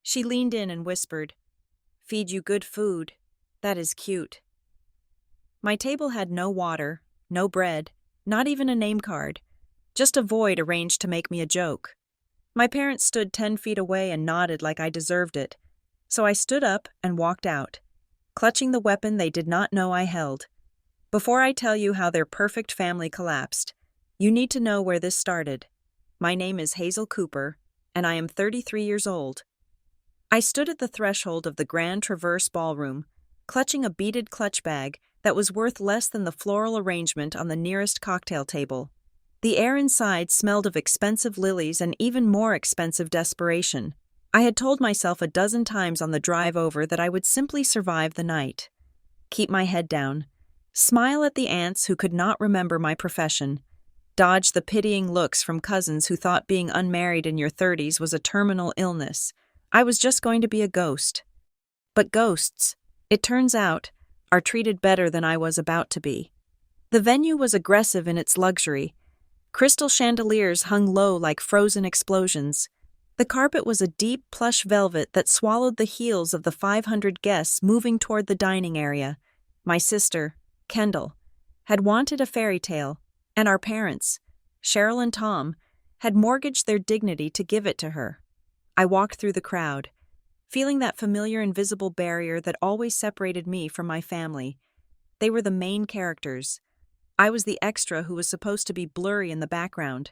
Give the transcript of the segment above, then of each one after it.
She leaned in and whispered, "Feed you good food. That is cute." My table had no water, no bread, not even a name card, just a void arranged to make me a joke. My parents stood 10 feet away and nodded like I deserved it, so I stood up and walked out, clutching the weapon they did not know I held. Before I tell you how their perfect family collapsed, you need to know where this started. My name is Hazel Cooper, and I am 33 years old. I stood at the threshold of the Grand Traverse Ballroom, clutching a beaded clutch bag that was worth less than the floral arrangement on the nearest cocktail table. The air inside smelled of expensive lilies and even more expensive desperation. I had told myself a dozen times on the drive over that I would simply survive the night. Keep my head down. Smile at the aunts who could not remember my profession. Dodge the pitying looks from cousins who thought being unmarried in your 30s was a terminal illness. I was just going to be a ghost. But ghosts, it turns out, are treated better than I was about to be. The venue was aggressive in its luxury. Crystal chandeliers hung low like frozen explosions. The carpet was a deep, plush velvet that swallowed the heels of the 500 guests moving toward the dining area. My sister, Kendall, had wanted a fairy tale, and our parents, Cheryl and Tom, had mortgaged their dignity to give it to her. I walked through the crowd, feeling that familiar invisible barrier that always separated me from my family. They were the main characters. I was the extra who was supposed to be blurry in the background.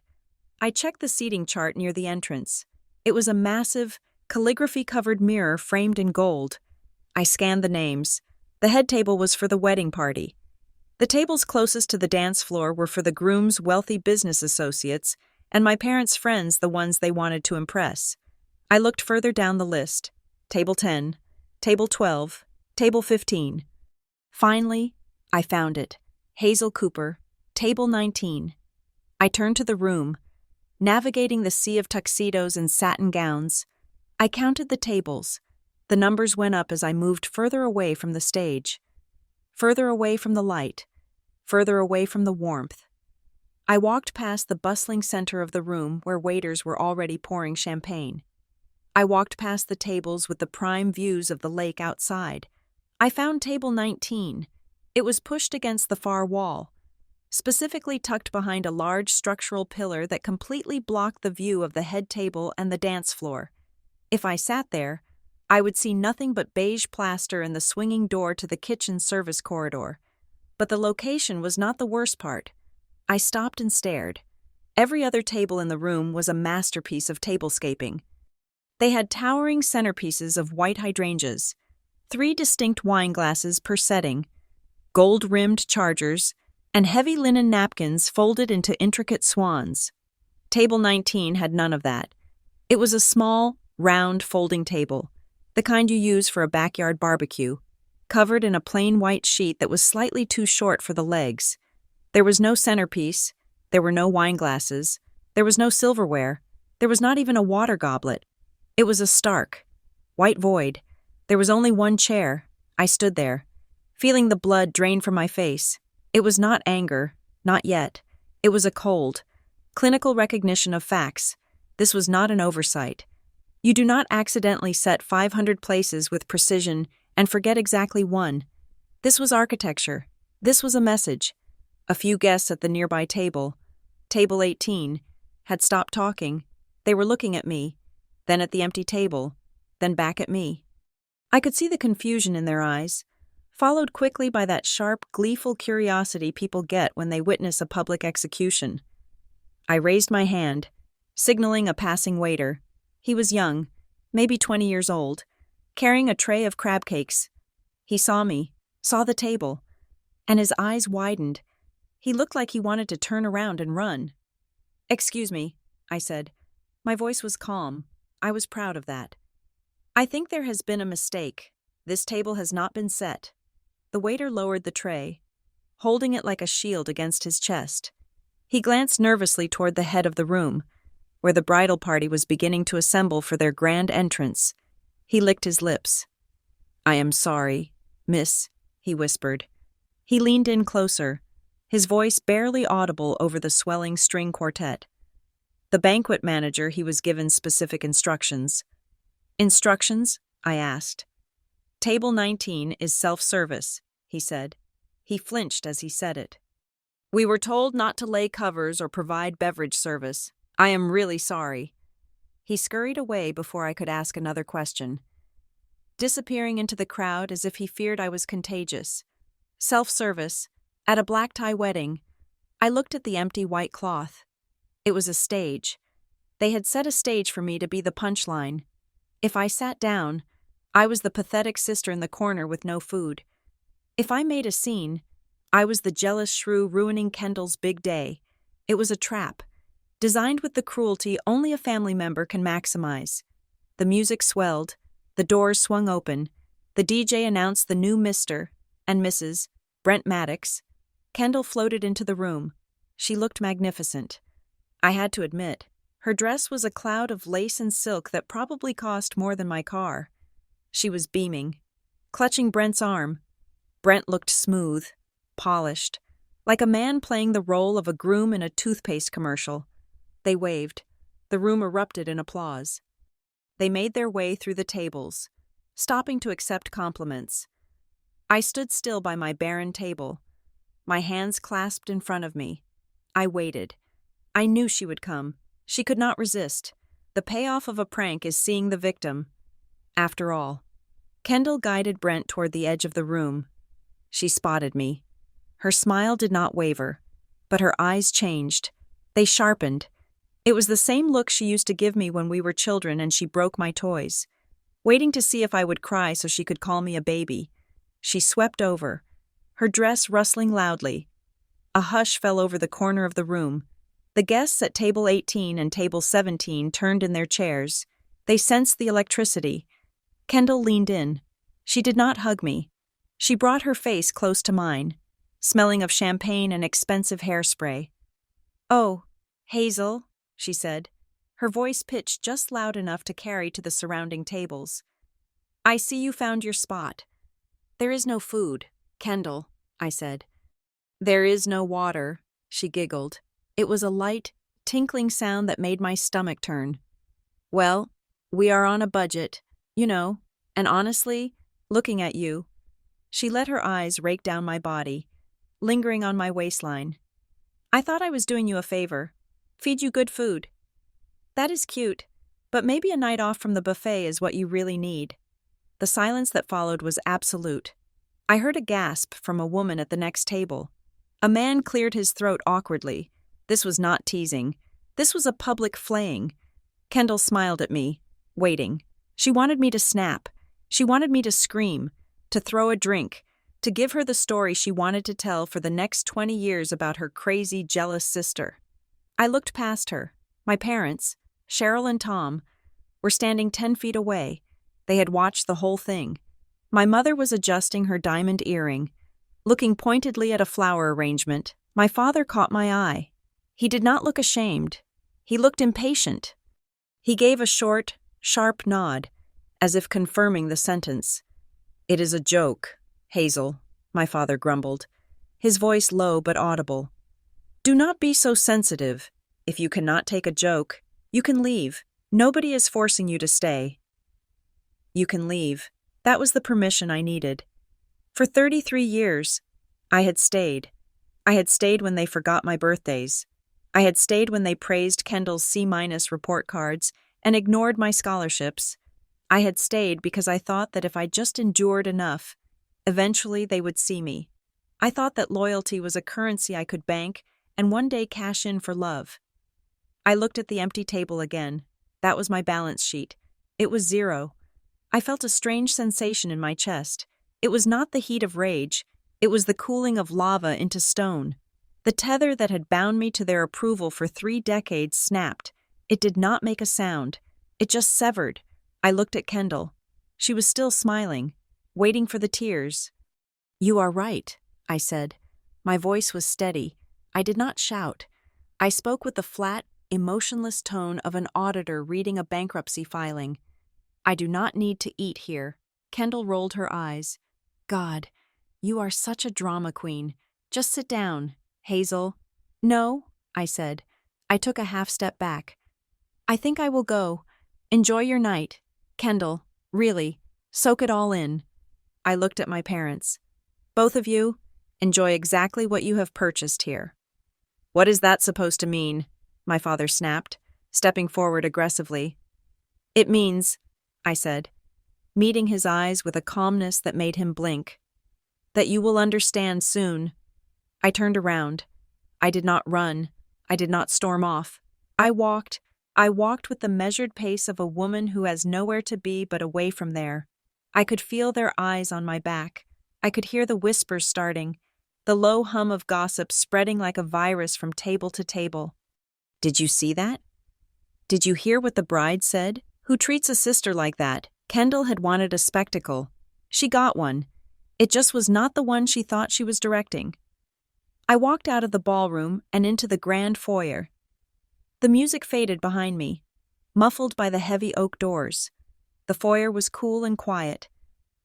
I checked the seating chart near the entrance. It was a massive, calligraphy-covered mirror framed in gold. I scanned the names. The head table was for the wedding party. The tables closest to the dance floor were for the groom's wealthy business associates, and my parents' friends the ones they wanted to impress. I looked further down the list. Table 10, Table 12, Table 15. Finally, I found it. Hazel Cooper, Table 19. I turned to the room, navigating the sea of tuxedos and satin gowns. I counted the tables. The numbers went up as I moved further away from the stage, further away from the light, further away from the warmth. I walked past the bustling center of the room where waiters were already pouring champagne. I walked past the tables with the prime views of the lake outside. I found Table 19. It was pushed against the far wall, specifically tucked behind a large structural pillar that completely blocked the view of the head table and the dance floor. If I sat there, I would see nothing but beige plaster and the swinging door to the kitchen service corridor. But the location was not the worst part. I stopped and stared. Every other table in the room was a masterpiece of tablescaping. They had towering centerpieces of white hydrangeas, 3 distinct wine glasses per setting, gold-rimmed chargers, and heavy linen napkins folded into intricate swans. Table 19 had none of that. It was a small, round folding table, the kind you use for a backyard barbecue, covered in a plain white sheet that was slightly too short for the legs. There was no centerpiece, there were no wine glasses, there was no silverware, there was not even a water goblet. It was a stark, white void. There was only one chair. I stood there, feeling the blood drain from my face. It was not anger, not yet. It was a cold, clinical recognition of facts. This was not an oversight. You do not accidentally set 500 places with precision and forget exactly one. This was architecture. This was a message. A few guests at the nearby table, Table 18, had stopped talking. They were looking at me, then at the empty table, then back at me. I could see the confusion in their eyes, followed quickly by that sharp, gleeful curiosity people get when they witness a public execution. I raised my hand, signaling a passing waiter. He was young, maybe 20 years old, carrying a tray of crab cakes. He saw me, saw the table, and his eyes widened. He looked like he wanted to turn around and run. "Excuse me," I said. My voice was calm. I was proud of that. "I think there has been a mistake. This table has not been set." The waiter lowered the tray, holding it like a shield against his chest. He glanced nervously toward the head of the room, where the bridal party was beginning to assemble for their grand entrance. He licked his lips. "I am sorry, miss," he whispered. He leaned in closer, his voice barely audible over the swelling string quartet. The banquet manager, he was given specific instructions. Instructions? I asked. Table 19 is self-service, he said. He flinched as he said it. We were told not to lay covers or provide beverage service. I am really sorry. He scurried away before I could ask another question, disappearing into the crowd as if he feared I was contagious. Self-service, at a black-tie wedding. I looked at the empty white cloth. It was a stage. They had set a stage for me to be the punchline. If I sat down, I was the pathetic sister in the corner with no food. If I made a scene, I was the jealous shrew ruining Kendall's big day. It was a trap, designed with the cruelty only a family member can maximize. The music swelled, the doors swung open, the DJ announced the new Mr. and Mrs. Brent Maddox. Kendall floated into the room. She looked magnificent. I had to admit, her dress was a cloud of lace and silk that probably cost more than my car. She was beaming, clutching Brent's arm. Brent looked smooth, polished, like a man playing the role of a groom in a toothpaste commercial. They waved. The room erupted in applause. They made their way through the tables, stopping to accept compliments. I stood still by my barren table, my hands clasped in front of me. I waited. I knew she would come. She could not resist. The payoff of a prank is seeing the victim. After all, Kendall guided Brent toward the edge of the room. She spotted me. Her smile did not waver, but her eyes changed. They sharpened. It was the same look she used to give me when we were children and she broke my toys, waiting to see if I would cry so she could call me a baby. She swept over, her dress rustling loudly. A hush fell over the corner of the room. The guests at table 18 and table 17 turned in their chairs. They sensed the electricity. Kendall leaned in. She did not hug me. She brought her face close to mine, smelling of champagne and expensive hairspray. "Oh, Hazel," she said, her voice pitched just loud enough to carry to the surrounding tables. "I see you found your spot." "There is no food, Kendall," I said. "There is no water," she giggled. It was a light, tinkling sound that made my stomach turn. "Well, we are on a budget, you know, and honestly, looking at you." She let her eyes rake down my body, lingering on my waistline. "I thought I was doing you a favor. Feed you good food." "That is cute, but maybe a night off from the buffet is what you really need." The silence that followed was absolute. I heard a gasp from a woman at the next table. A man cleared his throat awkwardly. This was not teasing. This was a public flaying. Kendall smiled at me, waiting. She wanted me to snap. She wanted me to scream, to throw a drink, to give her the story she wanted to tell for the next 20 years about her crazy, jealous sister. I looked past her. My parents, Cheryl and Tom, were standing 10 feet away. They had watched the whole thing. My mother was adjusting her diamond earring, looking pointedly at a flower arrangement. My father caught my eye. He did not look ashamed. He looked impatient. He gave a short, sharp nod, as if confirming the sentence. "It is a joke, Hazel," my father grumbled, his voice low but audible. "Do not be so sensitive. If you cannot take a joke, you can leave. Nobody is forcing you to stay." You can leave. That was the permission I needed. For 33 years, I had stayed. I had stayed when they forgot my birthdays. I had stayed when they praised Kendall's C- report cards and ignored my scholarships. I had stayed because I thought that if I just endured enough, eventually they would see me. I thought that loyalty was a currency I could bank and one day cash in for love. I looked at the empty table again. That was my balance sheet. It was 0. I felt a strange sensation in my chest. It was not the heat of rage. It was the cooling of lava into stone. The tether that had bound me to their approval for 3 decades snapped. It did not make a sound. It just severed. I looked at Kendall. She was still smiling, waiting for the tears. "You are right," I said. My voice was steady. I did not shout. I spoke with the flat, emotionless tone of an auditor reading a bankruptcy filing. "I do not need to eat here." Kendall rolled her eyes. "God, you are such a drama queen. Just sit down, Hazel." "No," I said. I took a half step back. "I think I will go. Enjoy your night." Kendall, really, soak it all in. I looked at my parents. Both of you, enjoy exactly what you have purchased here. What is that supposed to mean? My father snapped, stepping forward aggressively. It means, I said, meeting his eyes with a calmness that made him blink, that you will understand soon. I turned around. I did not run. I did not storm off. I walked with the measured pace of a woman who has nowhere to be but away from there. I could feel their eyes on my back. I could hear the whispers starting, the low hum of gossip spreading like a virus from table to table. Did you see that? Did you hear what the bride said? Who treats a sister like that? Kendall had wanted a spectacle. She got one. It just was not the one she thought she was directing. I walked out of the ballroom and into the grand foyer. The music faded behind me, muffled by the heavy oak doors. The foyer was cool and quiet,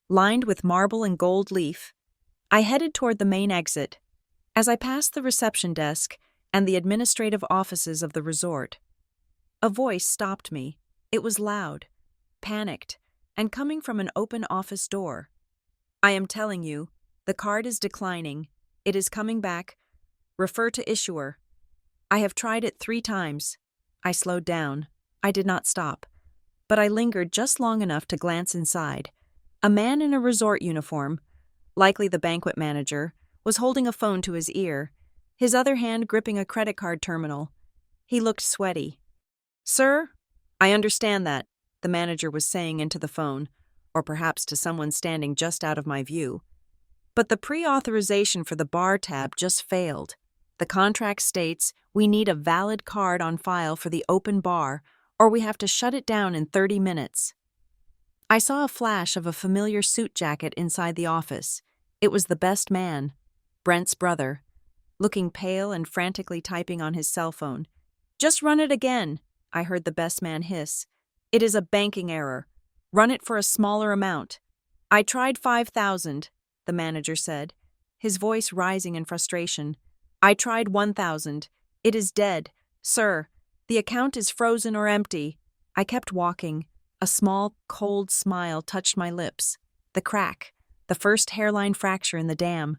lined with marble and gold leaf. I headed toward the main exit. As I passed the reception desk and the administrative offices of the resort, a voice stopped me. It was loud, panicked, and coming from an open office door. I am telling you, the card is declining. It is coming back. Refer to issuer. I have tried it 3 times. I slowed down. I did not stop, but I lingered just long enough to glance inside. A man in a resort uniform, likely the banquet manager, was holding a phone to his ear, his other hand gripping a credit card terminal. He looked sweaty. "Sir, I understand that," the manager was saying into the phone, or perhaps to someone standing just out of my view. But the pre-authorization for the bar tab just failed. The contract states we need a valid card on file for the open bar, or we have to shut it down in 30 minutes. I saw a flash of a familiar suit jacket inside the office. It was the best man, Brent's brother, looking pale and frantically typing on his cell phone. "Just run it again," I heard the best man hiss. "It is a banking error. Run it for a smaller amount." "I tried 5,000, the manager said, his voice rising in frustration. "I tried 1,000. It is dead. Sir, the account is frozen or empty." I kept walking. A small, cold smile touched my lips. The crack, the first hairline fracture in the dam.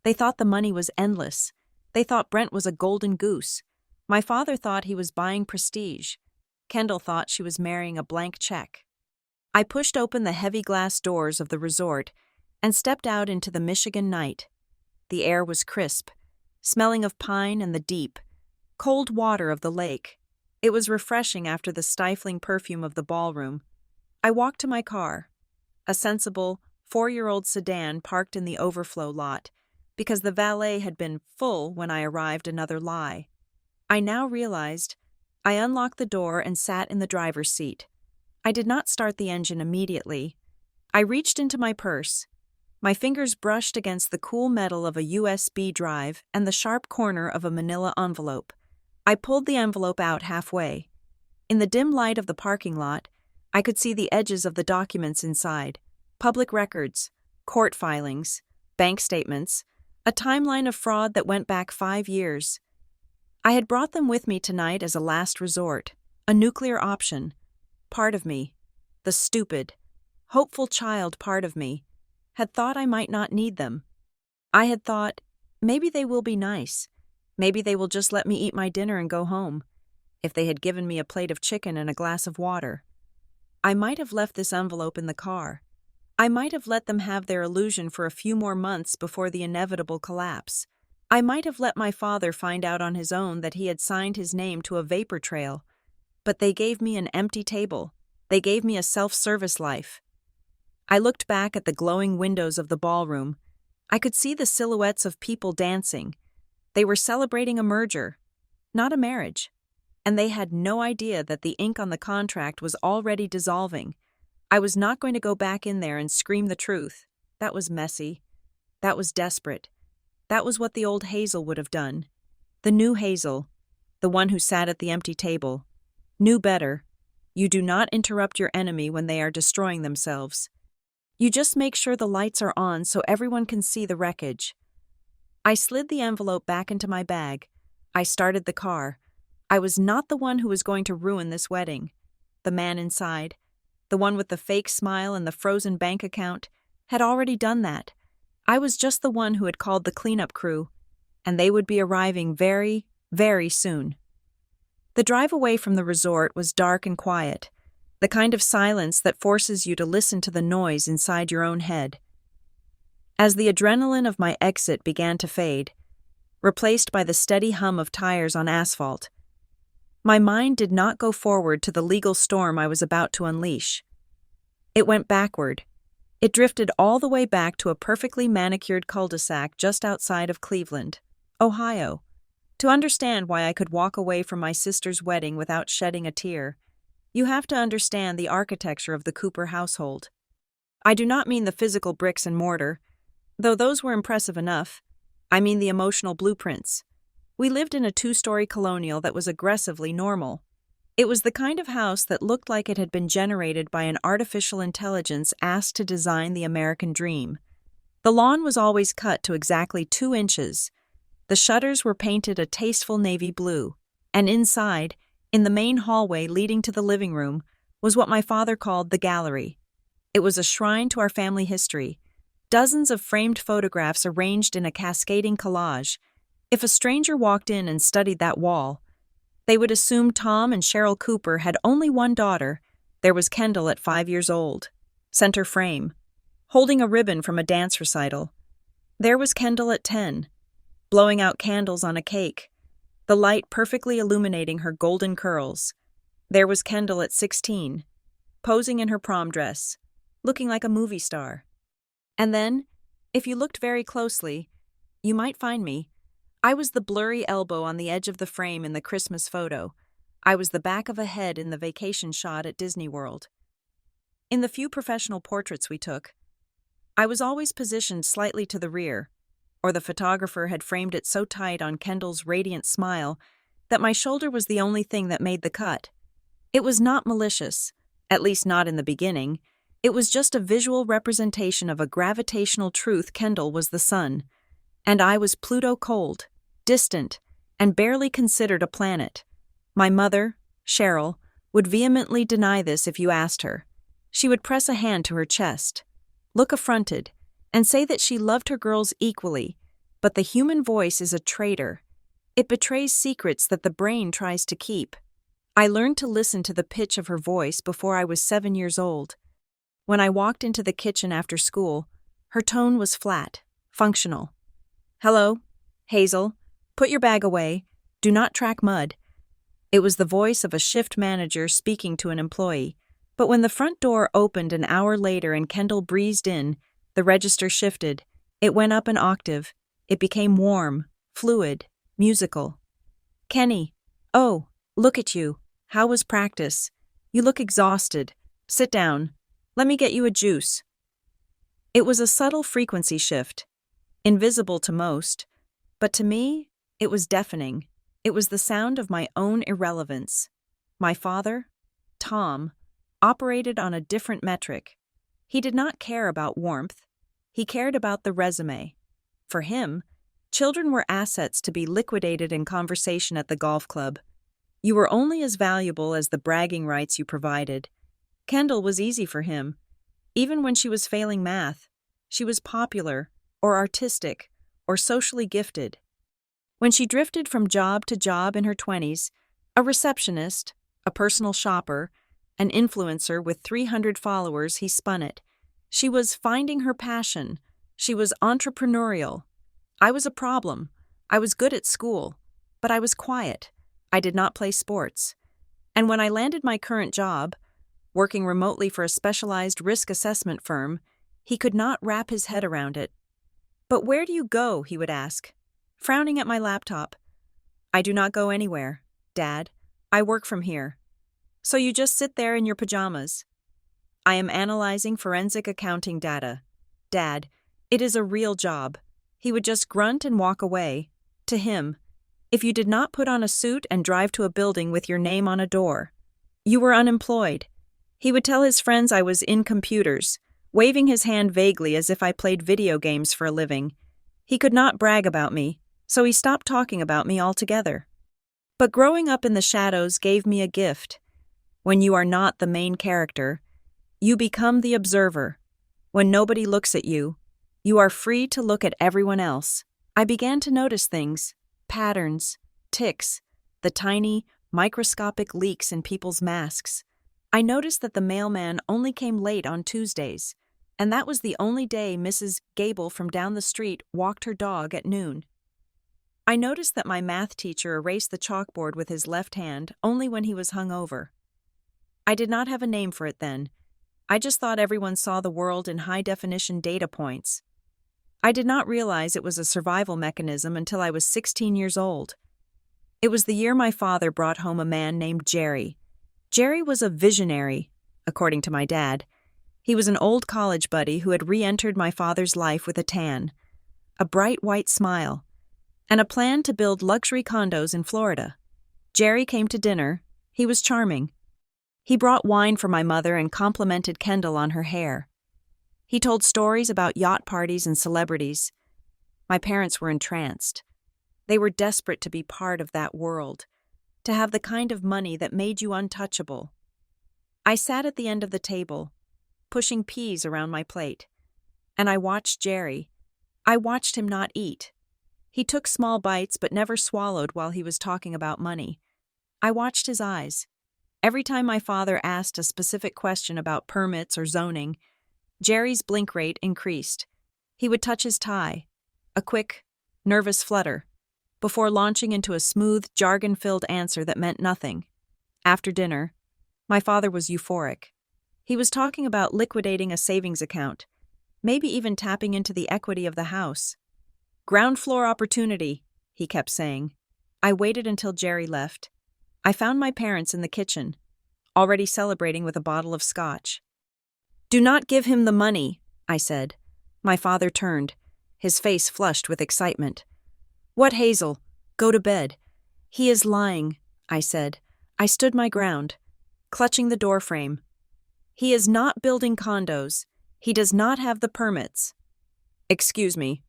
They thought the money was endless. They thought Brent was a golden goose. My father thought he was buying prestige. Kendall thought she was marrying a blank check. I pushed open the heavy glass doors of the resort and stepped out into the Michigan night. The air was crisp, smelling of pine and the deep, cold water of the lake. It was refreshing after the stifling perfume of the ballroom. I walked to my car, a sensible, 4-year-old sedan parked in the overflow lot, because the valet had been full when I arrived. Another lie. I now realized. I unlocked the door and sat in the driver's seat. I did not start the engine immediately. I reached into my purse. My fingers brushed against the cool metal of a USB drive and the sharp corner of a manila envelope. I pulled the envelope out halfway. In the dim light of the parking lot, I could see the edges of the documents inside: public records, court filings, bank statements, a timeline of fraud that went back 5 years. I had brought them with me tonight as a last resort, a nuclear option. Part of me, the stupid, hopeful child part of me, had thought I might not need them. I had thought, maybe they will be nice. Maybe they will just let me eat my dinner and go home. If they had given me a plate of chicken and a glass of water. I might have left this envelope in the car. I might have let them have their illusion for a few more months before the inevitable collapse. I might have let my father find out on his own that he had signed his name to a vapor trail. But they gave me an empty table. They gave me a self-service life. I looked back at the glowing windows of the ballroom. I could see the silhouettes of people dancing. They were celebrating a merger, not a marriage. And they had no idea that the ink on the contract was already dissolving. I was not going to go back in there and scream the truth. That was messy. That was desperate. That was what the old Hazel would have done. The new Hazel, the one who sat at the empty table, knew better. You do not interrupt your enemy when they are destroying themselves. You just make sure the lights are on so everyone can see the wreckage. I slid the envelope back into my bag. I started the car. I was not the one who was going to ruin this wedding. The man inside, the one with the fake smile and the frozen bank account, had already done that. I was just the one who had called the cleanup crew, and they would be arriving very, very soon. The drive away from the resort was dark and quiet, the kind of silence that forces you to listen to the noise inside your own head. As the adrenaline of my exit began to fade, replaced by the steady hum of tires on asphalt, my mind did not go forward to the legal storm I was about to unleash. It went backward. It drifted all the way back to a perfectly manicured cul-de-sac just outside of Cleveland, Ohio. To understand why I could walk away from my sister's wedding without shedding a tear, you have to understand the architecture of the Cooper household. I do not mean the physical bricks and mortar, though those were impressive enough. I mean the emotional blueprints. We lived in a 2-story colonial that was aggressively normal. It was the kind of house that looked like it had been generated by an artificial intelligence asked to design the American dream. The lawn was always cut to exactly 2 inches. The shutters were painted a tasteful navy blue, and inside, in the main hallway leading to the living room, was what my father called the gallery. It was a shrine to our family history. Dozens of framed photographs arranged in a cascading collage. If a stranger walked in and studied that wall, they would assume Tom and Cheryl Cooper had only one daughter. There was Kendall at 5 years old, center frame, holding a ribbon from a dance recital. There was Kendall at 10, blowing out candles on a cake, the light perfectly illuminating her golden curls. There was Kendall at 16, posing in her prom dress, looking like a movie star. And then, if you looked very closely, you might find me. I was the blurry elbow on the edge of the frame in the Christmas photo. I was the back of a head in the vacation shot at Disney World. In the few professional portraits we took, I was always positioned slightly to the rear, or the photographer had framed it so tight on Kendall's radiant smile that my shoulder was the only thing that made the cut. It was not malicious, at least not in the beginning. It was just a visual representation of a gravitational truth. Kendall was the sun, and I was Pluto cold, distant, and barely considered a planet. My mother, Cheryl, would vehemently deny this if you asked her. She would press a hand to her chest, look affronted, and say that she loved her girls equally, but the human voice is a traitor. It betrays secrets that the brain tries to keep. I learned to listen to the pitch of her voice before I was 7 years old. When I walked into the kitchen after school, her tone was flat, functional. "Hello, Hazel, put your bag away. Do not track mud." It was the voice of a shift manager speaking to an employee. But when the front door opened an hour later and Kendall breezed in, the register shifted. It went up an octave. It became warm, fluid, musical. "Kenny, oh, look at you. How was practice? You look exhausted. Sit down. Let me get you a juice." It was a subtle frequency shift, invisible to most, but to me, it was deafening. It was the sound of my own irrelevance. My father, Tom, operated on a different metric. He did not care about warmth. He cared about the resume. For him, children were assets to be liquidated in conversation at the golf club. You were only as valuable as the bragging rights you provided. Kendall was easy for him. Even when she was failing math, she was popular, or artistic, or socially gifted. When she drifted from job to job in her 20s, a receptionist, a personal shopper, an influencer with 300 followers, he spun it. She was finding her passion. She was entrepreneurial. I was a problem. I was good at school, but I was quiet. I did not play sports. And when I landed my current job, working remotely for a specialized risk assessment firm, he could not wrap his head around it. "But where do you go?" he would ask, frowning at my laptop. "I do not go anywhere, Dad. I work from here." "So you just sit there in your pajamas?" "I am analyzing forensic accounting data. Dad, it is a real job." He would just grunt and walk away. To him, if you did not put on a suit and drive to a building with your name on a door, you were unemployed. He would tell his friends I was in computers, waving his hand vaguely as if I played video games for a living. He could not brag about me, so he stopped talking about me altogether. But growing up in the shadows gave me a gift. When you are not the main character, You become the observer. When nobody looks at you, you are free to look at everyone else. I began to notice things, patterns, ticks, the tiny, microscopic leaks in people's masks. I noticed that the mailman only came late on Tuesdays, and that was the only day Mrs. Gable from down the street walked her dog at noon. I noticed that my math teacher erased the chalkboard with his left hand only when he was hungover. I did not have a name for it then. I just thought everyone saw the world in high-definition data points. I did not realize it was a survival mechanism until I was 16 years old. It was the year my father brought home a man named Jerry. Jerry was a visionary, according to my dad. He was an old college buddy who had re-entered my father's life with a tan, a bright white smile, and a plan to build luxury condos in Florida. Jerry came to dinner. He was charming. He brought wine for my mother and complimented Kendall on her hair. He told stories about yacht parties and celebrities. My parents were entranced. They were desperate to be part of that world, to have the kind of money that made you untouchable. I sat at the end of the table, pushing peas around my plate, and I watched Jerry. I watched him not eat. He took small bites but never swallowed while he was talking about money. I watched his eyes. Every time my father asked a specific question about permits or zoning, Jerry's blink rate increased. He would touch his tie, a quick, nervous flutter, before launching into a smooth, jargon-filled answer that meant nothing. After dinner, my father was euphoric. He was talking about liquidating a savings account, maybe even tapping into the equity of the house. Ground floor opportunity, he kept saying. I waited until Jerry left. I found my parents in the kitchen, already celebrating with a bottle of scotch. "Do not give him the money," I said. My father turned, his face flushed with excitement. "What, Hazel? Go to bed." "He is lying," I said. I stood my ground, clutching the doorframe. "He is not building condos. He does not have the permits." "Excuse me,"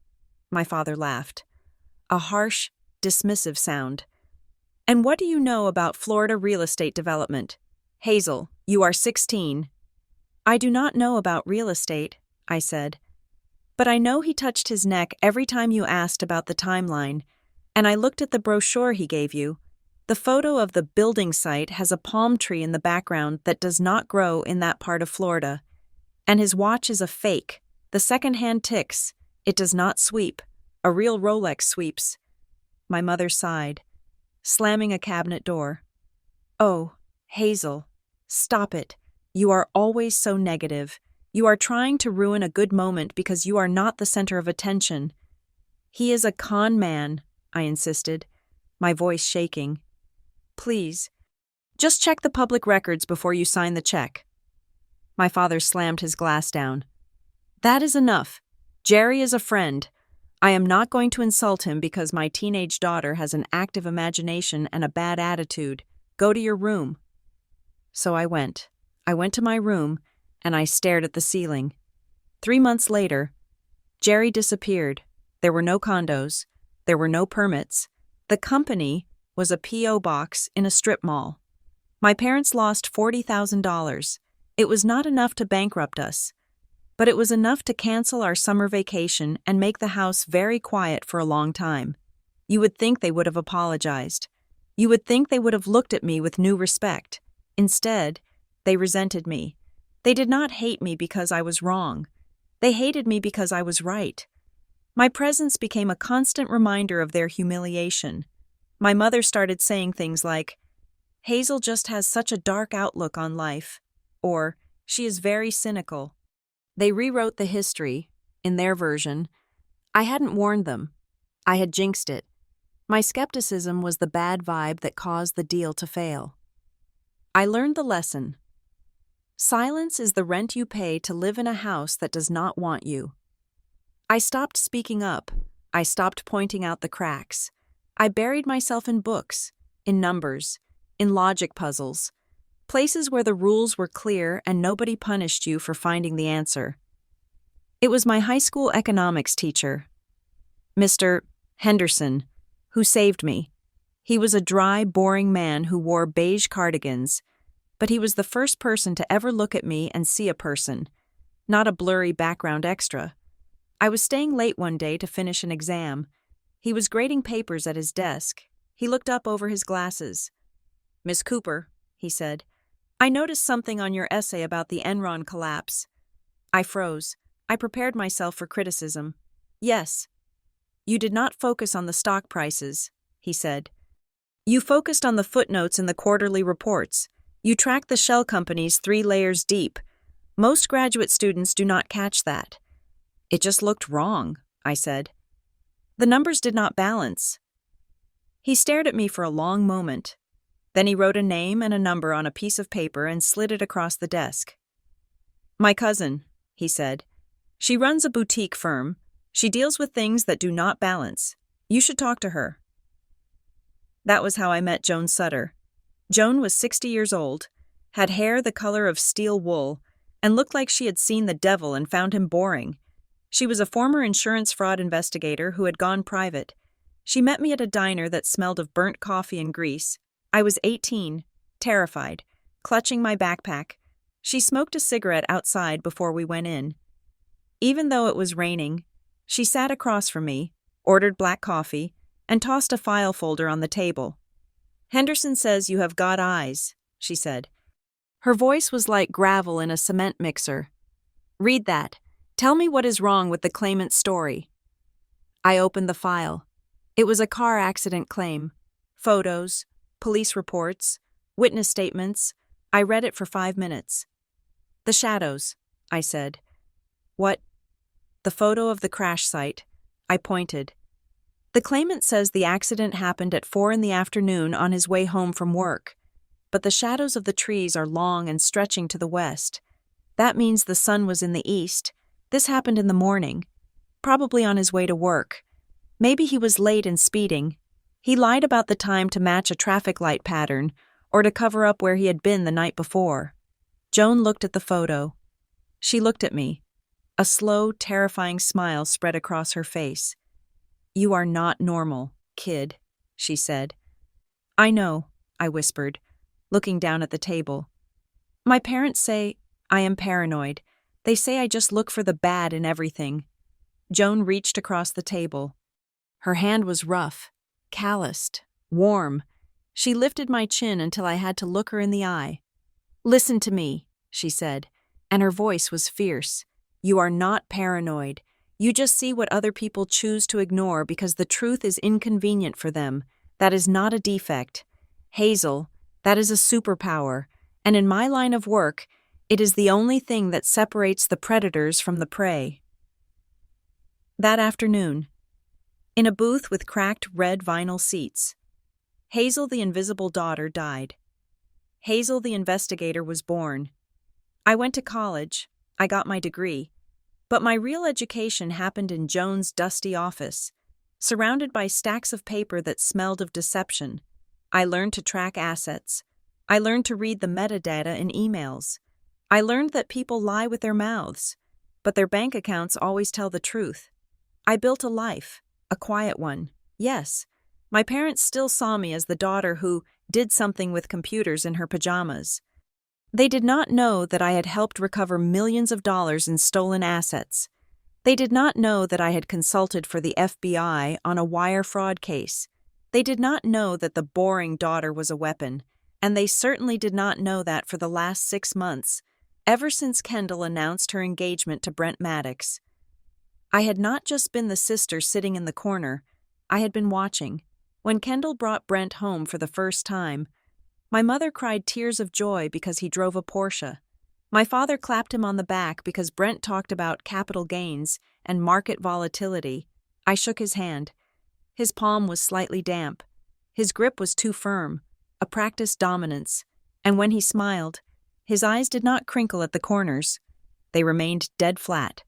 my father laughed. A harsh, dismissive sound. "And what do you know about Florida real estate development? Hazel, you are 16. "I do not know about real estate," I said. "But I know he touched his neck every time you asked about the timeline, and I looked at the brochure he gave you. The photo of the building site has a palm tree in the background that does not grow in that part of Florida. And his watch is a fake. The second-hand ticks. It does not sweep. A real Rolex sweeps." My mother sighed, slamming a cabinet door. "Oh, Hazel, stop it. You are always so negative. You are trying to ruin a good moment because you are not the center of attention." "He is a con man," I insisted, my voice shaking. "Please, just check the public records before you sign the check." My father slammed his glass down. "That is enough. Jerry is a friend. I am not going to insult him because my teenage daughter has an active imagination and a bad attitude. Go to your room." So I went. I went to my room, and I stared at the ceiling. 3 months later, Jerry disappeared. There were no condos. There were no permits. The company was a P.O. box in a strip mall. My parents lost $40,000. It was not enough to bankrupt us, but it was enough to cancel our summer vacation and make the house very quiet for a long time. You would think they would have apologized. You would think they would have looked at me with new respect. Instead, they resented me. They did not hate me because I was wrong. They hated me because I was right. My presence became a constant reminder of their humiliation. My mother started saying things like, "Hazel just has such a dark outlook on life," or "She is very cynical." They rewrote the history, in their version. I hadn't warned them. I had jinxed it. My skepticism was the bad vibe that caused the deal to fail. I learned the lesson. Silence is the rent you pay to live in a house that does not want you. I stopped speaking up. I stopped pointing out the cracks. I buried myself in books, in numbers, in logic puzzles, places where the rules were clear and nobody punished you for finding the answer. It was my high school economics teacher, Mr. Henderson, who saved me. He was a dry, boring man who wore beige cardigans, but he was the first person to ever look at me and see a person, not a blurry background extra. I was staying late one day to finish an exam. He was grading papers at his desk. He looked up over his glasses. "Miss Cooper," he said, "I noticed something on your essay about the Enron collapse." I froze. I prepared myself for criticism. "Yes." "You did not focus on the stock prices," he said. "You focused on the footnotes in the quarterly reports. You tracked the shell companies 3 layers deep. Most graduate students do not catch that." "It just looked wrong," I said. "The numbers did not balance." He stared at me for a long moment. Then he wrote a name and a number on a piece of paper and slid it across the desk. "My cousin," he said. "She runs a boutique firm. She deals with things that do not balance. You should talk to her." That was how I met Joan Sutter. Joan was 60 years old, had hair the color of steel wool, and looked like she had seen the devil and found him boring. She was a former insurance fraud investigator who had gone private. She met me at a diner that smelled of burnt coffee and grease. I was 18, terrified, clutching my backpack. She smoked a cigarette outside before we went in. Even though it was raining, she sat across from me, ordered black coffee, and tossed a file folder on the table. "Henderson says you have got eyes," she said. Her voice was like gravel in a cement mixer. "Read that. Tell me what is wrong with the claimant's story." I opened the file. It was a car accident claim. Photos, police reports, witness statements. I read it for 5 minutes. "The shadows," I said. "What?" "The photo of the crash site." I pointed. "The claimant says the accident happened at 4 in the afternoon on his way home from work. But the shadows of the trees are long and stretching to the west. That means the sun was in the east. This happened in the morning, probably on his way to work. Maybe he was late and speeding. He lied about the time to match a traffic light pattern or to cover up where he had been the night before." Joan looked at the photo. She looked at me. A slow, terrifying smile spread across her face. "You are not normal, kid," she said. "I know," I whispered, looking down at the table. "My parents say I am paranoid. They say I just look for the bad in everything." Joan reached across the table. Her hand was rough, calloused, warm. She lifted my chin until I had to look her in the eye. "Listen to me," she said, and her voice was fierce. "You are not paranoid. You just see what other people choose to ignore because the truth is inconvenient for them. That is not a defect. Hazel, that is a superpower, and in my line of work, it is the only thing that separates the predators from the prey." That afternoon, in a booth with cracked red vinyl seats, Hazel the invisible daughter died. Hazel the investigator was born. I went to college. I got my degree. But my real education happened in Joan's dusty office, surrounded by stacks of paper that smelled of deception. I learned to track assets. I learned to read the metadata in emails. I learned that people lie with their mouths, but their bank accounts always tell the truth. I built a life, a quiet one, yes. My parents still saw me as the daughter who did something with computers in her pajamas. They did not know that I had helped recover millions of dollars in stolen assets. They did not know that I had consulted for the FBI on a wire fraud case. They did not know that the boring daughter was a weapon, and they certainly did not know that for the last 6 months, ever since Kendall announced her engagement to Brent Maddox. I had not just been the sister sitting in the corner. I had been watching. When Kendall brought Brent home for the first time, my mother cried tears of joy because he drove a Porsche. My father clapped him on the back because Brent talked about capital gains and market volatility. I shook his hand. His palm was slightly damp. His grip was too firm, a practiced dominance, and when he smiled, his eyes did not crinkle at the corners. They remained dead flat.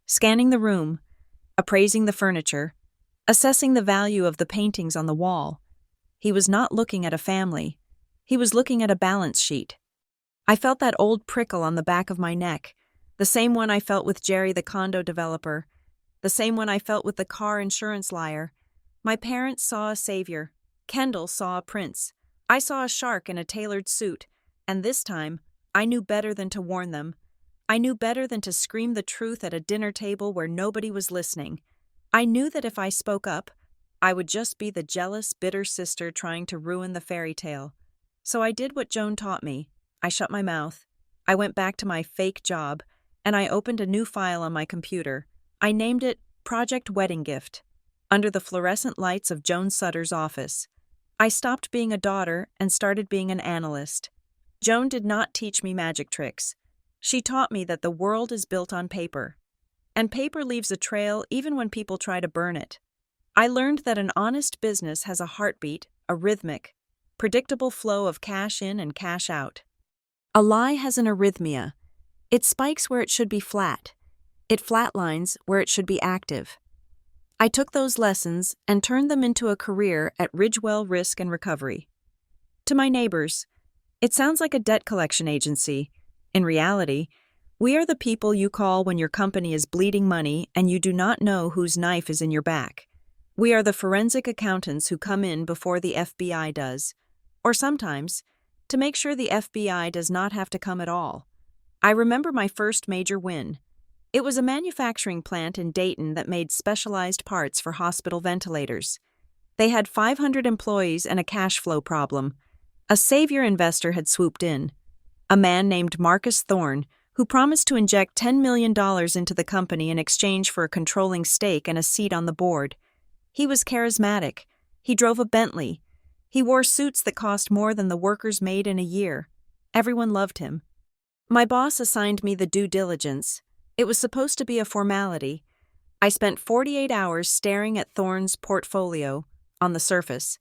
Scanning the room, appraising the furniture, assessing the value of the paintings on the wall, he was not looking at a family. He was looking at a balance sheet. I felt that old prickle on the back of my neck, the same one I felt with Jerry the condo developer, the same one I felt with the car insurance liar. My parents saw a savior. Kendall saw a prince. I saw a shark in a tailored suit, And this time, I knew better than to warn them. I knew better than to scream the truth at a dinner table where nobody was listening. I knew that if I spoke up, I would just be the jealous, bitter sister trying to ruin the fairy tale. So I did what Joan taught me. I shut my mouth. I went back to my fake job, and I opened a new file on my computer. I named it Project Wedding Gift, under the fluorescent lights of Joan Sutter's office. I stopped being a daughter and started being an analyst. Joan did not teach me magic tricks. She taught me that the world is built on paper. And paper leaves a trail even when people try to burn it. I learned that an honest business has a heartbeat, a rhythmic, predictable flow of cash in and cash out. A lie has an arrhythmia. It spikes where it should be flat. It flatlines where it should be active. I took those lessons and turned them into a career at Ridgewell Risk and Recovery. To my neighbors, it sounds like a debt collection agency. In reality, we are the people you call when your company is bleeding money and you do not know whose knife is in your back. We are the forensic accountants who come in before the FBI does, or sometimes, to make sure the FBI does not have to come at all. I remember my first major win. It was a manufacturing plant in Dayton that made specialized parts for hospital ventilators. They had 500 employees and a cash flow problem. A savior investor had swooped in. A man named Marcus Thorne, who promised to inject $10 million into the company in exchange for a controlling stake and a seat on the board. He was charismatic. He drove a Bentley. He wore suits that cost more than the workers made in a year. Everyone loved him. My boss assigned me the due diligence. It was supposed to be a formality. I spent 48 hours staring at Thorne's portfolio. On the surface,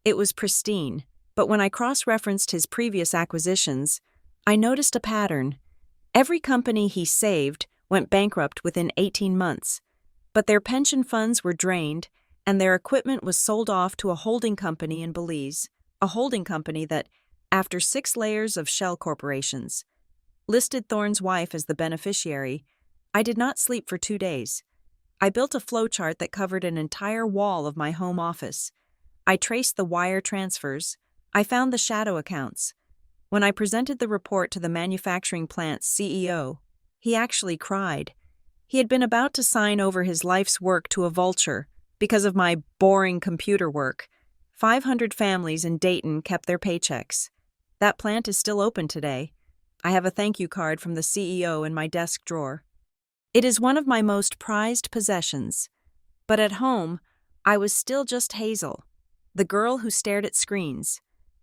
it was pristine, but when I cross-referenced his previous acquisitions, I noticed a pattern. Every company he saved went bankrupt within 18 months, but their pension funds were drained and their equipment was sold off to a holding company in Belize, a holding company that, after 6 layers of shell corporations, listed Thorne's wife as the beneficiary. I did not sleep for 2 days. I built a flowchart that covered an entire wall of my home office. I traced the wire transfers. I found the shadow accounts. When I presented the report to the manufacturing plant's CEO, he actually cried. He had been about to sign over his life's work to a vulture because of my boring computer work. 500 families in Dayton kept their paychecks. That plant is still open today. I have a thank you card from the CEO in my desk drawer. It is one of my most prized possessions. But at home, I was still just Hazel, the girl who stared at screens.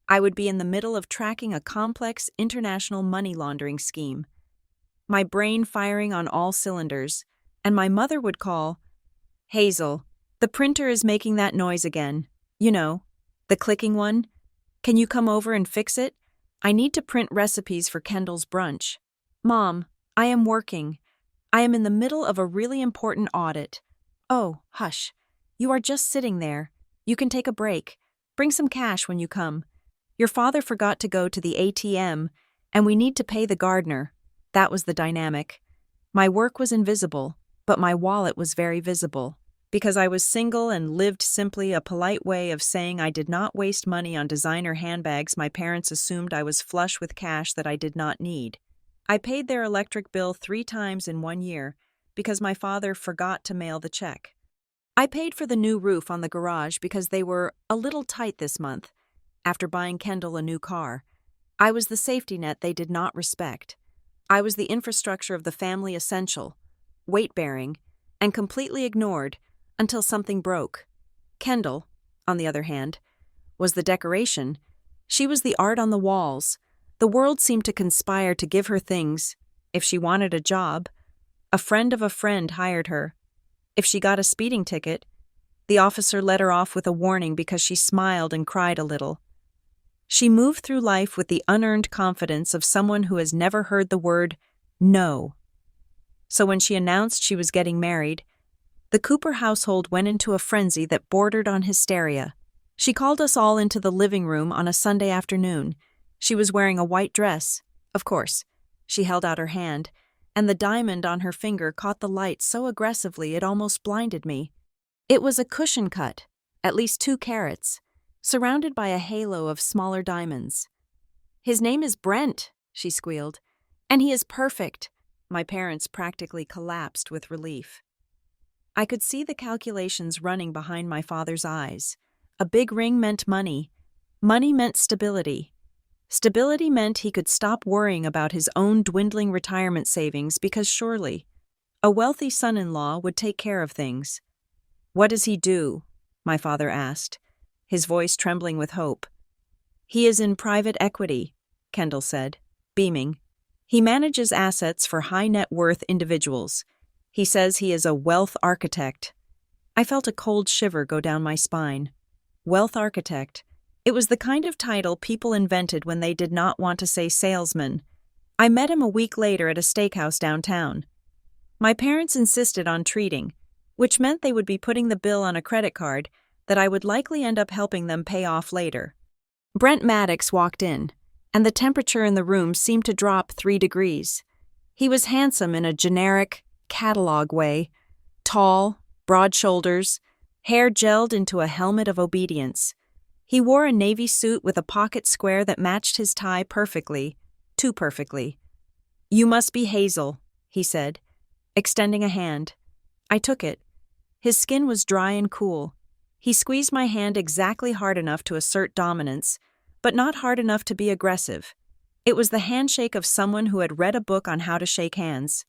I would be in the middle of tracking a complex international money laundering scheme, my brain firing on all cylinders, and my mother would call, "Hazel, the printer is making that noise again. You know, the clicking one. Can you come over and fix it? I need to print recipes for Kendall's brunch." "Mom, I am working. I am in the middle of a really important audit." "Oh, hush. You are just sitting there. You can take a break. Bring some cash when you come. Your father forgot to go to the ATM, and we need to pay the gardener." That was the dynamic. My work was invisible, but my wallet was very visible. Because I was single and lived simply a polite way of saying I did not waste money on designer handbags, my parents assumed I was flush with cash that I did not need. I paid their electric bill 3 times in 1 year because my father forgot to mail the check. I paid for the new roof on the garage because they were a little tight this month. After buying Kendall a new car, I was the safety net they did not respect. I was the infrastructure of the family essential, weight-bearing, and completely ignored until something broke. Kendall, on the other hand, was the decoration. She was the art on the walls. The world seemed to conspire to give her things. If she wanted a job, a friend of a friend hired her. If she got a speeding ticket, the officer let her off with a warning because she smiled and cried a little. She moved through life with the unearned confidence of someone who has never heard the word no. So when she announced she was getting married, the Cooper household went into a frenzy that bordered on hysteria. She called us all into the living room on a Sunday afternoon. She was wearing a white dress. Of course, she held out her hand, and the diamond on her finger caught the light so aggressively it almost blinded me. It was a cushion cut, at least 2 carats, surrounded by a halo of smaller diamonds. "His name is Brent," she squealed. "And he is perfect." My parents practically collapsed with relief. I could see the calculations running behind my father's eyes. A big ring meant money. Money meant stability. Stability meant he could stop worrying about his own dwindling retirement savings because surely a wealthy son-in-law would take care of things. "What does he do?" my father asked, his voice trembling with hope. "He is in private equity," Kendall said, beaming. "He manages assets for high-net-worth individuals. He says he is a wealth architect." I felt a cold shiver go down my spine. Wealth architect. It was the kind of title people invented when they did not want to say salesman. I met him a week later at a steakhouse downtown. My parents insisted on treating, which meant they would be putting the bill on a credit card that I would likely end up helping them pay off later. Brent Maddox walked in, and the temperature in the room seemed to drop 3 degrees. He was handsome in a generic, catalog way, tall, broad shoulders, hair gelled into a helmet of obedience. He wore a navy suit with a pocket square that matched his tie perfectly, too perfectly. "You must be Hazel," he said, extending a hand. I took it. His skin was dry and cool. He squeezed my hand exactly hard enough to assert dominance, but not hard enough to be aggressive. It was the handshake of someone who had read a book on how to shake hands.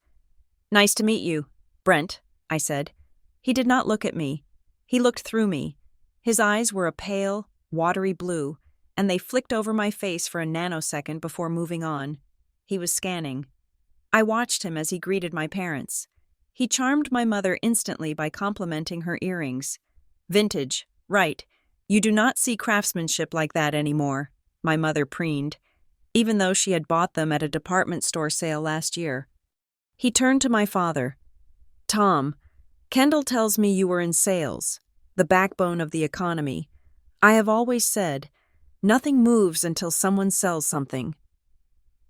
"Nice to meet you, Brent," I said. He did not look at me. He looked through me. His eyes were a pale, watery blue, and they flicked over my face for a nanosecond before moving on. He was scanning. I watched him as he greeted my parents. He charmed my mother instantly by complimenting her earrings. "Vintage, right. You do not see craftsmanship like that anymore," my mother preened, even though she had bought them at a department store sale last year. He turned to my father. "Tom, Kendall tells me you were in sales, the backbone of the economy. I have always said, nothing moves until someone sells something."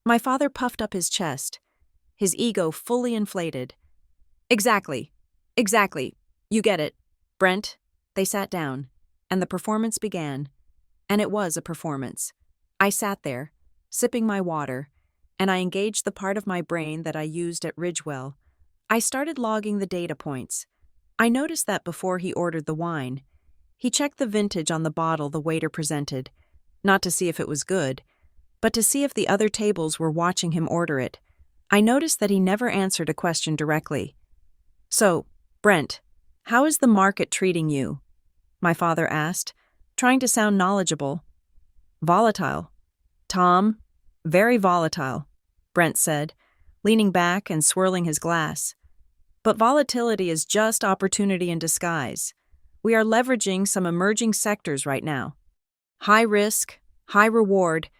My father puffed up his chest, his ego fully inflated. Exactly. You get it. Brent." They sat down, and the performance began. And it was a performance. I sat there, sipping my water, and I engaged the part of my brain that I used at Ridgewell. I started logging the data points. I noticed that before he ordered the wine, he checked the vintage on the bottle the waiter presented, not to see if it was good, but to see if the other tables were watching him order it. I noticed that he never answered a question directly. "So, Brent, how is the market treating you?" my father asked, trying to sound knowledgeable. "Volatile, Tom, very volatile," Brent said, leaning back and swirling his glass. "But volatility is just opportunity in disguise. We are leveraging some emerging sectors right now. High risk, high reward,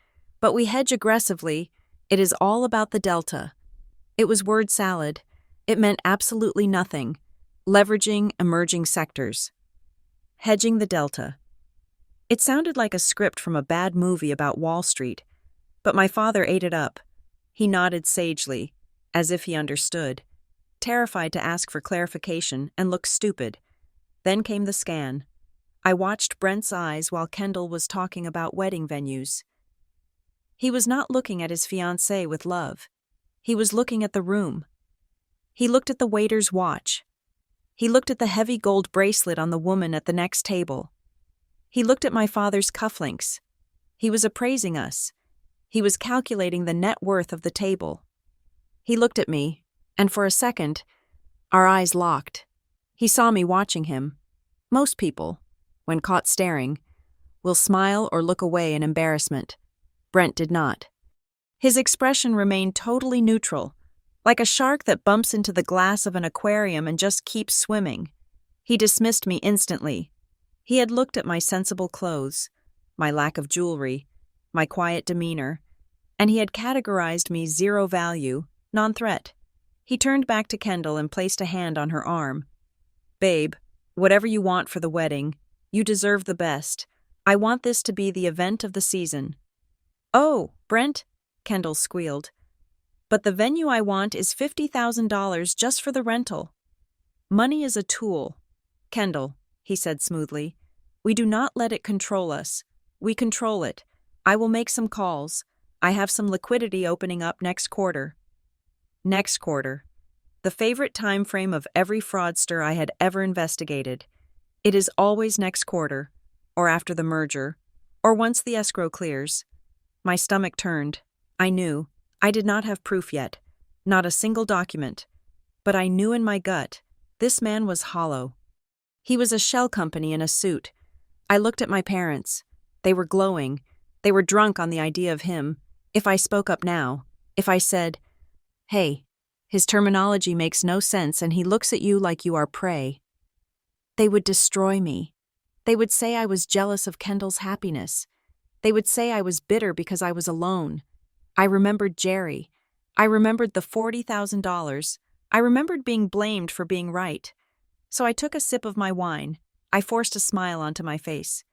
but we hedge aggressively. It is all about the delta." It was word salad. It meant absolutely nothing. Leveraging emerging sectors. Hedging the delta. It sounded like a script from a bad movie about Wall Street, but my father ate it up. He nodded sagely, as if he understood, terrified to ask for clarification and look stupid. Then came the scan. I watched Brent's eyes while Kendall was talking about wedding venues. He was not looking at his fiancée with love. He was looking at the room. He looked at the waiter's watch. He looked at the heavy gold bracelet on the woman at the next table. He looked at my father's cufflinks. He was appraising us. He was calculating the net worth of the table. He looked at me, and for a second, our eyes locked. He saw me watching him. Most people, when caught staring, will smile or look away in embarrassment. Brent did not. His expression remained totally neutral, like a shark that bumps into the glass of an aquarium and just keeps swimming. He dismissed me instantly. He had looked at my sensible clothes, my lack of jewelry, my quiet demeanor, and he had categorized me zero value, non-threat. He turned back to Kendall and placed a hand on her arm. "Babe, whatever you want for the wedding, you deserve the best. I want this to be the event of the season." "Oh, Brent," Kendall squealed. "But the venue I want is $50,000 just for the rental." "Money is a tool, Kendall," he said smoothly. "We do not let it control us. We control it. I will make some calls. I have some liquidity opening up next quarter. Next quarter. The favorite time frame of every fraudster I had ever investigated. It is always next quarter, or after the merger, or once the escrow clears. My stomach turned. I knew. I did not have proof yet. Not a single document. But I knew in my gut, this man was hollow. He was a shell company in a suit. I looked at my parents. They were glowing. They were drunk on the idea of him. If I spoke up now, if I said, "Hey, his terminology makes no sense and he looks at you like you are prey," they would destroy me. They would say I was jealous of Kendall's happiness. They would say I was bitter because I was alone. I remembered Jerry. I remembered the $40,000. I remembered being blamed for being right. So I took a sip of my wine. I forced a smile onto my face.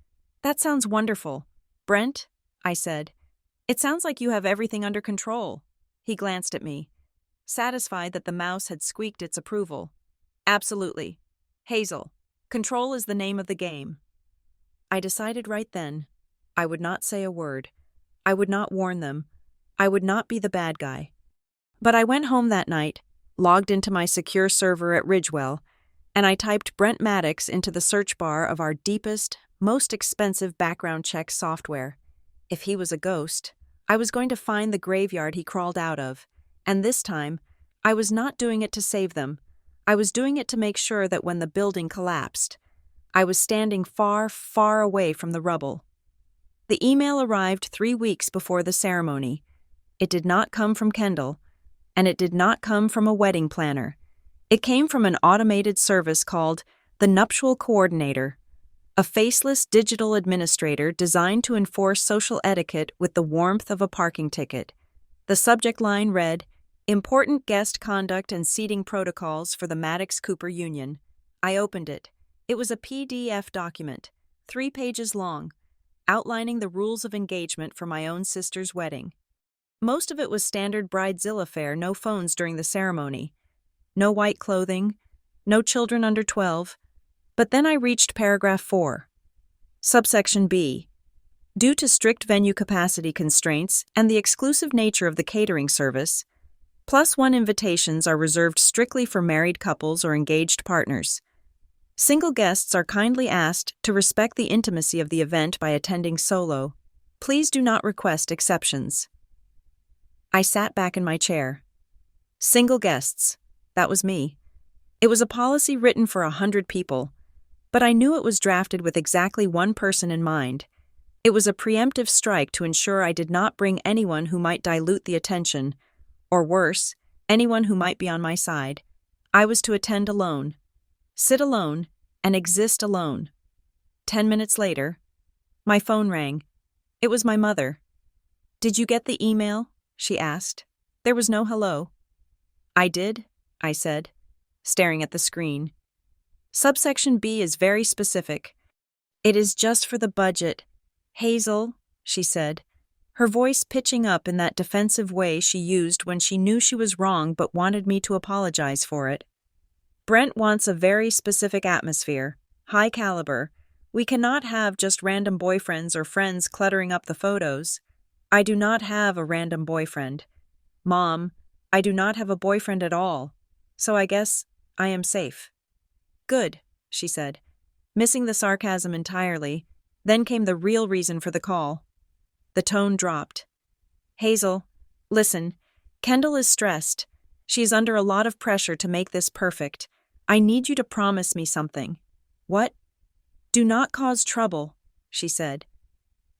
"That sounds wonderful. Brent," I said. "It sounds like you have everything under control." He glanced at me, satisfied that the mouse had squeaked its approval. "Absolutely. Hazel, control is the name of the game." I decided right then. I would not say a word. I would not warn them. I would not be the bad guy. But I went home that night, logged into my secure server at Ridgewell, and I typed Brent Maddox into the search bar of our deepest, most expensive background check software. If he was a ghost, I was going to find the graveyard he crawled out of, and this time, I was not doing it to save them. I was doing it to make sure that when the building collapsed, I was standing far, far away from the rubble. The email arrived 3 weeks before the ceremony. It did not come from Kendall, and it did not come from a wedding planner. It came from an automated service called the Nuptial Coordinator, a faceless digital administrator designed to enforce social etiquette with the warmth of a parking ticket. The subject line read, "Important guest conduct and seating protocols for the Maddox-Cooper Union." I opened it. It was a PDF document, 3 pages long, outlining the rules of engagement for my own sister's wedding. Most of it was standard bridezilla fare, no phones during the ceremony, no white clothing, no children under 12. But then I reached paragraph 4. Subsection B. Due to strict venue capacity constraints and the exclusive nature of the catering service, +1 invitations are reserved strictly for married couples or engaged partners. Single guests are kindly asked to respect the intimacy of the event by attending solo. Please do not request exceptions. I sat back in my chair. Single guests. That was me. It was a policy written for 100 people, but I knew it was drafted with exactly one person in mind. It was a preemptive strike to ensure I did not bring anyone who might dilute the attention, or worse, anyone who might be on my side. I was to attend alone, sit alone, and exist alone. 10 minutes later, my phone rang. It was my mother. "Did you get the email?" she asked. There was no hello. "I did," I said, staring at the screen. Subsection B is very specific. "It is just for the budget. Hazel," she said, her voice pitching up in that defensive way she used when she knew she was wrong but wanted me to apologize for it. "Brent wants a very specific atmosphere, high caliber. We cannot have just random boyfriends or friends cluttering up the photos. I do not have a random boyfriend. Mom, I do not have a boyfriend at all, so I guess I am safe." "Good," she said, missing the sarcasm entirely. Then came the real reason for the call. The tone dropped. "Hazel, listen, Kendall is stressed. She is under a lot of pressure to make this perfect. I need you to promise me something." "What?" "Do not cause trouble," she said.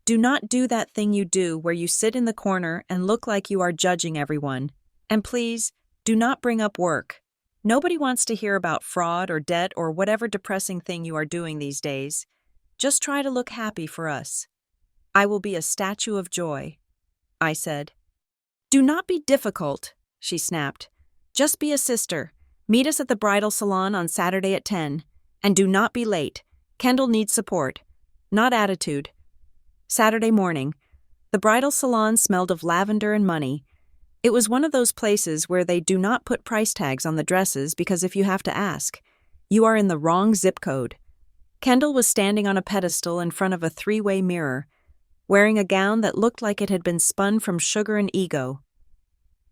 "Do not do that thing you do where you sit in the corner and look like you are judging everyone. And please, do not bring up work. Nobody wants to hear about fraud or debt or whatever depressing thing you are doing these days. Just try to look happy for us. I will be a statue of joy," I said. "Do not be difficult," she snapped. "Just be a sister. Meet us at the bridal salon on Saturday at 10. And do not be late. Kendall needs support, not attitude." Saturday morning. The bridal salon smelled of lavender and money. It was one of those places where they do not put price tags on the dresses because if you have to ask, you are in the wrong zip code. Kendall was standing on a pedestal in front of a 3-way mirror. wearing a gown that looked like it had been spun from sugar and ego.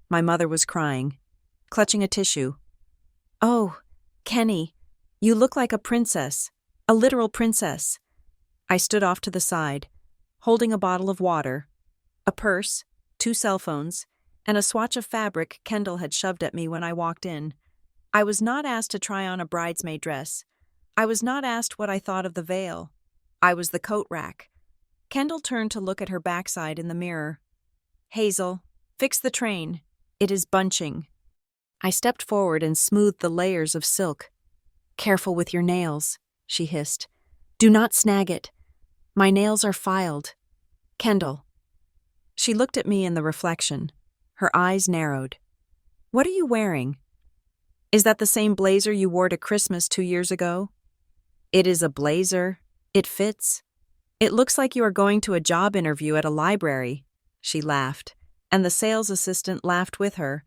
My mother was crying, clutching a tissue. "Oh, Kenny, you look like a princess, a literal princess." I stood off to the side, holding a bottle of water, a purse, 2 cell phones, and a swatch of fabric Kendall had shoved at me when I walked in. I was not asked to try on a bridesmaid dress. I was not asked what I thought of the veil. I was the coat rack. Kendall turned to look at her backside in the mirror. "Hazel, fix the train. It is bunching." I stepped forward and smoothed the layers of silk. "Careful with your nails," she hissed. "Do not snag it. My nails are filed. Kendall." She looked at me in the reflection. Her eyes narrowed. "What are you wearing? Is that the same blazer you wore to Christmas 2 years ago?" "It is a blazer. It fits. It looks like you are going to a job interview at a library." She laughed, and the sales assistant laughed with her.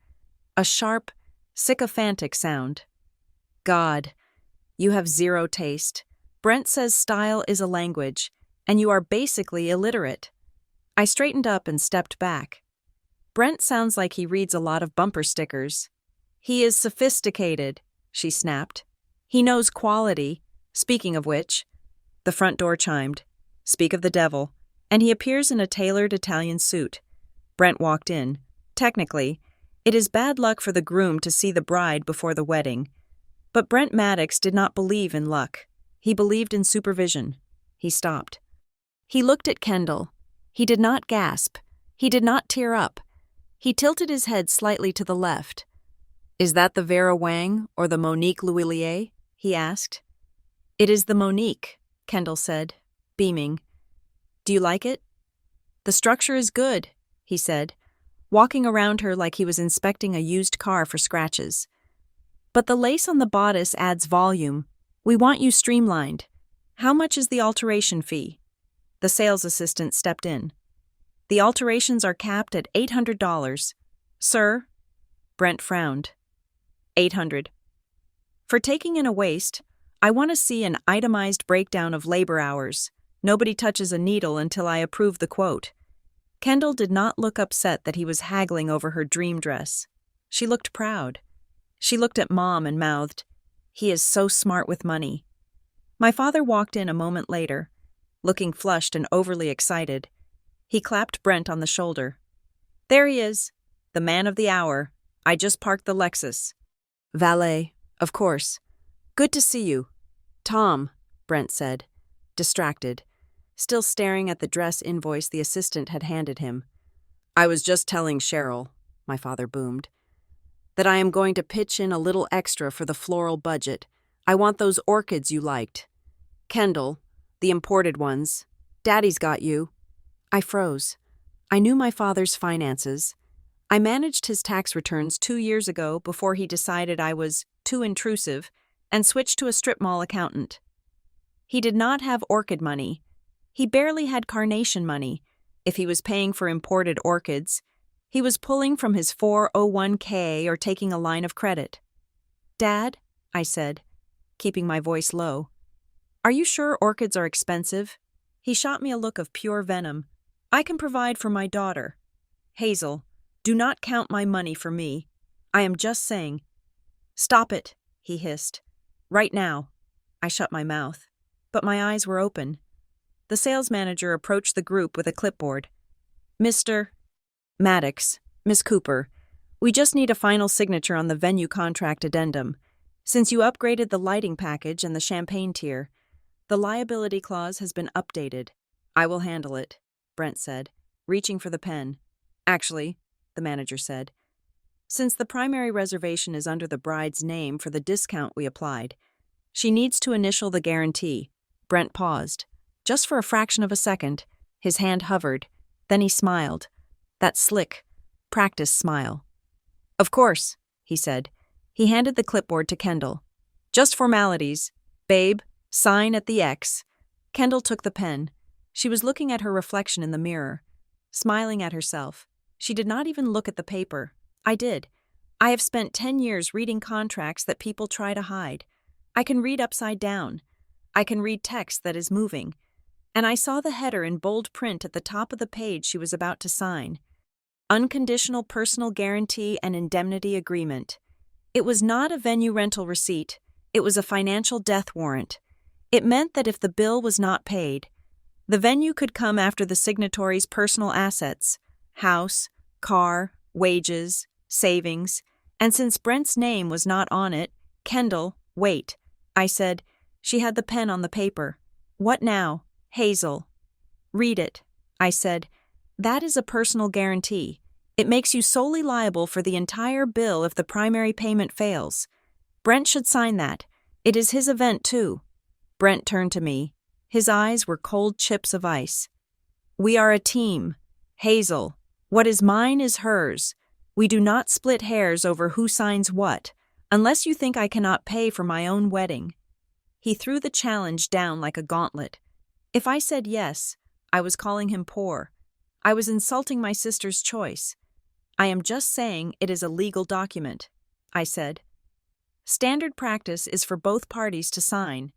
A sharp, sycophantic sound. "God, you have zero taste. Brent says style is a language, and you are basically illiterate." I straightened up and stepped back. "Brent sounds like he reads a lot of bumper stickers." "He is sophisticated," she snapped. "He knows quality. Speaking of which," the front door chimed. "Speak of the devil," and he appears in a tailored Italian suit. Brent walked in. Technically, it is bad luck for the groom to see the bride before the wedding. But Brent Maddox did not believe in luck. He believed in supervision. He stopped. He looked at Kendall. He did not gasp. He did not tear up. He tilted his head slightly to the left. "Is that the Vera Wang or the Monique Louillier?" he asked. "It is the Monique," Kendall said, beaming. "Do you like it?" "The structure is good," he said, walking around her like he was inspecting a used car for scratches. "But the lace on the bodice adds volume. We want you streamlined. How much is the alteration fee?" The sales assistant stepped in. "The alterations are capped at $800. Sir?" Brent frowned. $800. "For taking in a waist, I want to see an itemized breakdown of labor hours. Nobody touches a needle until I approve the quote." Kendall did not look upset that he was haggling over her dream dress. She looked proud. She looked at Mom and mouthed, "He is so smart with money." My father walked in a moment later, looking flushed and overly excited. He clapped Brent on the shoulder. "There he is, the man of the hour. I just parked the Lexus." "Valet, of course. Good to see you." "Tom," Brent said, distracted, still staring at the dress invoice the assistant had handed him. "I was just telling Cheryl," my father boomed, "that I am going to pitch in a little extra for the floral budget. I want those orchids you liked. Kendall, the imported ones. Daddy's got you." I froze. I knew my father's finances. I managed his tax returns 2 years ago before he decided I was too intrusive and switched to a strip mall accountant. He did not have orchid money. He barely had carnation money. If he was paying for imported orchids, he was pulling from his 401k or taking a line of credit. "Dad," I said, keeping my voice low, "are you sure orchids are expensive?" He shot me a look of pure venom. "I can provide for my daughter. Hazel, do not count my money for me. I am just saying." "Stop it," he hissed. "Right now." I shut my mouth, but my eyes were open. The sales manager approached the group with a clipboard. "Mr. Maddox, Miss Cooper, we just need a final signature on the venue contract addendum. Since you upgraded the lighting package and the champagne tier, the liability clause has been updated." "I will handle it," Brent said, reaching for the pen. "Actually," the manager said, "since the primary reservation is under the bride's name for the discount we applied, she needs to initial the guarantee." Brent paused. Just for a fraction of a second, his hand hovered. Then he smiled. That slick, practiced smile. "Of course," he said. He handed the clipboard to Kendall. "Just formalities. Babe, sign at the X." Kendall took the pen. She was looking at her reflection in the mirror, smiling at herself. She did not even look at the paper. I did. I have spent 10 years reading contracts that people try to hide. I can read upside down. I can read text that is moving. and I saw the header in bold print at the top of the page she was about to sign. Unconditional personal guarantee and indemnity agreement. It was not a venue rental receipt, it was a financial death warrant. It meant that if the bill was not paid, the venue could come after the signatory's personal assets, house, car, wages, savings, and since Brent's name was not on it, Kendall, wait, I said. She had the pen on the paper. What now, Hazel? Read it, I said. That is a personal guarantee. It makes you solely liable for the entire bill if the primary payment fails. Brent should sign that. It is his event, too. Brent turned to me. His eyes were cold chips of ice. We are a team. Hazel, what is mine is hers. We do not split hairs over who signs what, unless you think I cannot pay for my own wedding. He threw the challenge down like a gauntlet. If I said yes, I was calling him poor. I was insulting my sister's choice. I am just saying it is a legal document, I said. Standard practice is for both parties to sign.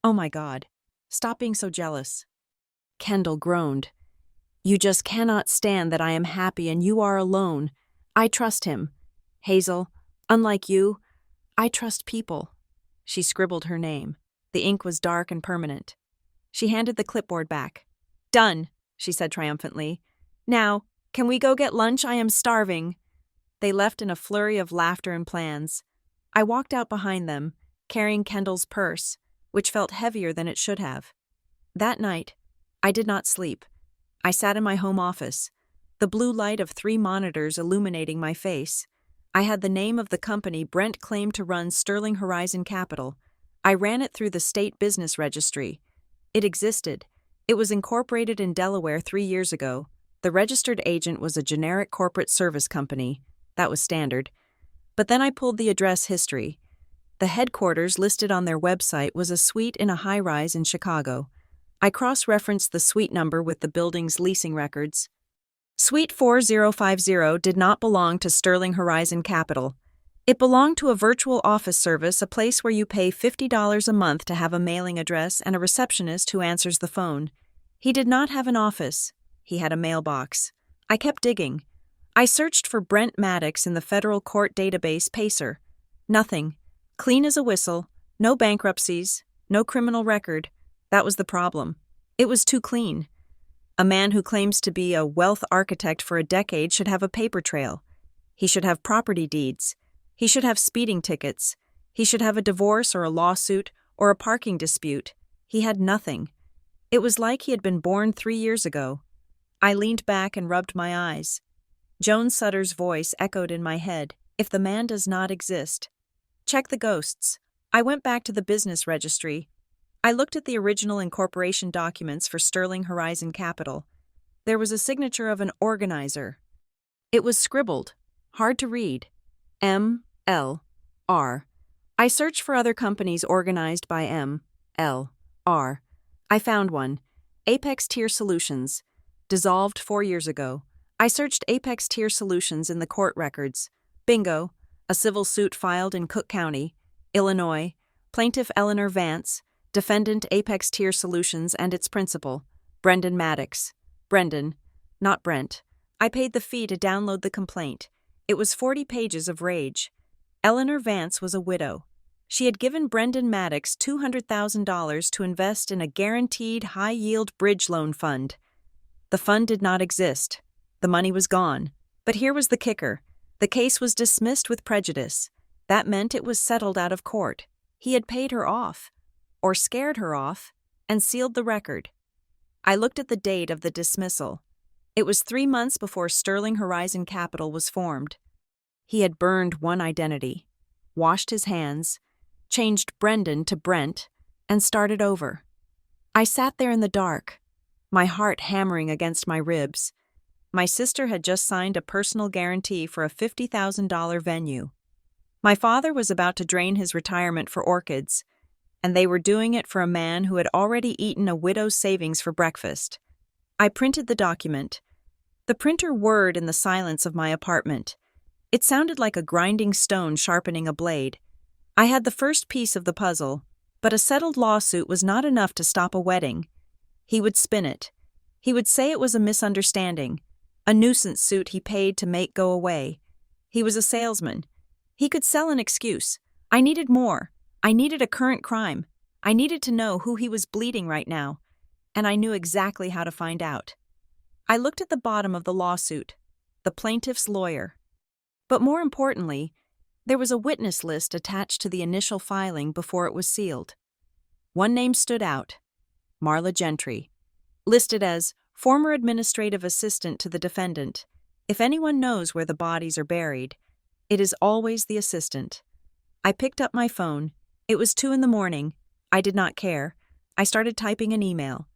Oh my God, stop being so jealous. Kendall groaned. You just cannot stand that I am happy and you are alone. I trust him. Hazel, unlike you, I trust people. She scribbled her name. The ink was dark and permanent. She handed the clipboard back. Done, she said triumphantly. Now, can we go get lunch? I am starving. They left in a flurry of laughter and plans. I walked out behind them, carrying Kendall's purse, which felt heavier than it should have. That night, I did not sleep. I sat in my home office, the blue light of 3 monitors illuminating my face. I had the name of the company Brent claimed to run Sterling Horizon Capital. I ran it through the state business registry. It existed. It was incorporated in Delaware 3 years ago. The registered agent was a generic corporate service company. That was standard. But then I pulled the address history. The headquarters listed on their website was a suite in a high-rise in Chicago. I cross-referenced the suite number with the building's leasing records. Suite 4050 did not belong to Sterling Horizon Capital. It belonged to a virtual office service, a place where you pay $50 a month to have a mailing address and a receptionist who answers the phone. He did not have an office. He had a mailbox. I kept digging. I searched for Brent Maddox in the federal court database Pacer. Nothing. Clean as a whistle. No bankruptcies. No criminal record. That was the problem. It was too clean. A man who claims to be a wealth architect for a decade should have a paper trail. He should have property deeds. He should have speeding tickets. He should have a divorce or a lawsuit or a parking dispute. He had nothing. It was like he had been born 3 years ago. I leaned back and rubbed my eyes. Joan Sutter's voice echoed in my head. If the man does not exist, check the ghosts. I went back to the business registry. I looked at the original incorporation documents for Sterling Horizon Capital. There was a signature of an organizer. It was scribbled, hard to read. M.L.R. I searched for other companies organized by M.L.R. I found one. Apex Tier Solutions. Dissolved 4 years ago. I searched Apex Tier Solutions in the court records. Bingo. A civil suit filed in Cook County, Illinois. Plaintiff Eleanor Vance. Defendant Apex Tier Solutions and its principal, Brendan Maddox. Brendan, not Brent. I paid the fee to download the complaint. It was 40 pages of rage. Eleanor Vance was a widow. She had given Brendan Maddox $200,000 to invest in a guaranteed high-yield bridge loan fund. The fund did not exist. The money was gone. But here was the kicker. The case was dismissed with prejudice. That meant it was settled out of court. He had paid her off, or scared her off, and sealed the record. I looked at the date of the dismissal. It was 3 months before Sterling Horizon Capital was formed. He had burned one identity, washed his hands, changed Brendan to Brent, and started over. I sat there in the dark, my heart hammering against my ribs. My sister had just signed a personal guarantee for a $50,000 venue. My father was about to drain his retirement for orchids, and they were doing it for a man who had already eaten a widow's savings for breakfast. I printed the document. The printer whirred in the silence of my apartment. It sounded like a grinding stone sharpening a blade. I had the first piece of the puzzle, but a settled lawsuit was not enough to stop a wedding. He would spin it. He would say it was a misunderstanding, a nuisance suit he paid to make go away. He was a salesman. He could sell an excuse. I needed more. I needed a current crime. I needed to know who he was bleeding right now, and I knew exactly how to find out. I looked at the bottom of the lawsuit, the plaintiff's lawyer. But more importantly, there was a witness list attached to the initial filing before it was sealed. One name stood out, Marla Gentry, listed as former administrative assistant to the defendant. If anyone knows where the bodies are buried, it is always the assistant. I picked up my phone. It was 2 a.m. I did not care. I started typing an email.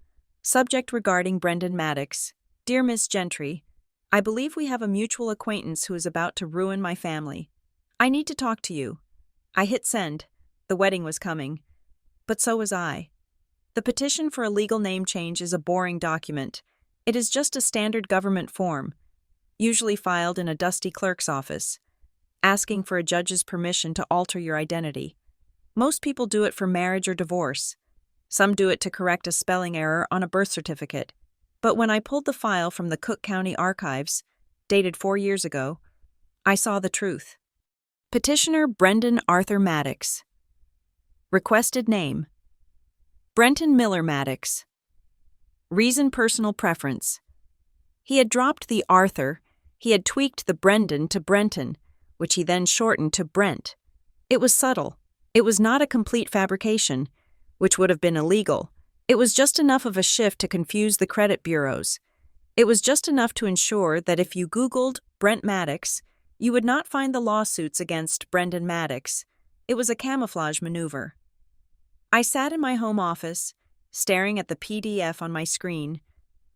Subject regarding Brendan Maddox. Dear Miss Gentry, I believe we have a mutual acquaintance who is about to ruin my family. I need to talk to you. I hit send. The wedding was coming. But so was I. The petition for a legal name change is a boring document. It is just a standard government form, usually filed in a dusty clerk's office, asking for a judge's permission to alter your identity. Most people do it for marriage or divorce. Some do it to correct a spelling error on a birth certificate. But when I pulled the file from the Cook County Archives, dated 4 years ago, I saw the truth. Petitioner Brendan Arthur Maddox. Requested name: Brenton Miller Maddox. Reason: personal preference. He had dropped the Arthur. He had tweaked the Brendan to Brenton, which he then shortened to Brent. It was subtle. It was not a complete fabrication, which would have been illegal. It was just enough of a shift to confuse the credit bureaus. It was just enough to ensure that if you Googled Brent Maddox, you would not find the lawsuits against Brendan Maddox. It was a camouflage maneuver. I sat in my home office, staring at the PDF on my screen.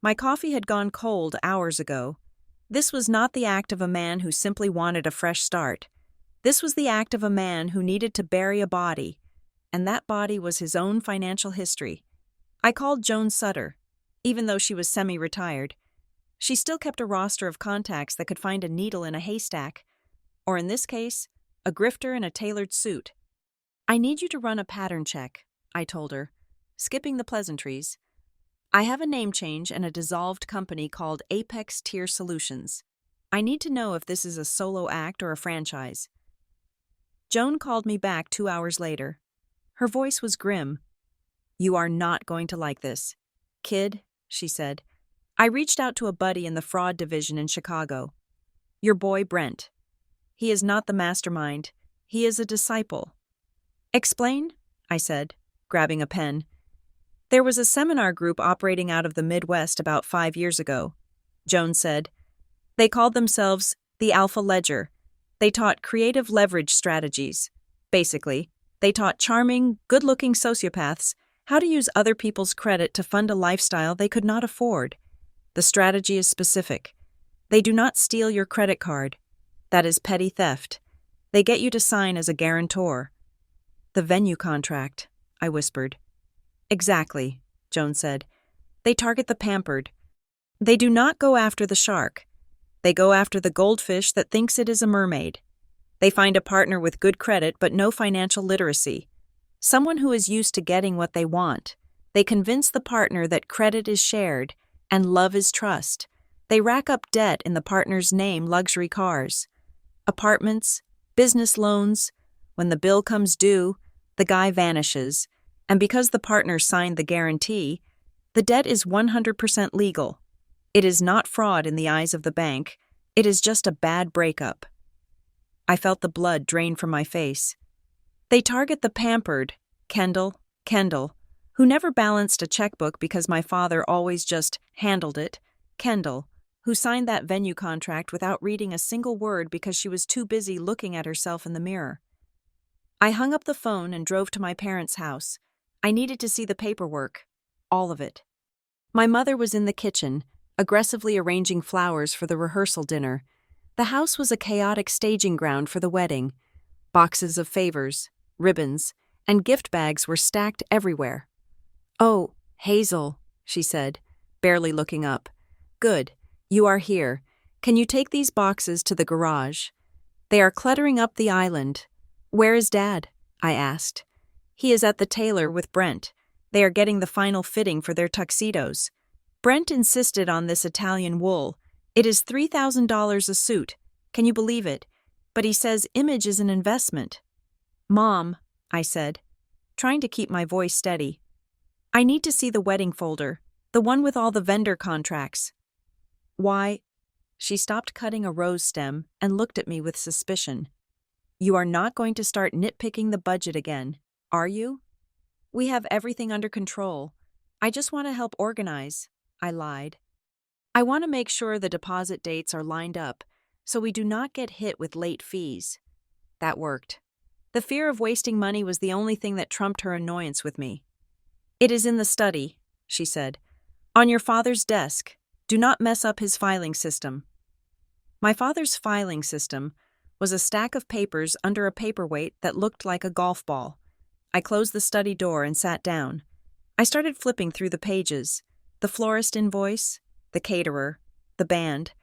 My coffee had gone cold hours ago. This was not the act of a man who simply wanted a fresh start. This was the act of a man who needed to bury a body, and that body was his own financial history. I called Joan Sutter, even though she was semi-retired. She still kept a roster of contacts that could find a needle in a haystack, or in this case, a grifter in a tailored suit. I need you to run a pattern check, I told her, skipping the pleasantries. I have a name change and a dissolved company called Apex Tier Solutions. I need to know if this is a solo act or a franchise. Joan called me back 2 hours later. Her voice was grim. You are not going to like this. Kid, she said. I reached out to a buddy in the fraud division in Chicago. Your boy Brent. He is not the mastermind. He is a disciple. Explain, I said, grabbing a pen. There was a seminar group operating out of the Midwest about 5 years ago, Joan said. They called themselves the Alpha Ledger. They taught creative leverage strategies. Basically, they taught charming, good-looking sociopaths how to use other people's credit to fund a lifestyle they could not afford. The strategy is specific. They do not steal your credit card. That is petty theft. They get you to sign as a guarantor. The venue contract, I whispered. Exactly, Joan said. They target the pampered. They do not go after the shark. They go after the goldfish that thinks it is a mermaid. They find a partner with good credit but no financial literacy. Someone who is used to getting what they want. They convince the partner that credit is shared and love is trust. They rack up debt in the partner's name: luxury cars, apartments, business loans. When the bill comes due, the guy vanishes, and because the partner signed the guarantee, the debt is 100% legal. It is not fraud in the eyes of the bank. It is just a bad breakup. I felt the blood drain from my face. They target the pampered, Kendall, who never balanced a checkbook because my father always just handled it, Kendall, who signed that venue contract without reading a single word because she was too busy looking at herself in the mirror. I hung up the phone and drove to my parents' house. I needed to see the paperwork, all of it. My mother was in the kitchen, aggressively arranging flowers for the rehearsal dinner. The house was a chaotic staging ground for the wedding. Boxes of favors, ribbons, and gift bags were stacked everywhere. Oh, Hazel, she said, barely looking up. Good, you are here. Can you take these boxes to the garage? They are cluttering up the island. Where is Dad? I asked. He is at the tailor with Brent. They are getting the final fitting for their tuxedos. Brent insisted on this Italian wool. It is $3,000 a suit. Can you believe it? But he says image is an investment. Mom, I said, trying to keep my voice steady, I need to see the wedding folder, the one with all the vendor contracts. Why? She stopped cutting a rose stem and looked at me with suspicion. You are not going to start nitpicking the budget again, are you? We have everything under control. I just want to help organize, I lied. I want to make sure the deposit dates are lined up so we do not get hit with late fees. That worked. The fear of wasting money was the only thing that trumped her annoyance with me. It is in the study, she said. On your father's desk. Do not mess up his filing system. My father's filing system was a stack of papers under a paperweight that looked like a golf ball. I closed the study door and sat down. I started flipping through the pages. The florist invoice, the caterer, the band.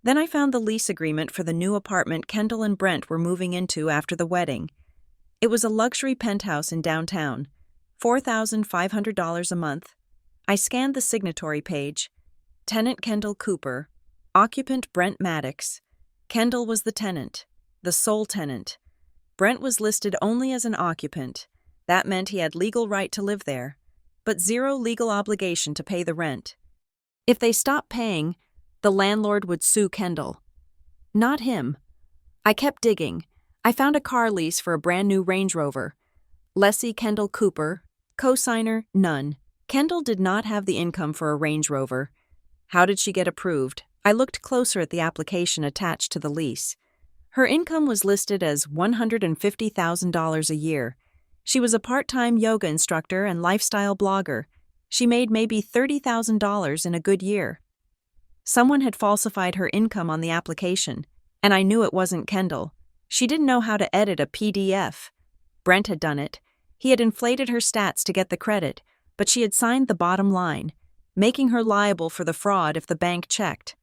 Then I found the lease agreement for the new apartment Kendall and Brent were moving into after the wedding. It was a luxury penthouse in downtown, $4,500 a month. I scanned the signatory page. Tenant Kendall Cooper, occupant Brent Maddox. Kendall was the tenant, the sole tenant. Brent was listed only as an occupant. That meant he had legal right to live there, but zero legal obligation to pay the rent. If they stopped paying, the landlord would sue Kendall. Not him. I kept digging. I found a car lease for a brand new Range Rover. Lessee Kendall Cooper, cosigner none. Kendall did not have the income for a Range Rover. How did she get approved? I looked closer at the application attached to the lease. Her income was listed as $150,000 a year. She was a part-time yoga instructor and lifestyle blogger. She made maybe $30,000 in a good year. Someone had falsified her income on the application, and I knew it wasn't Kendall. She didn't know how to edit a PDF. Brent had done it. He had inflated her stats to get the credit, but she had signed the bottom line, making her liable for the fraud if the bank checked.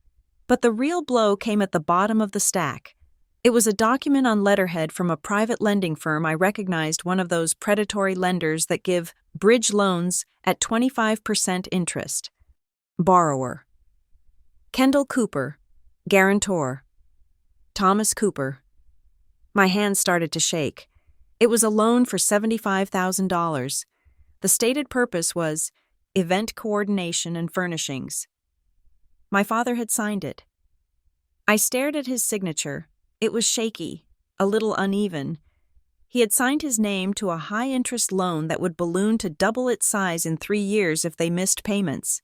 But the real blow came at the bottom of the stack. It was a document on letterhead from a private lending firm. I recognized, one of those predatory lenders that give bridge loans at 25% interest. Borrower. Kendall Cooper, guarantor. Thomas Cooper. My hands started to shake. It was a loan for $75,000. The stated purpose was event coordination and furnishings. My father had signed it. I stared at his signature. It was shaky, a little uneven. He had signed his name to a high-interest loan that would balloon to double its size in 3 years if they missed payments.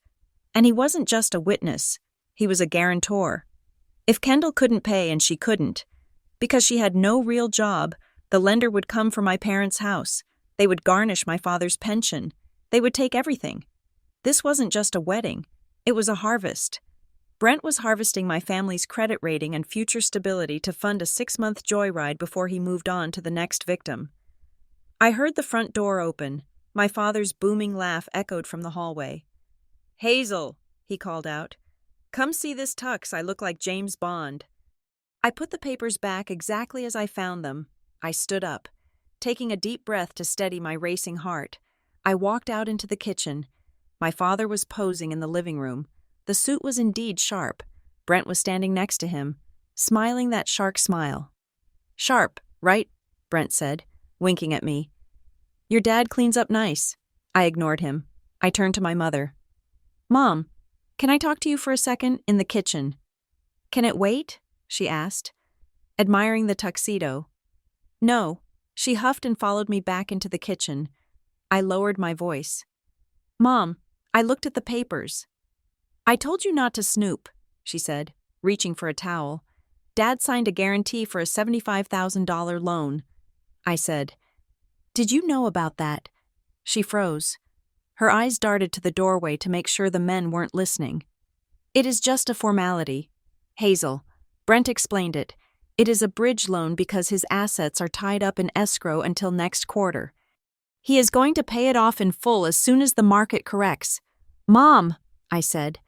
And he wasn't just a witness. He was a guarantor. If Kendall couldn't pay, and she couldn't, because she had no real job, the lender would come for my parents' house. They would garnish my father's pension. They would take everything. This wasn't just a wedding. It was a harvest. Brent was harvesting my family's credit rating and future stability to fund a 6-month joyride before he moved on to the next victim. I heard the front door open. My father's booming laugh echoed from the hallway. "Hazel," he called out. "Come see this tux. I look like James Bond." I put the papers back exactly as I found them. I stood up, taking a deep breath to steady my racing heart. I walked out into the kitchen. My father was posing in the living room. The suit was indeed sharp. Brent was standing next to him, smiling that shark smile. "Sharp, right?" Brent said, winking at me. "Your dad cleans up nice." I ignored him. I turned to my mother. "Mom, can I talk to you for a second in the kitchen?" "Can it wait?" she asked, admiring the tuxedo. "No." She huffed and followed me back into the kitchen. I lowered my voice. "Mom, I looked at the papers." "I told you not to snoop," she said, reaching for a towel. "Dad signed a guarantee for a $75,000 loan." I said, "Did you know about that?" She froze. Her eyes darted to the doorway to make sure the men weren't listening. "It is just a formality. Hazel," Brent explained it. "It is a bridge loan because his assets are tied up in escrow until next quarter. He is going to pay it off in full as soon as the market corrects." "Mom," I said,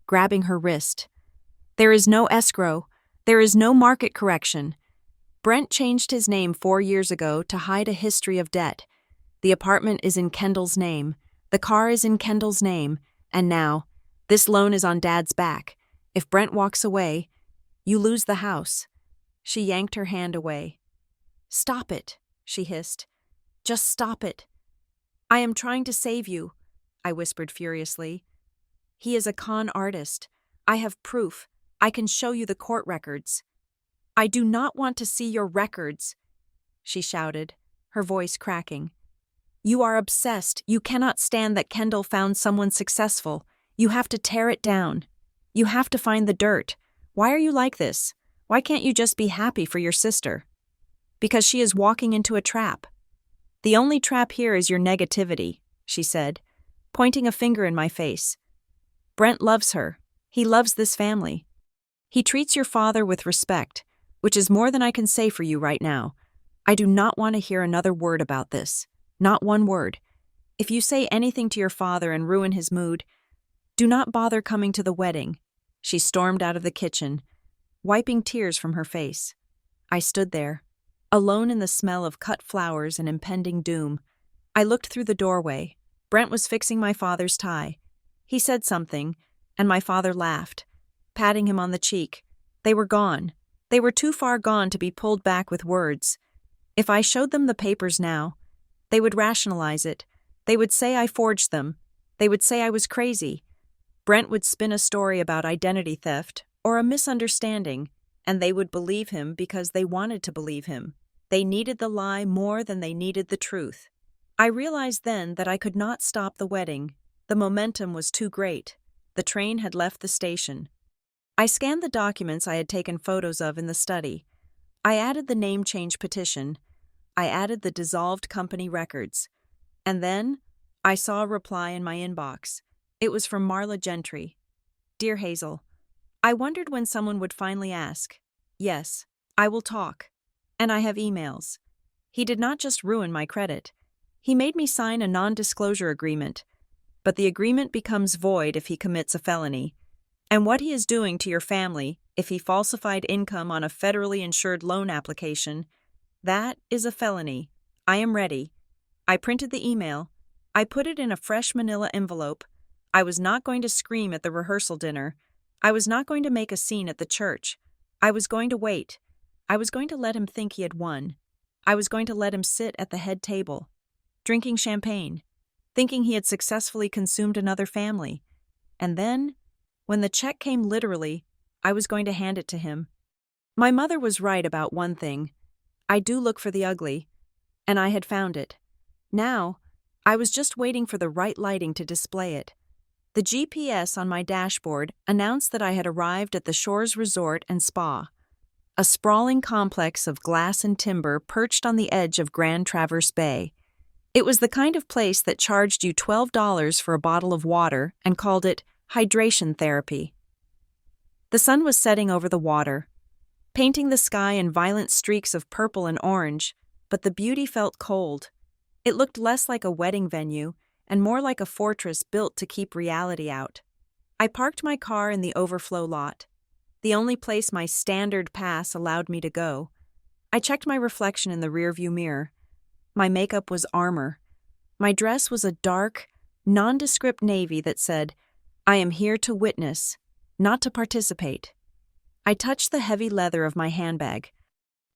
grabbing her wrist. "There is no escrow. There is no market correction." Brent changed his name 4 years ago to hide a history of debt. The apartment is in Kendall's name. The car is in Kendall's name, and now, this loan is on Dad's back. If Brent walks away, you lose the house. She yanked her hand away. Stop it, she hissed. Just stop it. I am trying to save you, I whispered furiously. He is a con artist. I have proof. I can show you the court records. I do not want to see your records, she shouted, her voice cracking. You are obsessed. You cannot stand that Kendall found someone successful. You have to tear it down. You have to find the dirt. Why are you like this? Why can't you just be happy for your sister? Because she is walking into a trap. The only trap here is your negativity, she said, pointing a finger in my face. Brent loves her. He loves this family. He treats your father with respect, which is more than I can say for you right now. I do not want to hear another word about this. Not one word. If you say anything to your father and ruin his mood, do not bother coming to the wedding. She stormed out of the kitchen, wiping tears from her face. I stood there, alone in the smell of cut flowers and impending doom. I looked through the doorway. Brent was fixing my father's tie. He said something, and my father laughed, patting him on the cheek. They were gone. They were too far gone to be pulled back with words. If I showed them the papers now, they would rationalize it. They would say I forged them. They would say I was crazy. Brent would spin a story about identity theft or a misunderstanding, and they would believe him because they wanted to believe him. They needed the lie more than they needed the truth. I realized then that I could not stop the wedding. The momentum was too great. The train had left the station. I scanned the documents I had taken photos of in the study. I added the name change petition. I added the dissolved company records. And then, I saw a reply in my inbox. It was from Marla Gentry. Dear Hazel, I wondered when someone would finally ask. Yes, I will talk. And I have emails. He did not just ruin my credit. He made me sign a non-disclosure agreement. But the agreement becomes void if he commits a felony. And what he is doing to your family if he falsified income on a federally insured loan application, that is a felony. I am ready. I printed the email. I put it in a fresh manila envelope. I was not going to scream at the rehearsal dinner. I was not going to make a scene at the church. I was going to wait. I was going to let him think he had won. I was going to let him sit at the head table, drinking champagne, thinking he had successfully consumed another family. And then, when the check came literally, I was going to hand it to him. My mother was right about one thing. I do look for the ugly, and I had found it. Now, I was just waiting for the right lighting to display it. The GPS on my dashboard announced that I had arrived at the Shores Resort and Spa, a sprawling complex of glass and timber perched on the edge of Grand Traverse Bay. It was the kind of place that charged you $12 for a bottle of water and called it hydration therapy. The sun was setting over the water, painting the sky in violent streaks of purple and orange, but the beauty felt cold. It looked less like a wedding venue and more like a fortress built to keep reality out. I parked my car in the overflow lot, the only place my standard pass allowed me to go. I checked my reflection in the rearview mirror. My makeup was armor. My dress was a dark, nondescript navy that said, I am here to witness, not to participate. I touched the heavy leather of my handbag.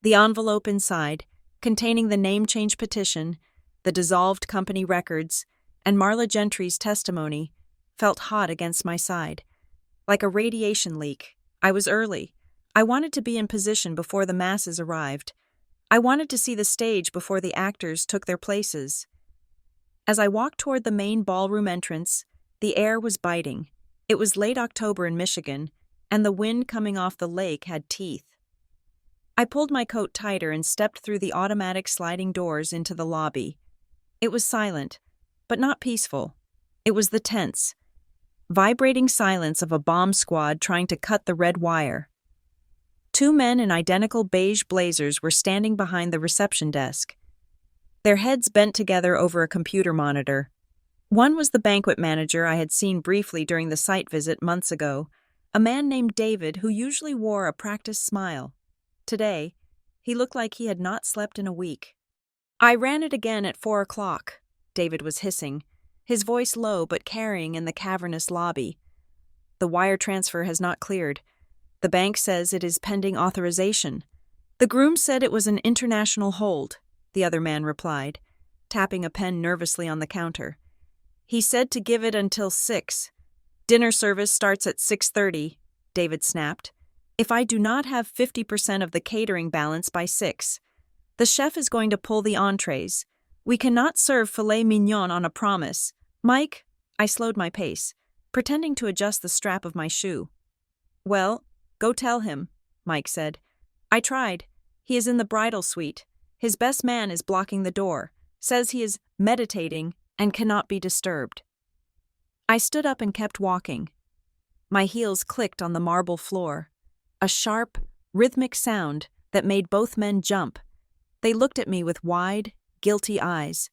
The envelope inside, containing the name change petition, the dissolved company records, and Marla Gentry's testimony, felt hot against my side. Like a radiation leak, I was early. I wanted to be in position before the masses arrived. I wanted to see the stage before the actors took their places. As I walked toward the main ballroom entrance, the air was biting. It was late October in Michigan, and the wind coming off the lake had teeth. I pulled my coat tighter and stepped through the automatic sliding doors into the lobby. It was silent, but not peaceful. It was the tense, vibrating silence of a bomb squad trying to cut the red wire. Two men in identical beige blazers were standing behind the reception desk, their heads bent together over a computer monitor. One was the banquet manager I had seen briefly during the site visit months ago, a man named David who usually wore a practiced smile. Today, he looked like he had not slept in a week. I ran it again at 4 o'clock, David was hissing. his voice low but carrying in the cavernous lobby. "The wire transfer has not cleared. The bank says it is pending authorization." "The groom said it was an international hold," the other man replied, tapping a pen nervously on the counter. "He said to give it until 6. Dinner service starts at 6:30, David snapped. "If I do not have 50% of the catering balance by 6, the chef is going to pull the entrees. We cannot serve filet mignon on a promise. Mike," I slowed my pace, pretending to adjust the strap of my shoe. "Well, go tell him," Mike said. "I tried. He is in the bridal suite. His best man is blocking the door, says he is meditating and cannot be disturbed." I stood up and kept walking. My heels clicked on the marble floor, a sharp, rhythmic sound that made both men jump. They looked at me with wide, guilty eyes,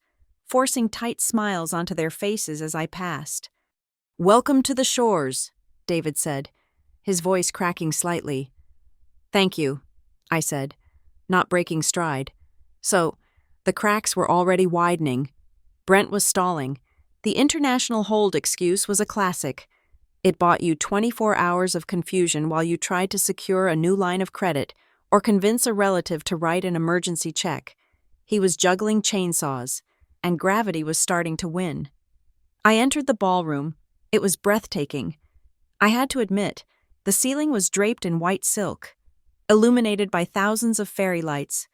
forcing tight smiles onto their faces as I passed. "Welcome to the shores," David said, his voice cracking slightly. "Thank you," I said, not breaking stride. So, the cracks were already widening. Brent was stalling. The international hold excuse was a classic. It bought you 24 hours of confusion while you tried to secure a new line of credit or convince a relative to write an emergency check. He was juggling chainsaws, and gravity was starting to win. I entered the ballroom. It was breathtaking. I had to admit, the ceiling was draped in white silk, illuminated by thousands of fairy lights.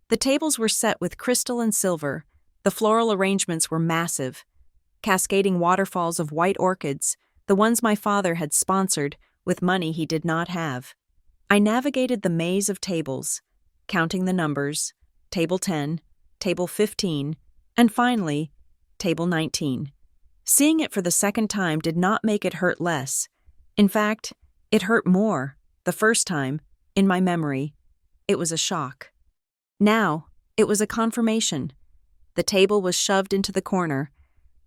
The tables were set with crystal and silver. The floral arrangements were massive. Cascading waterfalls of white orchids, the ones my father had sponsored with money he did not have. I navigated the maze of tables, counting the numbers, table 10, table 15, and finally, table 19. Seeing it for the second time did not make it hurt less. In fact, it hurt more, the first time, in my memory. It was a shock. Now, it was a confirmation. The table was shoved into the corner,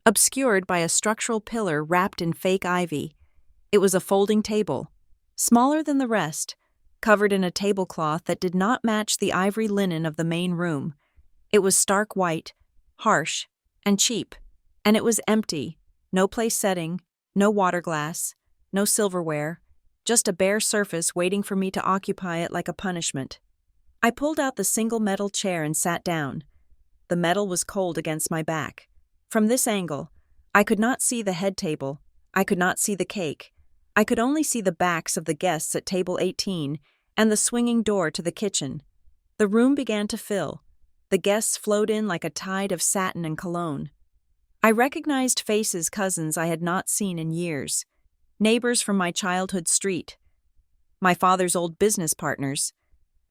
obscured by a structural pillar wrapped in fake ivy. It was a folding table, smaller than the rest, covered in a tablecloth that did not match the ivory linen of the main room. It was stark white, harsh, and cheap, and it was empty. No place setting, no water glass, no silverware, just a bare surface waiting for me to occupy it like a punishment. I pulled out the single metal chair and sat down. The metal was cold against my back. From this angle, I could not see the head table. I could not see the cake. I could only see the backs of the guests at table 18 and the swinging door to the kitchen. The room began to fill. The guests flowed in like a tide of satin and cologne. I recognized faces, cousins I had not seen in years, neighbors from my childhood street, my father's old business partners.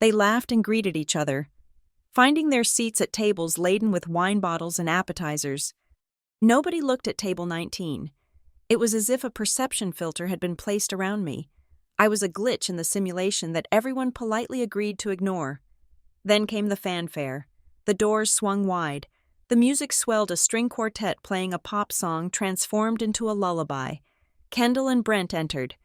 They laughed and greeted each other, finding their seats at tables laden with wine bottles and appetizers. Nobody looked at table 19. It was as if a perception filter had been placed around me. I was a glitch in the simulation that everyone politely agreed to ignore. Then came the fanfare. The doors swung wide. The music swelled, a string quartet playing a pop song transformed into a lullaby. Kendall and Brent entered.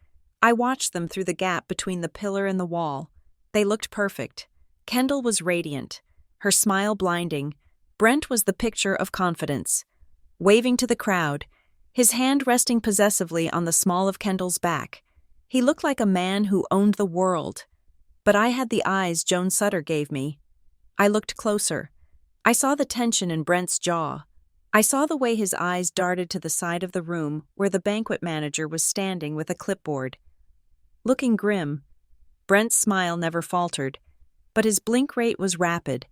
I watched them through the gap between the pillar and the wall. They looked perfect. Kendall was radiant, her smile blinding. Brent was the picture of confidence. Waving to the crowd, his hand resting possessively on the small of Kendall's back. He looked like a man who owned the world. But I had the eyes Joan Sutter gave me. I looked closer. I saw the tension in Brent's jaw. I saw the way his eyes darted to the side of the room where the banquet manager was standing with a clipboard. Looking grim, Brent's smile never faltered, but his blink rate was rapid.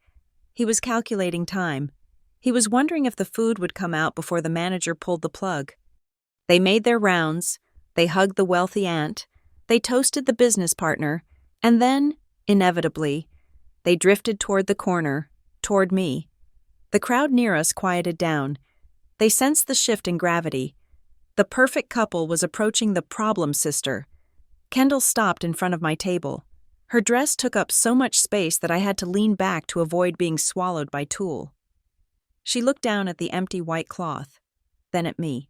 He was calculating time. He was wondering if the food would come out before the manager pulled the plug. They made their rounds, they hugged the wealthy aunt, they toasted the business partner, and then, inevitably, they drifted toward the corner, toward me. The crowd near us quieted down. They sensed the shift in gravity. The perfect couple was approaching the problem sister. Kendall stopped in front of my table. Her dress took up so much space that I had to lean back to avoid being swallowed by tulle. She looked down at the empty white cloth, then at me.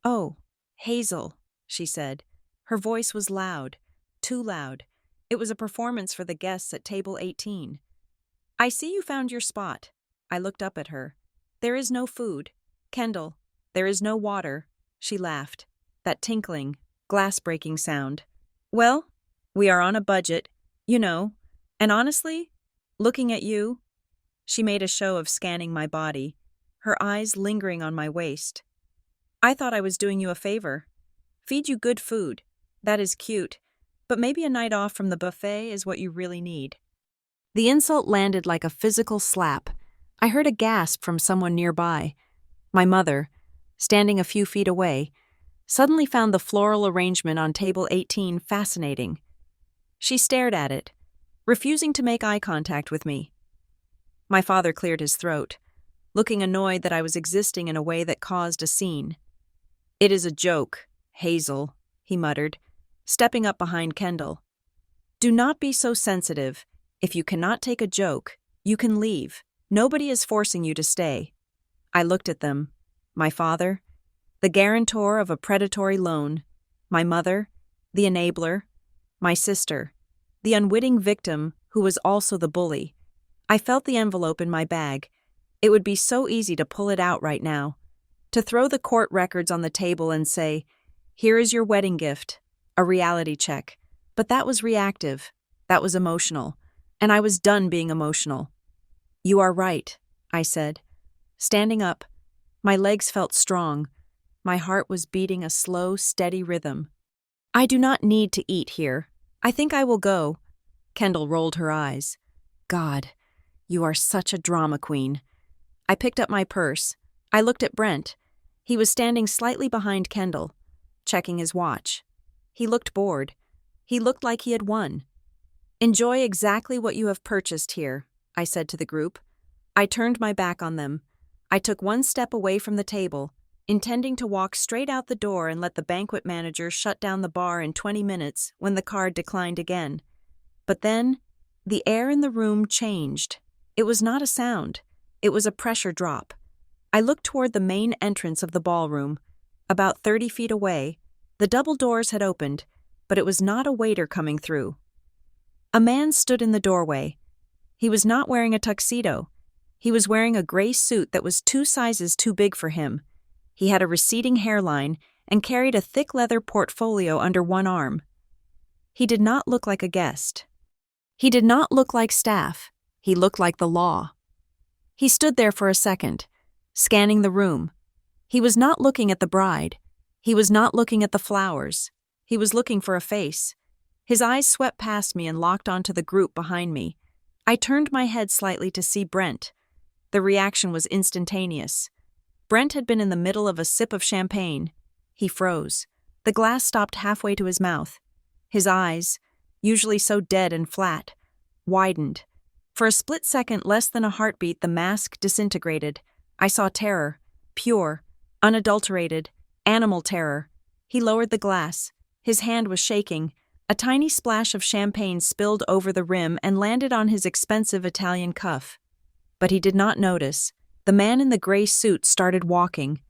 "Oh, Hazel," she said. Her voice was loud, too loud. It was a performance for the guests at table 18. "I see you found your spot." I looked up at her. "There is no food. Kendall, There is no water, she laughed. That tinkling, glass-breaking sound. Well, we are on a budget, you know, and honestly, looking at you, she made a show of scanning my body, her eyes lingering on my waist. I thought I was doing you a favor. Feed you good food. That is cute, but maybe a night off from the buffet is what you really need. The insult landed like a physical slap. I heard a gasp from someone nearby. My mother, standing a few feet away, suddenly found the floral arrangement on table 18 fascinating. She stared at it, refusing to make eye contact with me. My father cleared his throat, looking annoyed that I was existing in a way that caused a scene. "It is a joke, Hazel," he muttered, stepping up behind Kendall. "Do not be so sensitive. If you cannot take a joke, you can leave. Nobody is forcing you to stay." I looked at them. My father, the guarantor of a predatory loan. My mother, the enabler. My sister, the unwitting victim who was also the bully. I felt the envelope in my bag. It would be so easy to pull it out right now, to throw the court records on the table and say, "Here is your wedding gift," a reality check. But that was reactive. That was emotional. And I was done being emotional. "You are right," I said. Standing up, my legs felt strong. My heart was beating a slow, steady rhythm. "I do not need to eat here. I think I will go." Kendall rolled her eyes. "God, you are such a drama queen." I picked up my purse. I looked at Brent. He was standing slightly behind Kendall, checking his watch. He looked bored. He looked like he had won. "Enjoy exactly what you have purchased here," I said to the group. I turned my back on them. I took one step away from the table, intending to walk straight out the door and let the banquet manager shut down the bar in 20 minutes when the card declined again. But then, the air in the room changed. It was not a sound. It was a pressure drop. I looked toward the main entrance of the ballroom. About 30 feet away, the double doors had opened, but it was not a waiter coming through. A man stood in the doorway. He was not wearing a tuxedo. He was wearing a gray suit that was 2 sizes too big for him. He had a receding hairline and carried a thick leather portfolio under one arm. He did not look like a guest. He did not look like staff. He looked like the law. He stood there for a second, scanning the room. He was not looking at the bride. He was not looking at the flowers. He was looking for a face. His eyes swept past me and locked onto the group behind me. I turned my head slightly to see Brent. The reaction was instantaneous. Brent had been in the middle of a sip of champagne. He froze. The glass stopped halfway to his mouth. His eyes, usually so dead and flat, widened. For a split second, less than a heartbeat, the mask disintegrated. I saw terror, pure, unadulterated, animal terror. He lowered the glass. His hand was shaking. A tiny splash of champagne spilled over the rim and landed on his expensive Italian cuff. But he did not notice. The man in the gray suit started walking.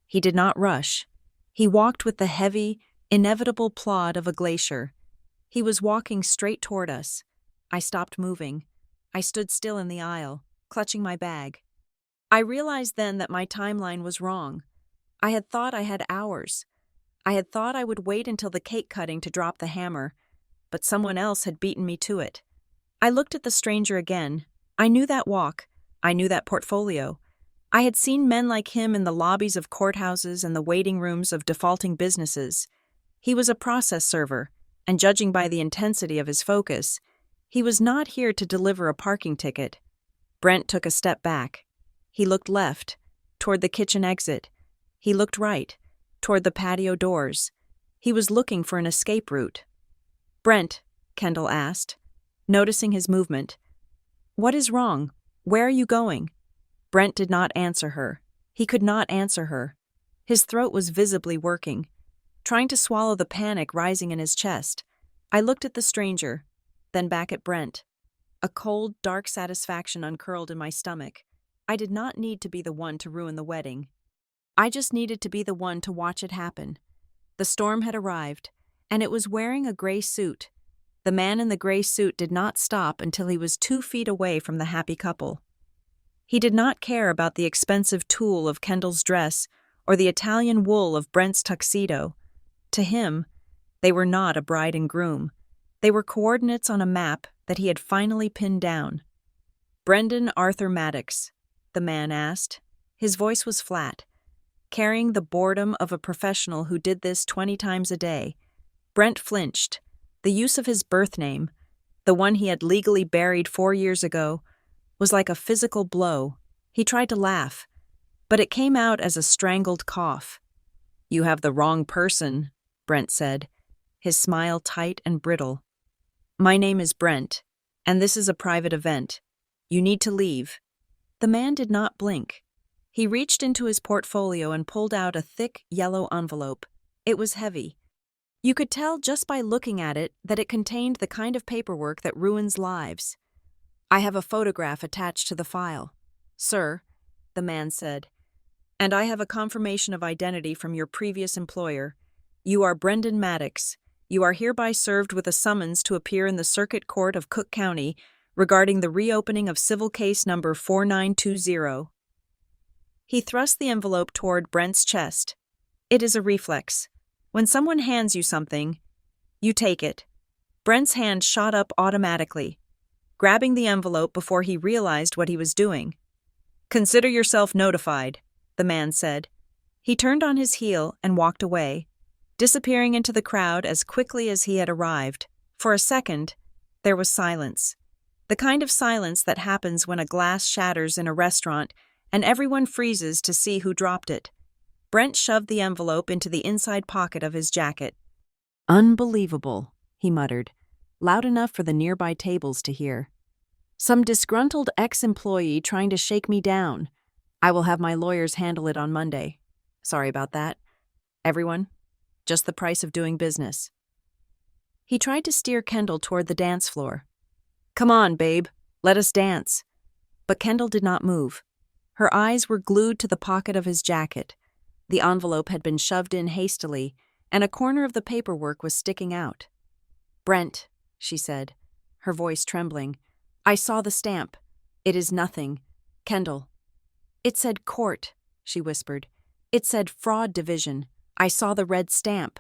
He did not rush. He walked with the heavy, inevitable plod of a glacier. He was walking straight toward us. I stopped moving. I stood still in the aisle, clutching my bag. I realized then that my timeline was wrong. I had thought I had hours. I had thought I would wait until the cake cutting to drop the hammer, but someone else had beaten me to it. I looked at the stranger again. I knew that walk. I knew that portfolio. I had seen men like him in the lobbies of courthouses and the waiting rooms of defaulting businesses. He was a process server, and judging by the intensity of his focus, he was not here to deliver a parking ticket. Brent took a step back. He looked left, toward the kitchen exit. He looked right, toward the patio doors. He was looking for an escape route. "Brent," Kendall asked, noticing his movement. "What is wrong? Where are you going?" Brent did not answer her. He could not answer her. His throat was visibly working, trying to swallow the panic rising in his chest. I looked at the stranger, then back at Brent. A cold, dark satisfaction uncurled in my stomach. I did not need to be the one to ruin the wedding. I just needed to be the one to watch it happen. The storm had arrived, and it was wearing a gray suit. The man in the gray suit did not stop until he was 2 feet away from the happy couple. He did not care about the expensive tulle of Kendall's dress or the Italian wool of Brent's tuxedo. To him, they were not a bride and groom. They were coordinates on a map that he had finally pinned down. "Brendan Arthur Maddox," the man asked. His voice was flat, carrying the boredom of a professional who did this 20 times a day. Brent flinched. The use of his birth name, the one he had legally buried 4 years ago, was like a physical blow. He tried to laugh, but it came out as a strangled cough. "You have the wrong person," Brent said, his smile tight and brittle. "My name is Brent, and this is a private event. You need to leave." The man did not blink. He reached into his portfolio and pulled out a thick, yellow envelope. It was heavy. You could tell just by looking at it that it contained the kind of paperwork that ruins lives. "I have a photograph attached to the file, sir," the man said, "and I have a confirmation of identity from your previous employer. You are Brendan Maddox. You are hereby served with a summons to appear in the Circuit Court of Cook County regarding the reopening of civil case number 4920. He thrust the envelope toward Brent's chest. It is a reflex. When someone hands you something, you take it. Brent's hand shot up automatically, grabbing the envelope before he realized what he was doing. "Consider yourself notified," the man said. He turned on his heel and walked away, disappearing into the crowd as quickly as he had arrived. For a second, there was silence. The kind of silence that happens when a glass shatters in a restaurant and everyone freezes to see who dropped it. Brent shoved the envelope into the inside pocket of his jacket. "Unbelievable," he muttered, loud enough for the nearby tables to hear. "Some disgruntled ex-employee trying to shake me down. I will have my lawyers handle it on Monday. Sorry about that. Everyone, just the price of doing business." He tried to steer Kendall toward the dance floor. "Come on, babe, let us dance." But Kendall did not move. Her eyes were glued to the pocket of his jacket. The envelope had been shoved in hastily, and a corner of the paperwork was sticking out. "Brent," she said, her voice trembling, "I saw the stamp. It is nothing. Kendall." "It said court," she whispered. "It said fraud division. I saw the red stamp."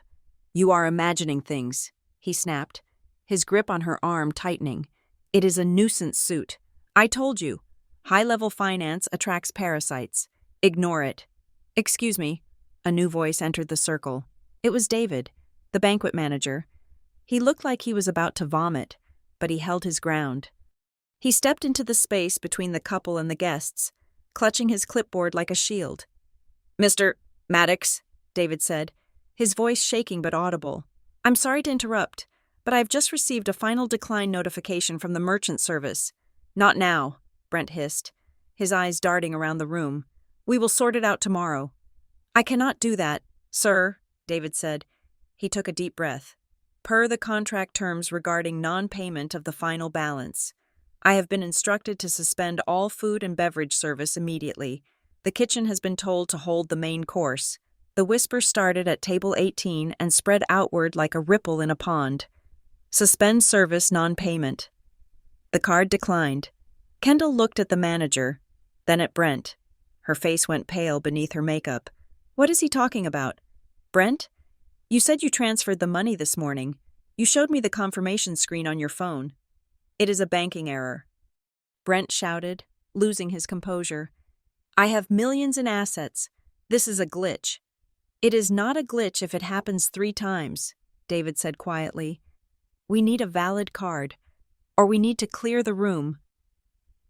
"You are imagining things," he snapped, his grip on her arm tightening. "It is a nuisance suit. I told you. High-level finance attracts parasites. Ignore it." "Excuse me." A new voice entered the circle. It was David, the banquet manager. He looked like he was about to vomit, but he held his ground. He stepped into the space between the couple and the guests, clutching his clipboard like a shield. "Mr. Maddox," David said, his voice shaking but audible. "I'm sorry to interrupt, but I've just received a final decline notification from the merchant service." "Not now," Brent hissed, his eyes darting around the room. "We will sort it out tomorrow." "I cannot do that, sir," David said. He took a deep breath. "Per the contract terms regarding non-payment of the final balance, I have been instructed to suspend all food and beverage service immediately. The kitchen has been told to hold the main course." The whisper started at table 18 and spread outward like a ripple in a pond. "Suspend service non-payment." The card declined. Kendall looked at the manager, then at Brent. Her face went pale beneath her makeup. "What is he talking about?" "Brent, you said you transferred the money this morning. You showed me the confirmation screen on your phone." "It is a banking error," Brent shouted, losing his composure. "I have millions in assets. This is a glitch." "It is not a glitch if it happens 3 times, David said quietly. "We need a valid card, or we need to clear the room."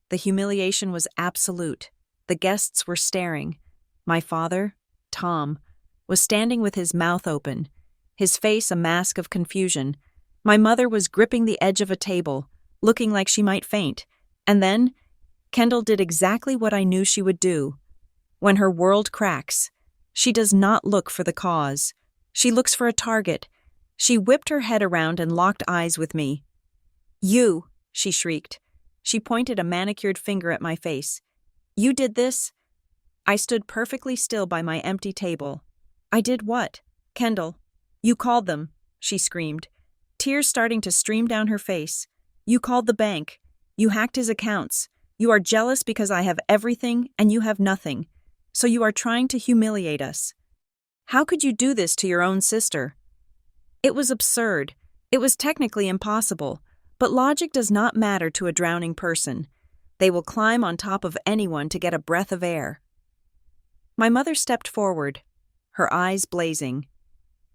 The humiliation was absolute. The guests were staring. My father, Tom, was standing with his mouth open, his face a mask of confusion. My mother was gripping the edge of a table, looking like she might faint. And then, Kendall did exactly what I knew she would do. When her world cracks, she does not look for the cause. She looks for a target. She whipped her head around and locked eyes with me. "You," she shrieked. She pointed a manicured finger at my face. "You did this?" I stood perfectly still by my empty table. "I did what?" "Kendall, you called them," she screamed, tears starting to stream down her face. "You called the bank. You hacked his accounts. You are jealous because I have everything and you have nothing. So you are trying to humiliate us. How could you do this to your own sister? It was absurd. It was technically impossible, but logic does not matter to a drowning person. They will climb on top of anyone to get a breath of air. My mother stepped forward, her eyes blazing.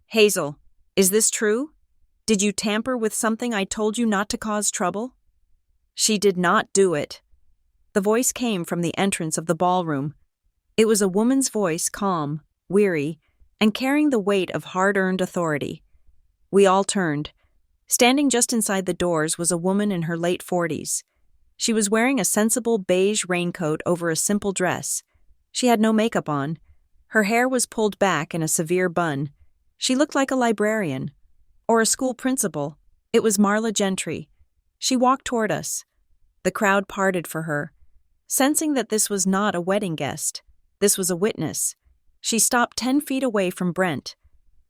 Hazel, is this true? Did you tamper with something I told you not to cause trouble? She did not do it. The voice came from the entrance of the ballroom. It was a woman's voice, calm, weary, and carrying the weight of hard-earned authority. We all turned. Standing just inside the doors was a woman in her late 40s. She was wearing a sensible beige raincoat over a simple dress. She had no makeup on. Her hair was pulled back in a severe bun. She looked like a librarian. Or a school principal. It was Marla Gentry. She walked toward us. The crowd parted for her. Sensing that this was not a wedding guest, this was a witness, she stopped 10 feet away from Brent.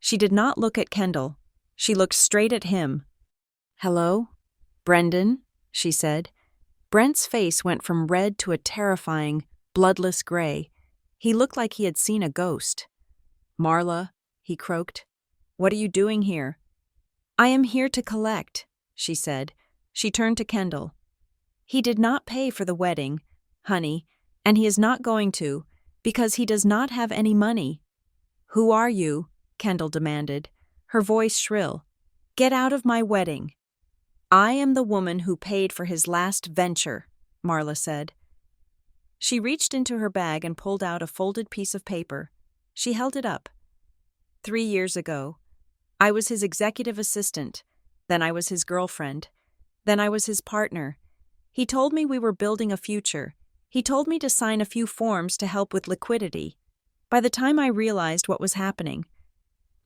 She did not look at Kendall. She looked straight at him. Hello? Brendan, she said. Brent's face went from red to a terrifying, bloodless gray. He looked like he had seen a ghost. Marla, he croaked. What are you doing here? I am here to collect, she said. She turned to Kendall. He did not pay for the wedding, honey, and he is not going to, because he does not have any money. Who are you? Kendall demanded, her voice shrill. Get out of my wedding. I am the woman who paid for his last venture, Marla said. She reached into her bag and pulled out a folded piece of paper. She held it up. 3 years ago, I was his executive assistant, then I was his girlfriend, then I was his partner. He told me we were building a future. He told me to sign a few forms to help with liquidity. By the time I realized what was happening,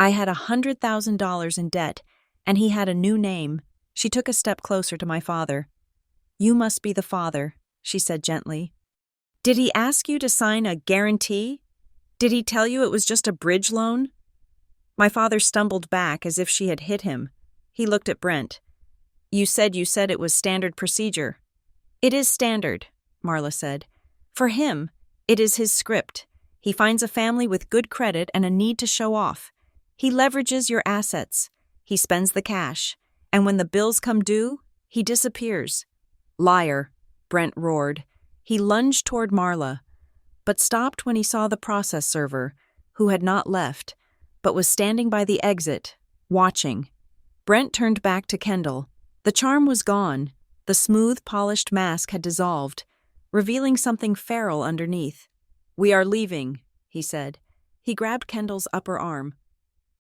I had $100,000 in debt, and he had a new name. She took a step closer to my father. You must be the father, she said gently. Did he ask you to sign a guarantee? Did he tell you it was just a bridge loan? My father stumbled back as if she had hit him. He looked at Brent. You said it was standard procedure. It is standard, Marla said. For him, it is his script. He finds a family with good credit and a need to show off. He leverages your assets. He spends the cash. And when the bills come due, he disappears. Liar, Brent roared. He lunged toward Marla, but stopped when he saw the process server, who had not left, but was standing by the exit, watching. Brent turned back to Kendall. The charm was gone. The smooth, polished mask had dissolved, revealing something feral underneath. We are leaving, he said. He grabbed Kendall's upper arm.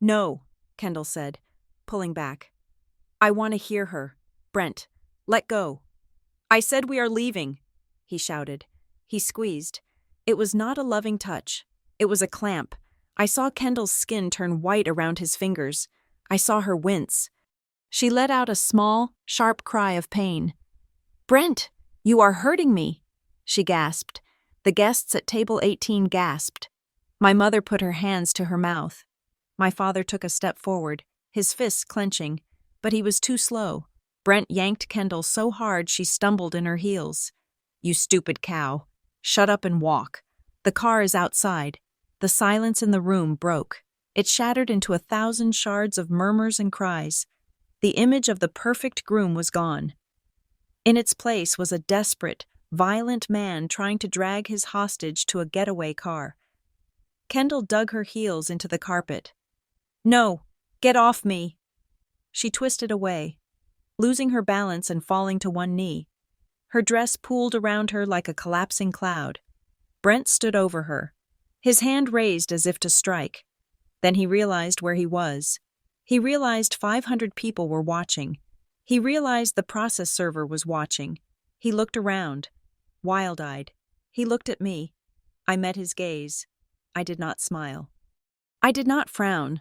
No, Kendall said, pulling back. I want to hear her. Brent, let go. I said we are leaving, he shouted. He squeezed. It was not a loving touch. It was a clamp. I saw Kendall's skin turn white around his fingers. I saw her wince. She let out a small, sharp cry of pain. Brent, you are hurting me, she gasped. The guests at table 18 gasped. My mother put her hands to her mouth. My father took a step forward, his fists clenching, but he was too slow. Brent yanked Kendall so hard she stumbled in her heels. You stupid cow. Shut up and walk. The car is outside. The silence in the room broke. It shattered into 1,000 shards of murmurs and cries. The image of the perfect groom was gone. In its place was a desperate, violent man trying to drag his hostage to a getaway car. Kendall dug her heels into the carpet. No, get off me. She twisted away, losing her balance and falling to one knee. Her dress pooled around her like a collapsing cloud. Brent stood over her, his hand raised as if to strike. Then he realized where he was. He realized 500 people were watching. He realized the process server was watching. He looked around, wild-eyed. He looked at me. I met his gaze. I did not smile. I did not frown.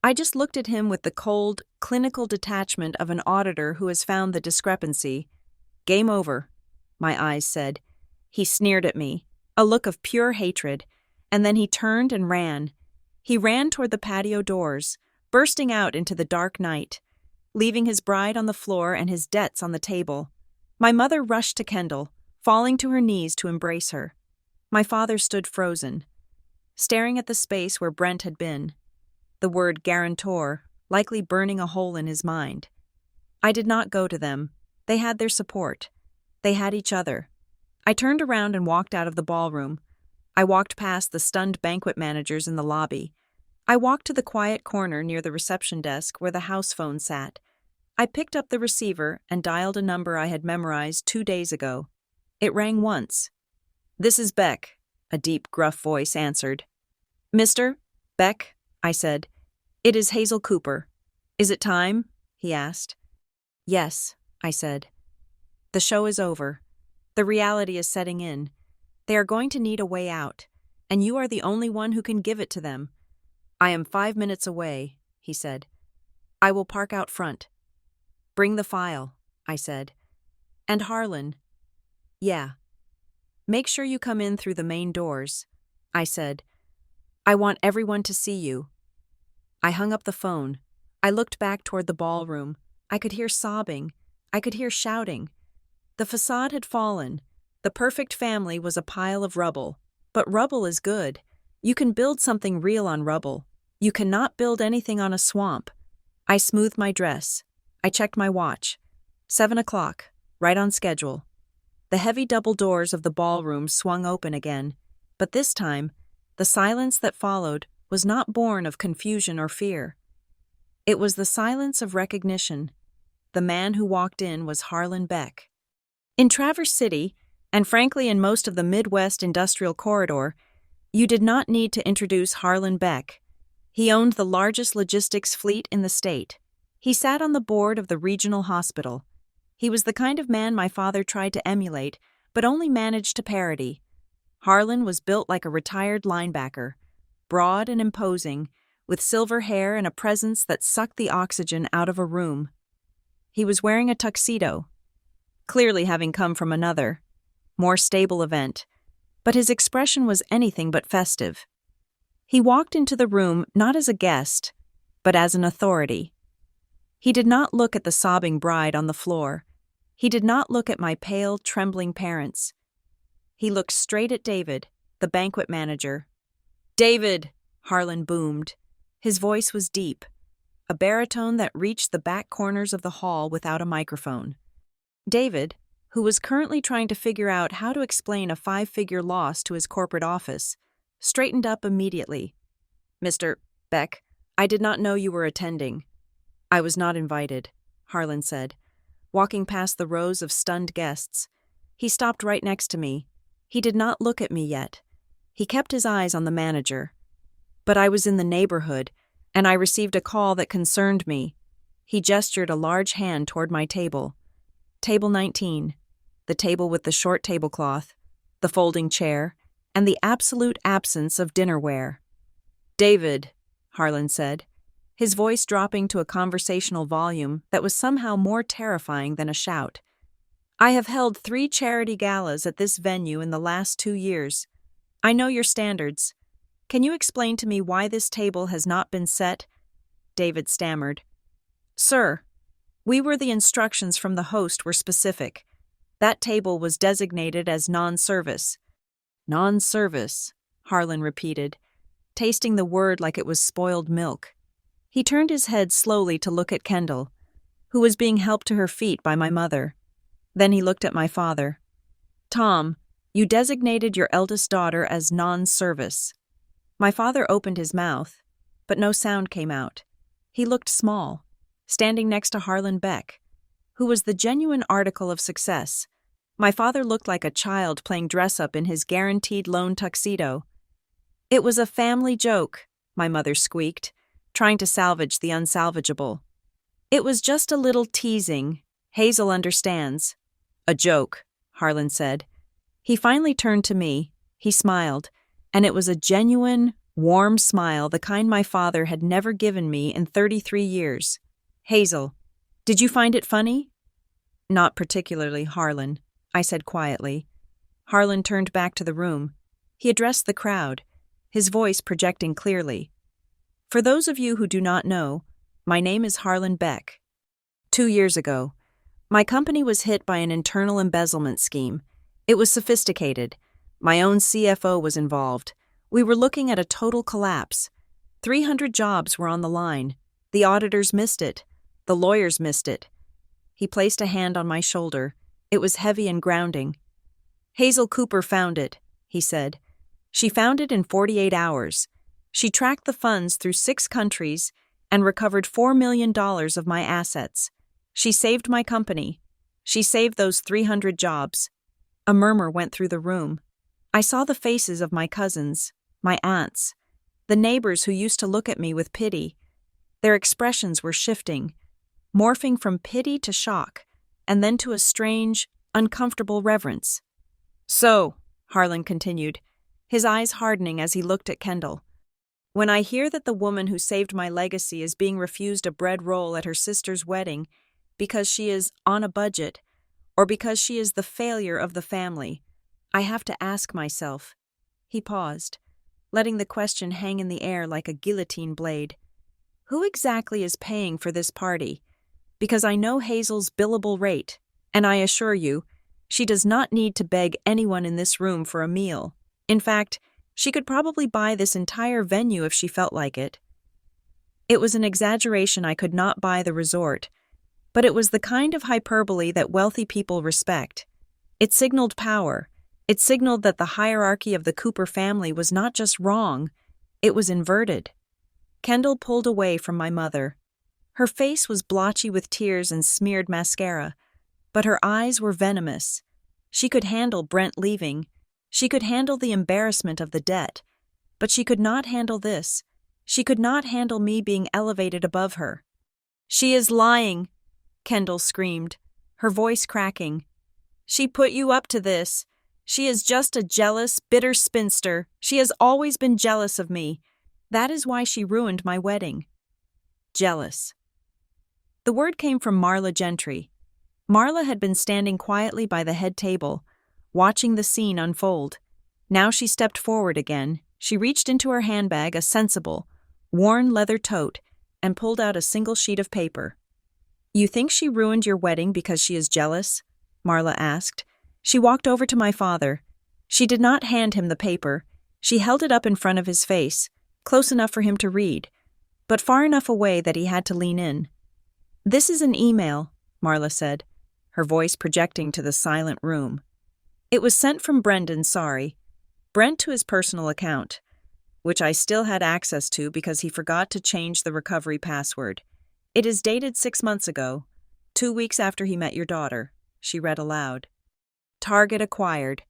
I just looked at him with the cold, clinical detachment of an auditor who has found the discrepancy. Game over, my eyes said. He sneered at me, a look of pure hatred, and then he turned and ran. He ran toward the patio doors, bursting out into the dark night, leaving his bride on the floor and his debts on the table. My mother rushed to Kendall, falling to her knees to embrace her. My father stood frozen. staring at the space where Brent had been. The word guarantor likely burning a hole in his mind. I did not go to them. They had their support. They had each other. I turned around and walked out of the ballroom. I walked past the stunned banquet managers in the lobby. I walked to the quiet corner near the reception desk where the house phone sat. I picked up the receiver and dialed a number I had memorized 2 days ago. It rang once. "This is Beck," a deep, gruff voice answered. "Mr. Beck," I said. "It is Hazel Cooper." "Is it time?" he asked. "Yes," I said. "The show is over. The reality is setting in. They are going to need a way out, and you are the only one who can give it to them." "I am 5 minutes away," he said. "I will park out front." "Bring the file," I said. "And Harlan?" "Yeah." "Make sure you come in through the main doors," I said. "I want everyone to see you." I hung up the phone. I looked back toward the ballroom. I could hear sobbing. I could hear shouting. The facade had fallen. The perfect family was a pile of rubble. But rubble is good. You can build something real on rubble. You cannot build anything on a swamp. I smoothed my dress. I checked my watch. 7 o'clock, right on schedule. The heavy double doors of the ballroom swung open again. But this time, the silence that followed was not born of confusion or fear. It was the silence of recognition. The man who walked in was Harlan Beck. In Traverse City, and frankly in most of the Midwest Industrial Corridor, you did not need to introduce Harlan Beck. He owned the largest logistics fleet in the state. He sat on the board of the regional hospital. He was the kind of man my father tried to emulate, but only managed to parody. Harlan was built like a retired linebacker, broad and imposing, with silver hair and a presence that sucked the oxygen out of a room. He was wearing a tuxedo, clearly having come from another, more stable event, but his expression was anything but festive. He walked into the room not as a guest, but as an authority. He did not look at the sobbing bride on the floor. He did not look at my pale, trembling parents. He looked straight at David, the banquet manager. "David!" Harlan boomed. His voice was deep, a baritone that reached the back corners of the hall without a microphone. David, who was currently trying to figure out how to explain a 5-figure loss to his corporate office, straightened up immediately. "Mr. Beck, I did not know you were attending." "I was not invited," Harlan said, walking past the rows of stunned guests. He stopped right next to me. He did not look at me yet. He kept his eyes on the manager. "But I was in the neighborhood, and I received a call that concerned me." He gestured a large hand toward my table. Table 19, the table with the short tablecloth, the folding chair, and the absolute absence of dinnerware. "David," Harlan said, his voice dropping to a conversational volume that was somehow more terrifying than a shout. "I have held 3 charity galas at this venue in the last 2 years. I know your standards. Can you explain to me why this table has not been set?" David stammered. "Sir, the instructions from the host were specific. That table was designated as non-service." "Non-service," Harlan repeated, tasting the word like it was spoiled milk. He turned his head slowly to look at Kendall, who was being helped to her feet by my mother. Then he looked at my father. "Tom, you designated your eldest daughter as non-service." My father opened his mouth, but no sound came out. He looked small, standing next to Harlan Beck, who was the genuine article of success. My father looked like a child playing dress-up in his guaranteed loan tuxedo. "It was a family joke," my mother squeaked, trying to salvage the unsalvageable. "It was just a little teasing. Hazel understands." "A joke," Harlan said. He finally turned to me. He smiled, and it was a genuine, warm smile, the kind my father had never given me in 33 years. "Hazel, did you find it funny?" "Not particularly, Harlan," I said quietly. Harlan turned back to the room. He addressed the crowd, his voice projecting clearly. "For those of you who do not know, my name is Harlan Beck. 2 years ago, my company was hit by an internal embezzlement scheme. It was sophisticated. My own CFO was involved. We were looking at a total collapse. 300 jobs were on the line. The auditors missed it. The lawyers missed it. He placed a hand on my shoulder. It was heavy and grounding. Hazel Cooper found it, he said. She found it in 48 hours. She tracked the funds through 6 countries and recovered $4 million of my assets. She saved my company. She saved those 300 jobs. A murmur went through the room. I saw the faces of my cousins, my aunts, the neighbors who used to look at me with pity. Their expressions were shifting, morphing from pity to shock, and then to a strange, uncomfortable reverence. So, Harlan continued, his eyes hardening as he looked at Kendall, when I hear that the woman who saved my legacy is being refused a bread roll at her sister's wedding because she is on a budget, or because she is the failure of the family, I have to ask myself. He paused, letting the question hang in the air like a guillotine blade. Who exactly is paying for this party? Because I know Hazel's billable rate, and I assure you, she does not need to beg anyone in this room for a meal. In fact, she could probably buy this entire venue if she felt like it. It was an exaggeration I could not buy the resort, but it was the kind of hyperbole that wealthy people respect. It signaled power. It signaled that the hierarchy of the Cooper family was not just wrong, it was inverted. Kendall pulled away from my mother. Her face was blotchy with tears and smeared mascara, but her eyes were venomous. She could handle Brent leaving. She could handle the embarrassment of the debt, but she could not handle this. She could not handle me being elevated above her. She is lying, Kendall screamed, her voice cracking. She put you up to this. She is just a jealous, bitter spinster. She has always been jealous of me. That is why she ruined my wedding. Jealous. The word came from Marla Gentry. Marla had been standing quietly by the head table, watching the scene unfold. Now she stepped forward again. She reached into her handbag a sensible, worn leather tote and pulled out a single sheet of paper. You think she ruined your wedding because she is jealous? Marla asked. She walked over to my father. She did not hand him the paper. She held it up in front of his face, close enough for him to read, but far enough away that he had to lean in. This is an email, Marla said, her voice projecting to the silent room. It was sent from Brendan, Brent to his personal account, which I still had access to because he forgot to change the recovery password. It is dated 6 months ago, 2 weeks after he met your daughter, she read aloud. Target acquired.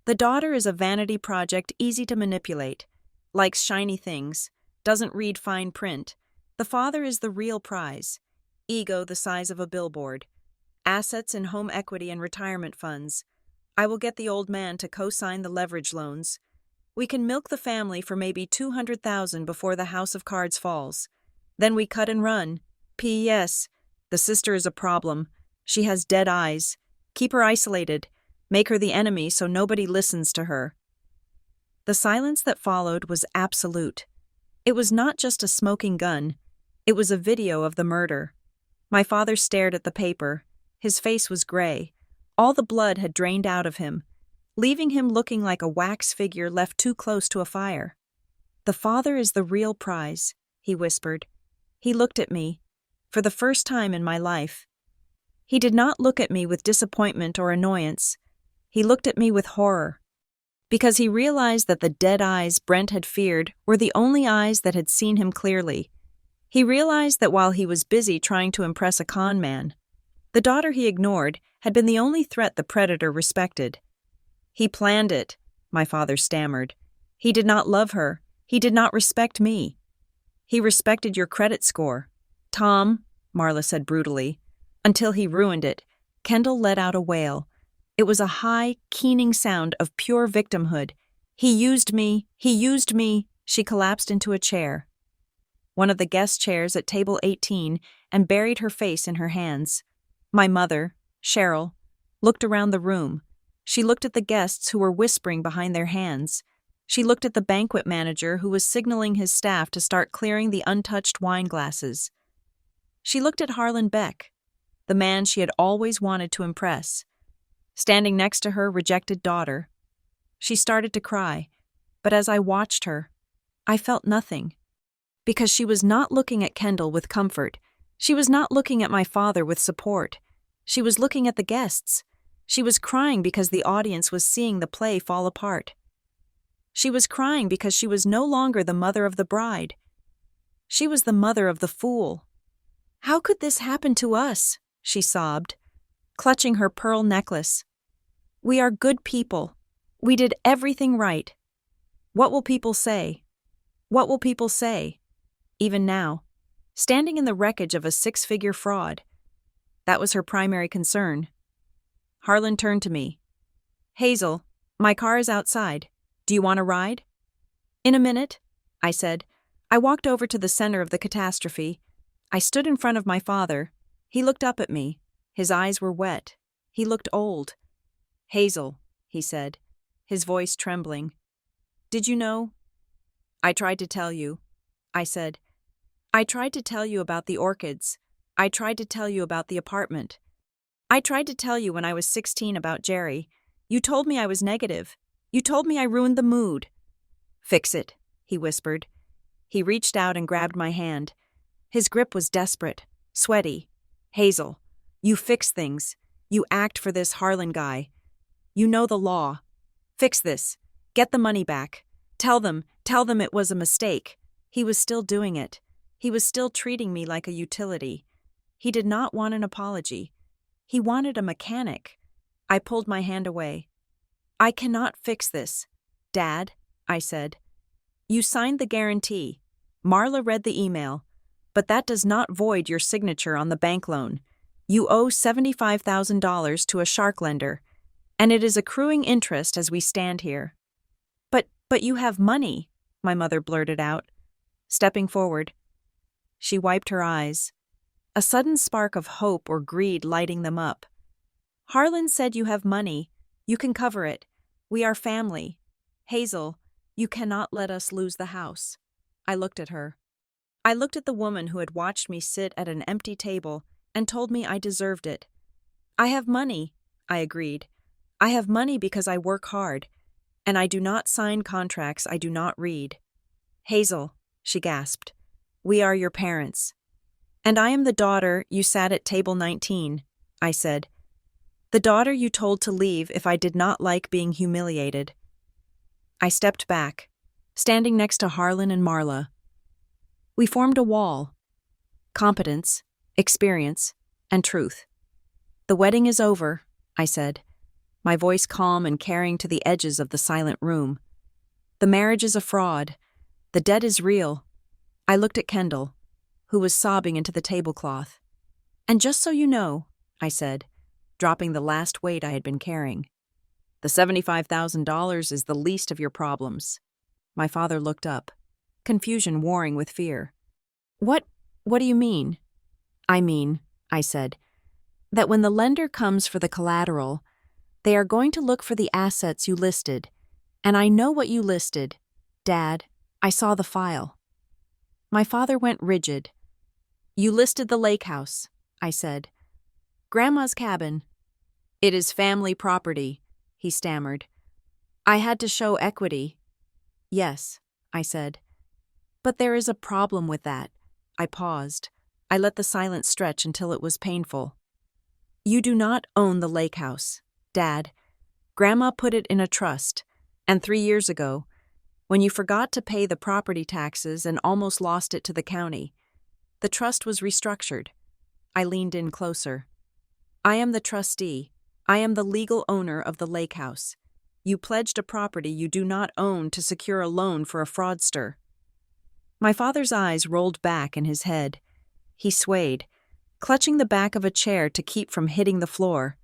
The daughter is a vanity project easy to manipulate, likes shiny things, doesn't read fine print. The father is the real prize. Ego the size of a billboard. Assets in home equity and retirement funds. I will get the old man to co-sign the leverage loans. We can milk the family for maybe $200,000 before the house of cards falls. Then we cut and run. P.S. The sister is a problem. She has dead eyes. Keep her isolated. Make her the enemy so nobody listens to her. The silence that followed was absolute. It was not just a smoking gun. It was a video of the murder. My father stared at the paper. His face was gray. All the blood had drained out of him, leaving him looking like a wax figure left too close to a fire. The father is the real prize, he whispered. He looked at me, for the first time in my life. He did not look at me with disappointment or annoyance. He looked at me with horror, because he realized that the dead eyes Brent had feared were the only eyes that had seen him clearly. He realized that while he was busy trying to impress a con man, the daughter he ignored had been the only threat the predator respected. He planned it, my father stammered. He did not love her. He did not respect me. He respected your credit score. Tom, Marla said brutally. Until he ruined it. Kendall let out a wail. It was a high, keening sound of pure victimhood. He used me. He used me. She collapsed into a chair, one of the guest chairs at table 18, and buried her face in her hands. My mother, Cheryl, looked around the room. She looked at the guests who were whispering behind their hands. She looked at the banquet manager who was signaling his staff to start clearing the untouched wine glasses. She looked at Harlan Beck, the man she had always wanted to impress, standing next to her rejected daughter. She started to cry, But as I watched her, I felt nothing. Because she was not looking at Kendall with comfort. She was not looking at my father with support. She was looking at the guests. She was crying because the audience was seeing the play fall apart. She was crying because she was no longer the mother of the bride. She was the mother of the fool. "How could this happen to us?" she sobbed, clutching her pearl necklace. "We are good people. We did everything right. What will people say? What will people say?" Even now, standing in the wreckage of a six-figure fraud. That was her primary concern. Harlan turned to me. "Hazel, my car is outside. Do you want a ride?" "In a minute," I said. I walked over to the center of the catastrophe. I stood in front of my father. He looked up at me. His eyes were wet. He looked old. "Hazel," he said, his voice trembling. "Did you know?" "I tried to tell you," I said. "I tried to tell you about the orchids. I tried to tell you about the apartment. I tried to tell you when I was 16 about Jerry. You told me I was negative. You told me I ruined the mood." "Fix it," he whispered. He reached out and grabbed my hand. His grip was desperate, sweaty. "Hazel, you fix things. You act for this Harlan guy. You know the law. Fix this. Get the money back. Tell them it was a mistake." He was still doing it. He was still treating me like a utility. He did not want an apology. He wanted a mechanic. I pulled my hand away. "I cannot fix this, Dad," I said. "You signed the guarantee. Marla read the email. But that does not void your signature on the bank loan. You owe $75,000 to a shark lender, and it is accruing interest as we stand here." But you have money," my mother blurted out, stepping forward. She wiped her eyes, a sudden spark of hope or greed lighting them up. "Harlan said you have money. You can cover it. We are family. Hazel, you cannot let us lose the house." I looked at her. I looked at the woman who had watched me sit at an empty table and told me I deserved it. "I have money," I agreed. "I have money because I work hard, and I do not sign contracts I do not read." "Hazel," she gasped, "we are your parents." "And I am the daughter you sat at table 19, I said. "The daughter you told to leave if I did not like being humiliated." I stepped back, standing next to Harlan and Marla. We formed a wall. Competence, experience, and truth. "The wedding is over," I said, my voice calm and carrying to the edges of the silent room. "The marriage is a fraud. The debt is real." I looked at Kendall, who was sobbing into the tablecloth. "And just so you know," I said, dropping the last weight I had been carrying, "the $75,000 is the least of your problems." My father looked up, confusion warring with fear. What do you mean?" "I mean," I said, "that when the lender comes for the collateral, they are going to look for the assets you listed. And I know what you listed. Dad, I saw the file." My father went rigid. "You listed the lake house," I said. "Grandma's cabin." "It is family property," he stammered. "I had to show equity." "Yes," I said. "But there is a problem with that." I paused. I let the silence stretch until it was painful. "You do not own the lake house, Dad. Grandma put it in a trust, and 3 years ago, when you forgot to pay the property taxes and almost lost it to the county, the trust was restructured." I leaned in closer. "I am the trustee. I am the legal owner of the lake house. You pledged a property you do not own to secure a loan for a fraudster." My father's eyes rolled back in his head. He swayed, clutching the back of a chair to keep from hitting the floor.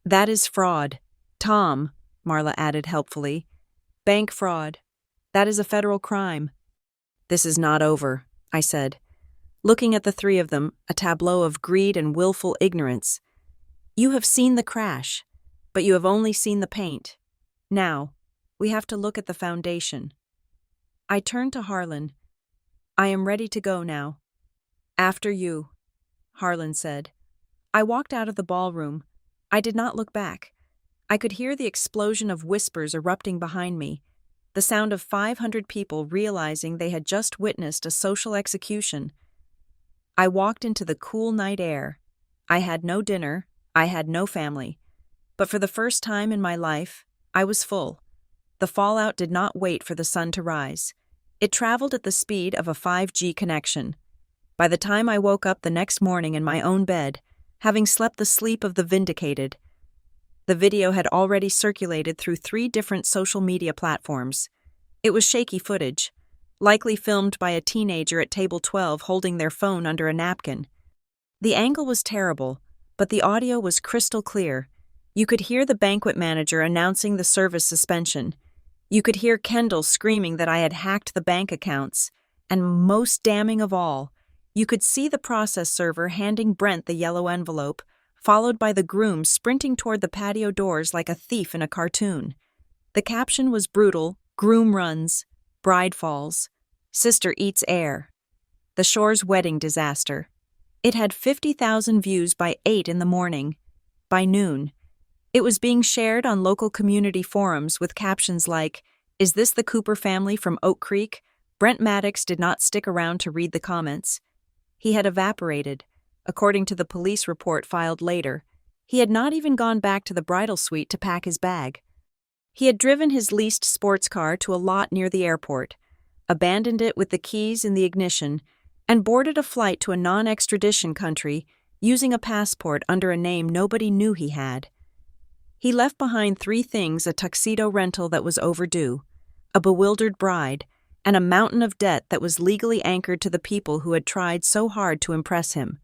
"That is fraud. Tom," Marla added helpfully. "Bank fraud. That is a federal crime." "This is not over," I said, looking at the three of them, a tableau of greed and willful ignorance. "You have seen the crash, but you have only seen the paint. Now, we have to look at the foundation." I turned to Harlan. "I am ready to go now." "After you," Harlan said. I walked out of the ballroom. I did not look back. I could hear the explosion of whispers erupting behind me. the sound of 500 people realizing they had just witnessed a social execution. I walked into the cool night air. I had no dinner, I had no family. But for the first time in my life, I was full. The fallout did not wait for the sun to rise. It traveled at the speed of a 5G connection. By the time I woke up the next morning in my own bed, having slept the sleep of the vindicated, the video had already circulated through 3 different social media platforms. It was shaky footage, likely filmed by a teenager at table 12 holding their phone under a napkin. The angle was terrible, but the audio was crystal clear. You could hear the banquet manager announcing the service suspension. You could hear Kendall screaming that I had hacked the bank accounts. And most damning of all, you could see the process server handing Brent the yellow envelope, followed by the groom sprinting toward the patio doors like a thief in a cartoon. The caption was brutal: groom runs, bride falls, sister eats air. The Shore's wedding disaster. It had 50,000 views by 8 in the morning. By noon, it was being shared on local community forums with captions like, "Is this the Cooper family from Oak Creek?" Brent Maddox did not stick around to read the comments. He had evaporated. According to the police report filed later, he had not even gone back to the bridal suite to pack his bag. He had driven his leased sports car to a lot near the airport, abandoned it with the keys in the ignition, and boarded a flight to a non-extradition country using a passport under a name nobody knew he had. He left behind 3 things: a tuxedo rental that was overdue, a bewildered bride, and a mountain of debt that was legally anchored to the people who had tried so hard to impress him.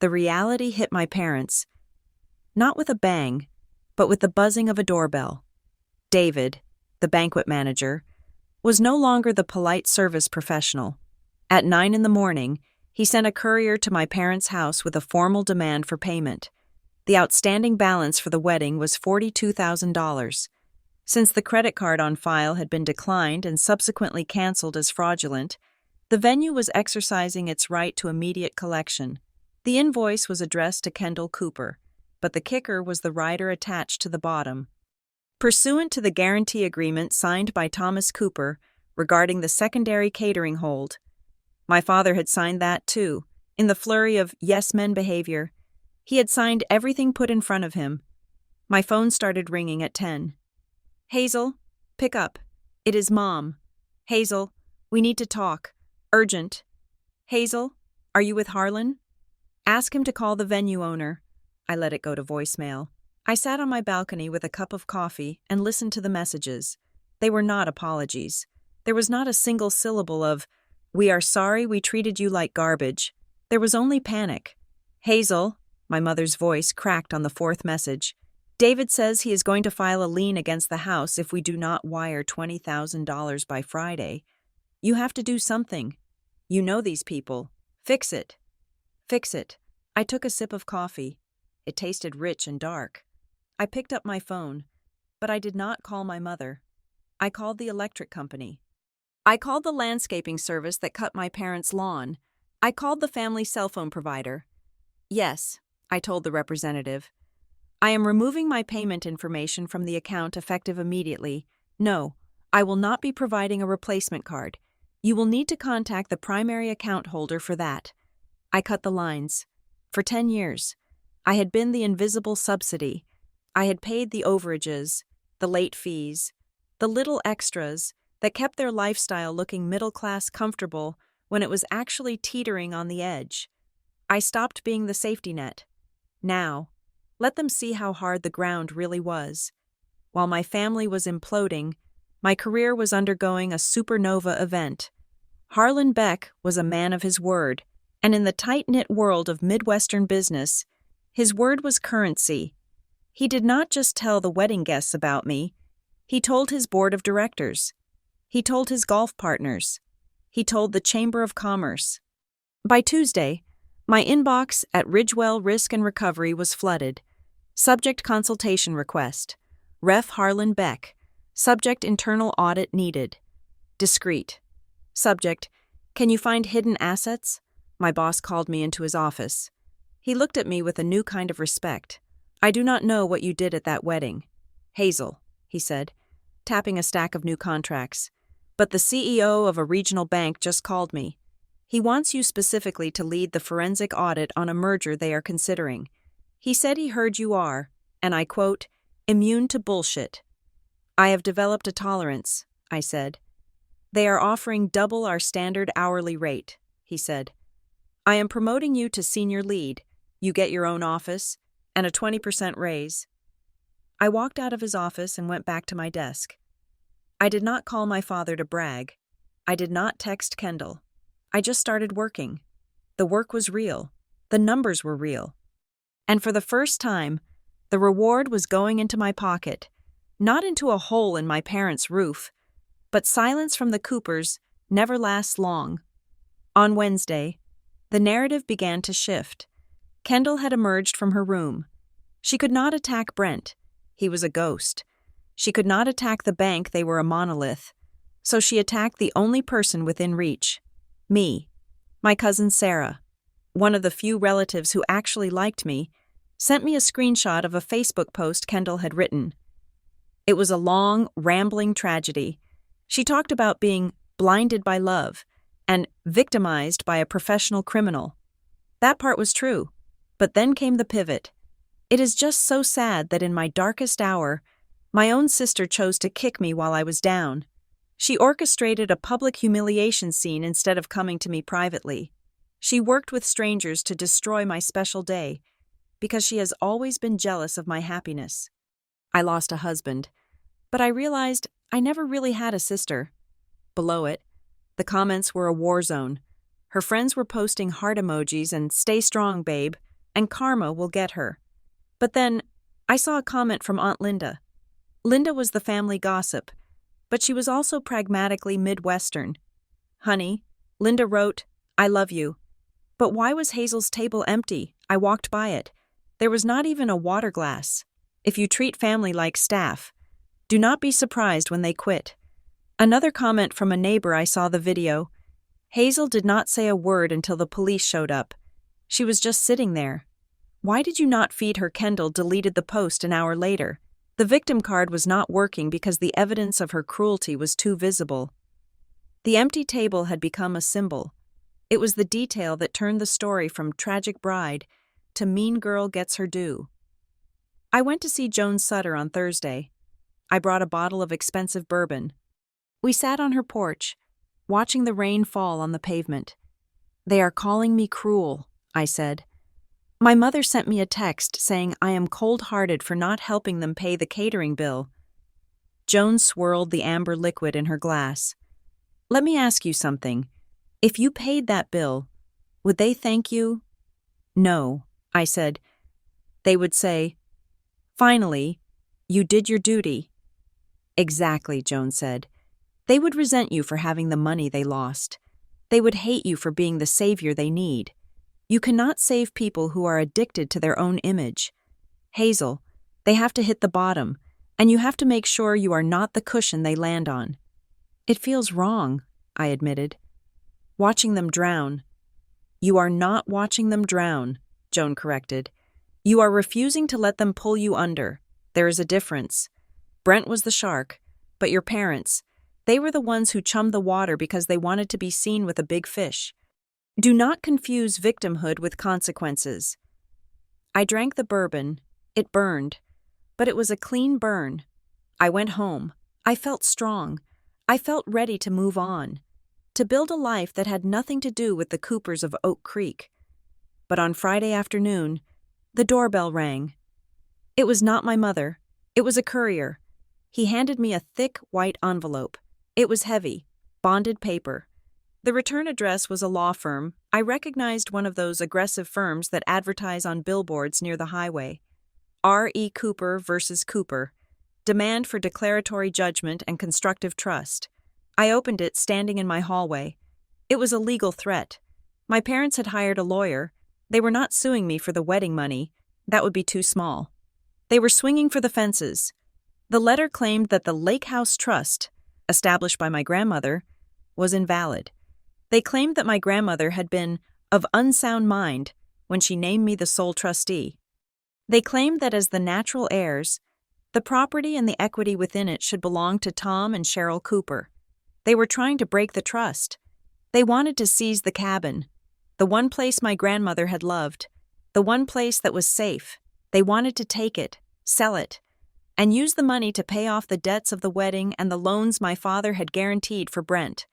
The reality hit my parents, not with a bang, but with the buzzing of a doorbell. David, the banquet manager, was no longer the polite service professional. At 9 in the morning, he sent a courier to my parents' house with a formal demand for payment. The outstanding balance for the wedding was $42,000. Since the credit card on file had been declined and subsequently canceled as fraudulent, the venue was exercising its right to immediate collection. The invoice was addressed to Kendall Cooper, but the kicker was the rider attached to the bottom. Pursuant to the guarantee agreement signed by Thomas Cooper regarding the secondary catering hold, my father had signed that too, in the flurry of yes-men behavior. He had signed everything put in front of him. My phone started ringing at 10. "Hazel, pick up. It is Mom. Hazel, we need to talk. Urgent. Hazel, are you with Harlan? Ask him to call the venue owner." I let it go to voicemail. I sat on my balcony with a cup of coffee and listened to the messages. They were not apologies. There was not a single syllable of, "We are sorry we treated you like garbage." There was only panic. "Hazel," my mother's voice cracked on the 4th message, "David says he is going to file a lien against the house if we do not wire $20,000 by Friday. You have to do something. You know these people. Fix it." Fix it. I took a sip of coffee. It tasted rich and dark. I picked up my phone, but I did not call my mother. I called the electric company. I called the landscaping service that cut my parents' lawn. I called the family cell phone provider. "Yes," I told the representative. "I am removing my payment information from the account effective immediately. No, I will not be providing a replacement card. You will need to contact the primary account holder for that." I cut the lines. For 10 years, I had been the invisible subsidy. I had paid the overages, the late fees, the little extras that kept their lifestyle looking middle-class comfortable when it was actually teetering on the edge. I stopped being the safety net. Now, let them see how hard the ground really was. While my family was imploding, my career was undergoing a supernova event. Harlan Beck was a man of his word, and in the tight-knit world of Midwestern business, his word was currency. He did not just tell the wedding guests about me. He told his board of directors. He told his golf partners. He told the Chamber of Commerce. By Tuesday, my inbox at Ridgewell Risk and Recovery was flooded. Subject consultation request. Ref Harlan Beck. Subject internal audit needed. Discreet. Subject, can you find hidden assets? My boss called me into his office. He looked at me with a new kind of respect. "I do not know what you did at that wedding." "Hazel," he said, tapping a stack of new contracts. "But the CEO of a regional bank just called me. He wants you specifically to lead the forensic audit on a merger they are considering. He said he heard you are, and I quote, immune to bullshit." "I have developed a tolerance," I said. "They are offering double our standard hourly rate," he said. "I am promoting you to senior lead. You get your own office and a 20% raise." I walked out of his office and went back to my desk. I did not call my father to brag. I did not text Kendall. I just started working. The work was real. The numbers were real. And for the first time, the reward was going into my pocket, not into a hole in my parents' roof. But silence from the Coopers never lasts long. On Wednesday, the narrative began to shift. Kendall had emerged from her room. She could not attack Brent. He was a ghost. She could not attack the bank. They were a monolith. So she attacked the only person within reach. Me. My cousin Sarah, one of the few relatives who actually liked me, sent me a screenshot of a Facebook post Kendall had written. It was a long, rambling tragedy. She talked about being blinded by love and victimized by a professional criminal. That part was true, but then came the pivot. It is just so sad that in my darkest hour, my own sister chose to kick me while I was down. She orchestrated a public humiliation scene instead of coming to me privately. She worked with strangers to destroy my special day because she has always been jealous of my happiness. I lost a husband, but I realized I never really had a sister. Below it, the comments were a war zone. Her friends were posting heart emojis and "stay strong, babe," and karma will get her. But then, I saw a comment from Aunt Linda. Linda was the family gossip, but she was also pragmatically Midwestern. "Honey," Linda wrote, "I love you. But why was Hazel's table empty? I walked by it. There was not even a water glass. If you treat family like staff, do not be surprised when they quit." Another comment from a neighbor I saw the video. "Hazel did not say a word until the police showed up. She was just sitting there. Why did you not feed her?" Kendall deleted the post an hour later. The victim card was not working because the evidence of her cruelty was too visible. The empty table had become a symbol. It was the detail that turned the story from tragic bride to mean girl gets her due. I went to see Joan Sutter on Thursday. I brought a bottle of expensive bourbon. We sat on her porch, watching the rain fall on the pavement. "They are calling me cruel," I said. "My mother sent me a text saying I am cold-hearted for not helping them pay the catering bill." Joan swirled the amber liquid in her glass. "Let me ask you something. If you paid that bill, would they thank you?" "No," I said. "They would say, 'Finally, you did your duty.'" "Exactly," Joan said. "They would resent you for having the money they lost. They would hate you for being the savior they need. You cannot save people who are addicted to their own image. Hazel, they have to hit the bottom, and you have to make sure you are not the cushion they land on." "It feels wrong," I admitted. "Watching them drown." "You are not watching them drown," Joan corrected. "You are refusing to let them pull you under. There is a difference. Brent was the shark, but your parents, they were the ones who chummed the water because they wanted to be seen with a big fish. Do not confuse victimhood with consequences." I drank the bourbon. It burned, but it was a clean burn. I went home. I felt strong. I felt ready to move on, to build a life that had nothing to do with the Coopers of Oak Creek. But on Friday afternoon, the doorbell rang. It was not my mother. It was a courier. He handed me a thick, white envelope. It was heavy, bonded paper. The return address was a law firm. I recognized one of those aggressive firms that advertise on billboards near the highway. R.E. Cooper versus Cooper. Demand for declaratory judgment and constructive trust. I opened it standing in my hallway. It was a legal threat. My parents had hired a lawyer. They were not suing me for the wedding money. That would be too small. They were swinging for the fences. The letter claimed that the Lake House Trust, established by my grandmother, was invalid. They claimed that my grandmother had been of unsound mind when she named me the sole trustee. They claimed that as the natural heirs, The property and the equity within it should belong to Tom and Cheryl Cooper. They were trying to break the trust. They wanted to seize the cabin, the one place my grandmother had loved, the one place that was safe. They wanted to take it, sell it, and use the money to pay off the debts of the wedding and the loans my father had guaranteed for Brent.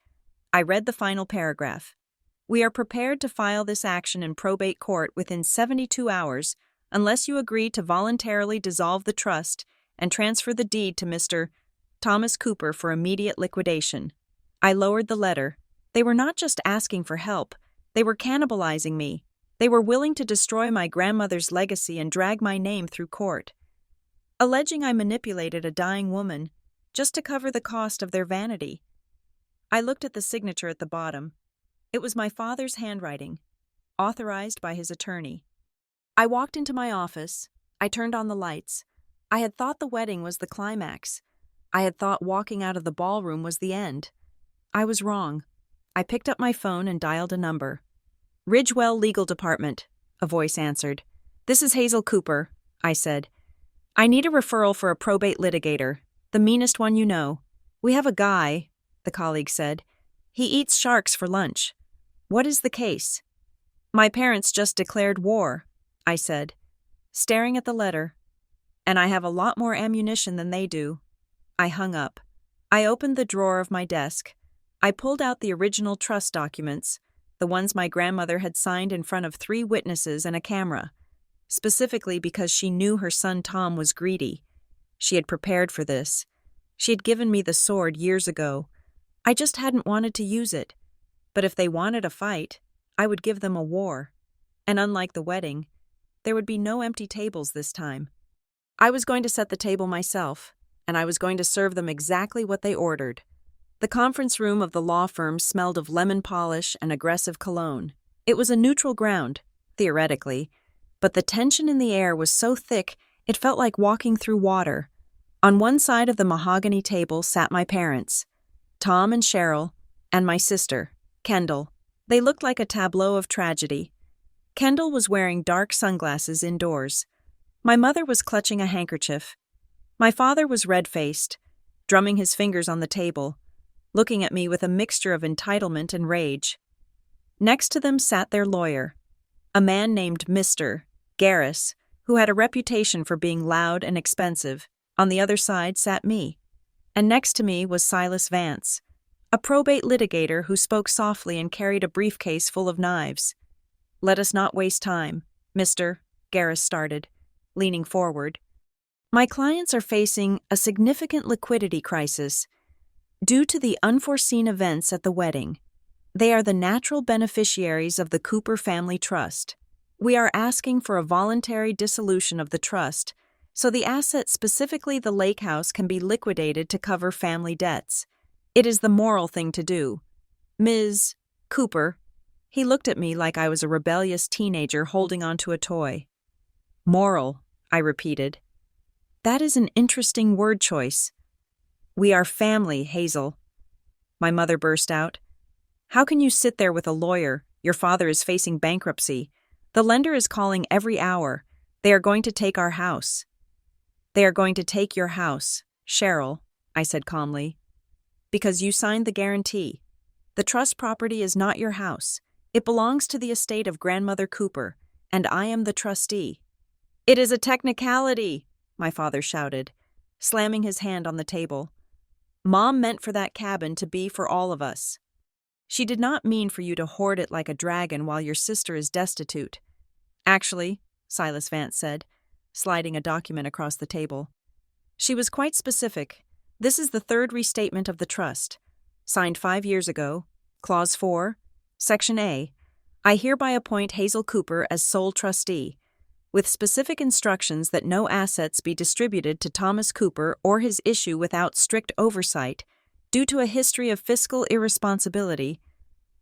I read the final paragraph. We are prepared to file this action in probate court within 72 hours unless you agree to voluntarily dissolve the trust and transfer the deed to Mr. Thomas Cooper for immediate liquidation. I lowered the letter. They were not just asking for help. They were cannibalizing me. They were willing to destroy my grandmother's legacy and drag my name through court, alleging I manipulated a dying woman just to cover the cost of their vanity. I looked at the signature at the bottom. It was my father's handwriting, authorized by his attorney. I walked into my office. I turned on the lights. I had thought the wedding was the climax. I had thought walking out of the ballroom was the end. I was wrong. I picked up my phone and dialed a number. Ridgewell Legal Department, a voice answered. This is Hazel Cooper, I said. I need a referral for a probate litigator, the meanest one you know. We have a guy, the colleague said. He eats sharks for lunch. What is the case? My parents just declared war, I said, staring at the letter. And I have a lot more ammunition than they do. I hung up. I opened the drawer of my desk. I pulled out the original trust documents, the ones my grandmother had signed in front of 3 witnesses and a camera, specifically because she knew her son Tom was greedy. She had prepared for this. She had given me the sword years ago. I just hadn't wanted to use it. But if they wanted a fight, I would give them a war. And unlike the wedding, there would be no empty tables this time. I was going to set the table myself, and I was going to serve them exactly what they ordered. The conference room of the law firm smelled of lemon polish and aggressive cologne. It was a neutral ground, theoretically, but the tension in the air was so thick it felt like walking through water. On one side of the mahogany table sat my parents, Tom and Cheryl, and my sister, Kendall. They looked like a tableau of tragedy. Kendall was wearing dark sunglasses indoors. My mother was clutching a handkerchief. My father was red-faced, drumming his fingers on the table, looking at me with a mixture of entitlement and rage. Next to them sat their lawyer, a man named Mr. Garris, who had a reputation for being loud and expensive. On the other side sat me, and next to me was Silas Vance, a probate litigator who spoke softly and carried a briefcase full of knives. Let us not waste time, Mr. Garris started, leaning forward. My clients are facing a significant liquidity crisis due to the unforeseen events at the wedding. They are the natural beneficiaries of the Cooper Family Trust. We are asking for a voluntary dissolution of the trust so the assets, specifically the lake house, can be liquidated to cover family debts. It is the moral thing to do. Ms. Cooper, he looked at me like I was a rebellious teenager holding onto a toy. Moral, I repeated. That is an interesting word choice. We are family, Hazel. My mother burst out. How can you sit there with a lawyer? Your father is facing bankruptcy. The lender is calling every hour. They are going to take our house. They are going to take your house, Cheryl, I said calmly. Because you signed the guarantee. The trust property is not your house. It belongs to the estate of Grandmother Cooper, and I am the trustee. It is a technicality, my father shouted, slamming his hand on the table. Mom meant for that cabin to be for all of us. She did not mean for you to hoard it like a dragon while your sister is destitute. Actually, Silas Vance said, sliding a document across the table. She was quite specific. This is the 3rd restatement of the trust, signed 5 years ago, Clause 4, Section A. I hereby appoint Hazel Cooper as sole trustee, with specific instructions that no assets be distributed to Thomas Cooper or his issue without strict oversight, due to a history of fiscal irresponsibility.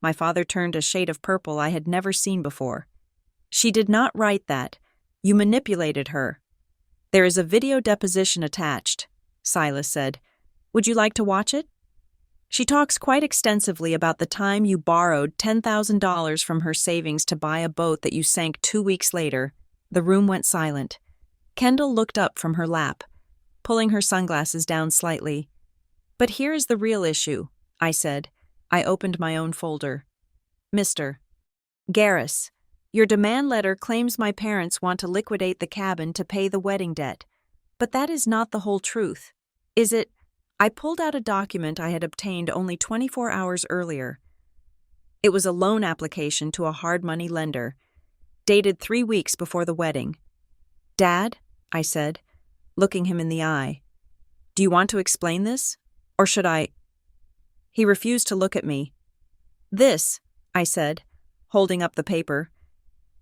My father turned a shade of purple I had never seen before. She did not write that. You manipulated her. There is a video deposition attached, Silas said. Would you like to watch it? She talks quite extensively about the time you borrowed $10,000 from her savings to buy a boat that you sank 2 weeks later. The room went silent. Kendall looked up from her lap. pulling her sunglasses down slightly. "But here is the real issue," I said. I opened my own folder. "Mr. Garris, your demand letter claims my parents want to liquidate the cabin to pay the wedding debt. But that is not the whole truth, is it?" I pulled out a document I had obtained only 24 hours earlier. It was a loan application to a hard money lender, dated 3 weeks before the wedding. "Dad," I said, looking him in the eye, "do you want to explain this? Or should I?" He refused to look at me. "This," I said, holding up the paper,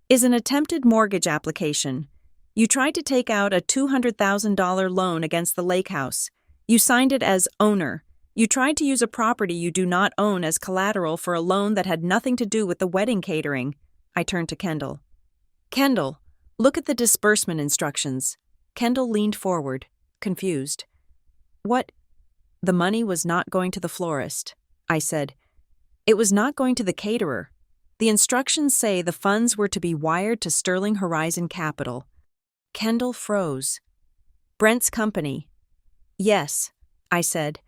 "is an attempted mortgage application. You tried to take out a $200,000 loan against the lake house. You signed it as owner. You tried to use a property you do not own as collateral for a loan that had nothing to do with the wedding catering." I turned to Kendall. "Kendall, look at the disbursement instructions." Kendall leaned forward, confused. "What?" "The money was not going to the florist," I said. "It was not going to the caterer. The instructions say the funds were to be wired to Sterling Horizon Capital." Kendall froze. "Brent's company." "Yes," I said.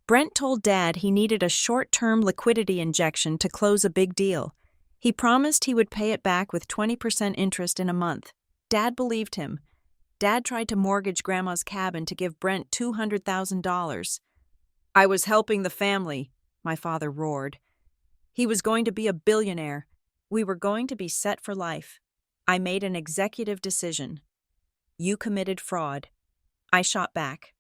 "Brent told Dad he needed a short-term liquidity injection to close a big deal. He promised he would pay it back with 20% interest in a month. Dad believed him. Dad tried to mortgage Grandma's cabin to give Brent $200,000. "I was helping the family," my father roared. "He was going to be a billionaire. We were going to be set for life. I made an executive decision. You committed fraud." I shot back.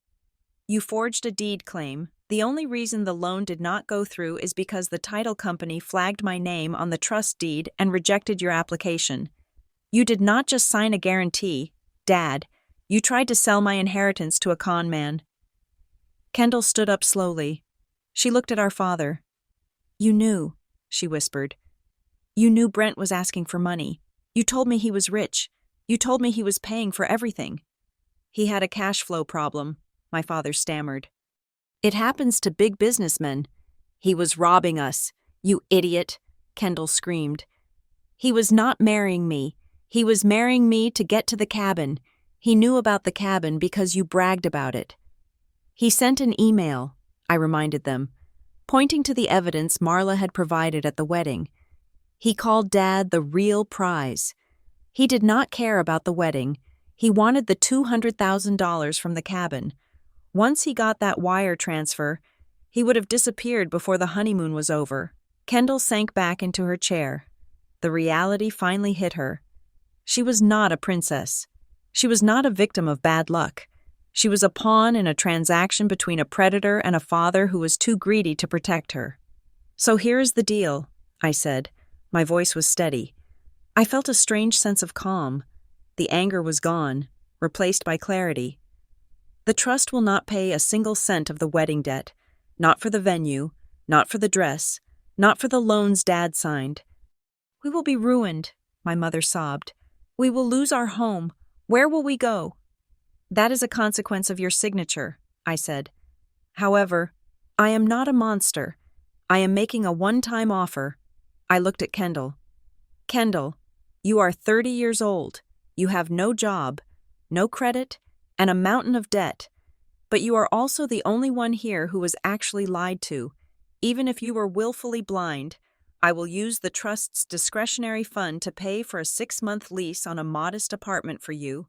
"You forged a deed claim. The only reason the loan did not go through is because the title company flagged my name on the trust deed and rejected your application. You did not just sign a guarantee, Dad. You tried to sell my inheritance to a con man." Kendall stood up slowly. She looked at our father. "You knew," she whispered. "You knew Brent was asking for money. You told me he was rich. You told me he was paying for everything." "He had a cash flow problem," my father stammered. "It happens to big businessmen." "He was robbing us, you idiot," Kendall screamed. "He was not marrying me. He was marrying me to get to the cabin. He knew about the cabin because you bragged about it." "He sent an email," I reminded them, pointing to the evidence Marla had provided at the wedding. "He called Dad the real prize. He did not care about the wedding. He wanted the $200,000 from the cabin. Once he got that wire transfer, he would have disappeared before the honeymoon was over." Kendall sank back into her chair. The reality finally hit her. She was not a princess. She was not a victim of bad luck. She was a pawn in a transaction between a predator and a father who was too greedy to protect her. "So here is the deal," I said. My voice was steady. I felt a strange sense of calm. The anger was gone, replaced by clarity. "The trust will not pay a single cent of the wedding debt. Not for the venue, not for the dress, not for the loans Dad signed. We will be ruined," my mother sobbed. "We will lose our home. Where will we go?" "That is a consequence of your signature," I said. "However, I am not a monster. I am making a one-time offer." I looked at Kendall. "Kendall, you are 30 years old. You have no job, no credit, and a mountain of debt. But you are also the only one here who was actually lied to. Even if you were willfully blind, I will use the trust's discretionary fund to pay for a 6-month lease on a modest apartment for you.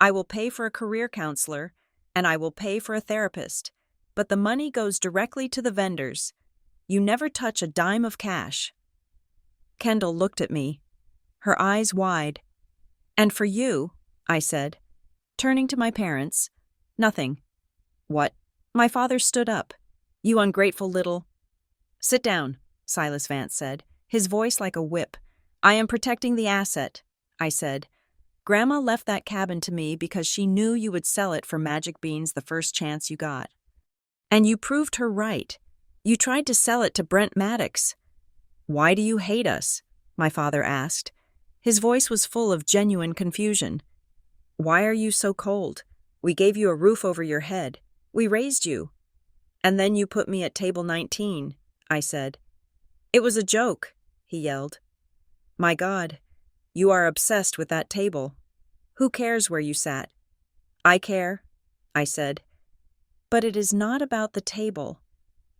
I will pay for a career counselor, and I will pay for a therapist. But the money goes directly to the vendors. You never touch a dime of cash." Kendall looked at me, her eyes wide. "And for you," I said, turning to my parents, "nothing." "What?" My father stood up. "You ungrateful little—" "Sit down," Silas Vance said, his voice like a whip. "I am protecting the asset," I said. "Grandma left that cabin to me because she knew you would sell it for magic beans the first chance you got. And you proved her right. You tried to sell it to Brent Maddox." "Why do you hate us?" my father asked. His voice was full of genuine confusion. "Why are you so cold? We gave you a roof over your head. We raised you." "And then you put me at table 19, I said. "It was a joke," he yelled. "My God, you are obsessed with that table. Who cares where you sat?" "I care. I said. But it is not about the table.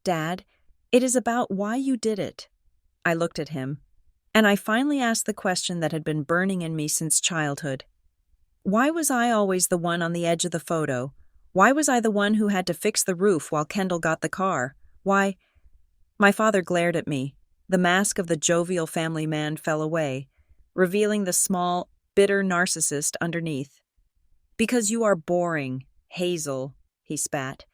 Dad, it is about why you did it. I looked at him, and I finally asked the question that had been burning in me since childhood. Why was I always the one on the edge of the photo? Why was I the one who had to fix the roof while Kendall got the car? Why? My father glared at me. The mask of the jovial family man fell away, revealing the small, bitter narcissist underneath. Because you are boring, Hazel, he spat.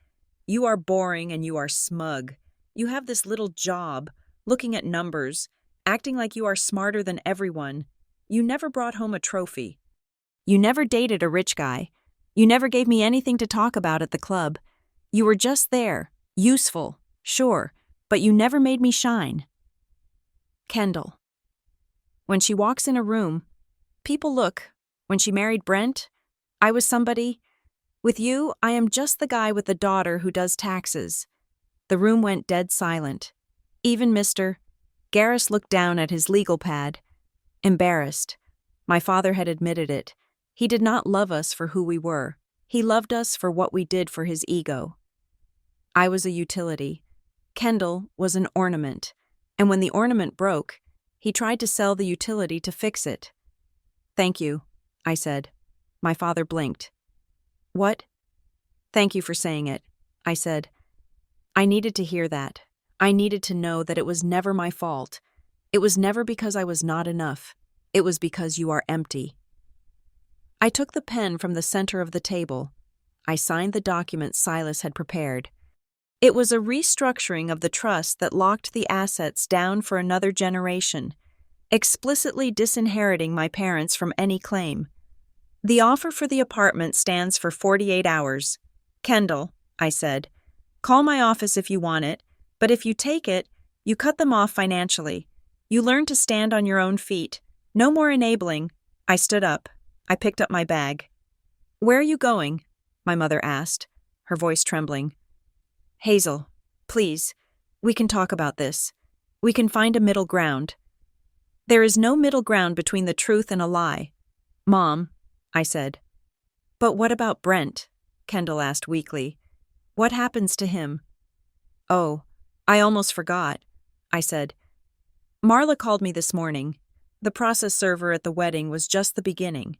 You are boring and you are smug. You have this little job, looking at numbers, acting like you are smarter than everyone. You never brought home a trophy. You never dated a rich guy. You never gave me anything to talk about at the club. You were just there, useful, sure, but you never made me shine. Kendall. When she walks in a room, people look. When she married Brent, I was somebody. With you, I am just the guy with the daughter who does taxes. The room went dead silent. Even Mr. Garris looked down at his legal pad. Embarrassed. My father had admitted it. He did not love us for who we were. He loved us for what we did for his ego. I was a utility. Kendall was an ornament. And when the ornament broke, he tried to sell the utility to fix it. Thank you, I said. My father blinked. What? Thank you for saying it, I said. I needed to hear that. I needed to know that it was never my fault. It was never because I was not enough. It was because you are empty. I took the pen from the center of the table. I signed the document Silas had prepared. It was a restructuring of the trust that locked the assets down for another generation, explicitly disinheriting my parents from any claim. The offer for the apartment stands for 48 hours. Kendall, I said, call my office if you want it, but if you take it, you cut them off financially. You learn to stand on your own feet. No more enabling. I stood up. I picked up my bag. Where are you going? My mother asked, her voice trembling. Hazel, please, we can talk about this. We can find a middle ground. There is no middle ground between the truth and a lie. Mom, I said. But what about Brent? Kendall asked weakly. What happens to him? Oh, I almost forgot, I said. Marla called me this morning. The process server at the wedding was just the beginning.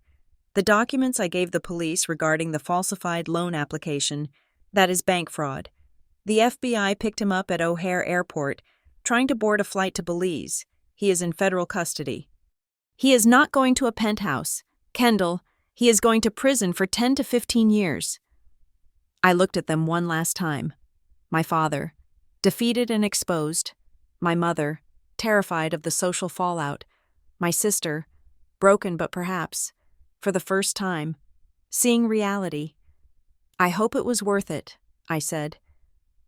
The documents I gave the police regarding the falsified loan application, that is bank fraud. The FBI picked him up at O'Hare Airport, trying to board a flight to Belize. He is in federal custody. He is not going to a penthouse. Kendall, he is going to prison for 10 to 15 years. I looked at them one last time. My father, defeated and exposed. My mother, terrified of the social fallout. My sister, broken but perhaps, for the first time, seeing reality. I hope it was worth it, I said.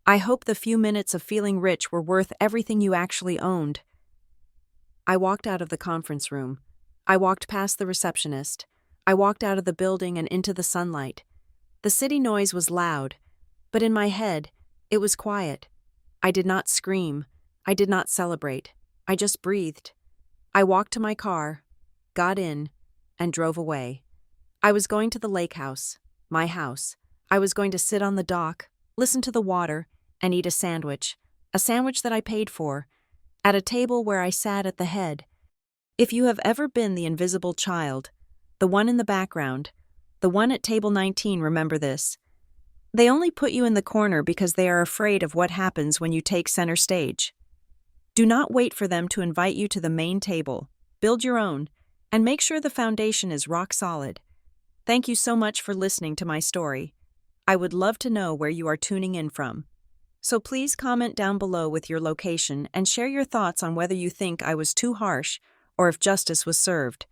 I hope the few minutes of feeling rich were worth everything you actually owned. I walked out of the conference room. I walked past the receptionist. I walked out of the building and into the sunlight. The city noise was loud, but in my head, it was quiet. I did not scream. I did not celebrate. I just breathed. I walked to my car, got in, and drove away. I was going to the lake house, my house. I was going to sit on the dock, listen to the water, and eat a sandwich that I paid for, at a table where I sat at the head. If you have ever been the invisible child, the one in the background, the one at table 19, remember this. They only put you in the corner because they are afraid of what happens when you take center stage. Do not wait for them to invite you to the main table. Build your own, and make sure the foundation is rock solid. Thank you so much for listening to my story. I would love to know where you are tuning in from. So please comment down below with your location and share your thoughts on whether you think I was too harsh or if justice was served.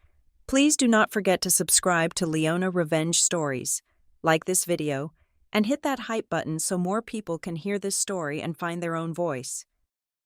Please do not forget to subscribe to Leona Revenge Stories, like this video, and hit that hype button so more people can hear this story and find their own voice.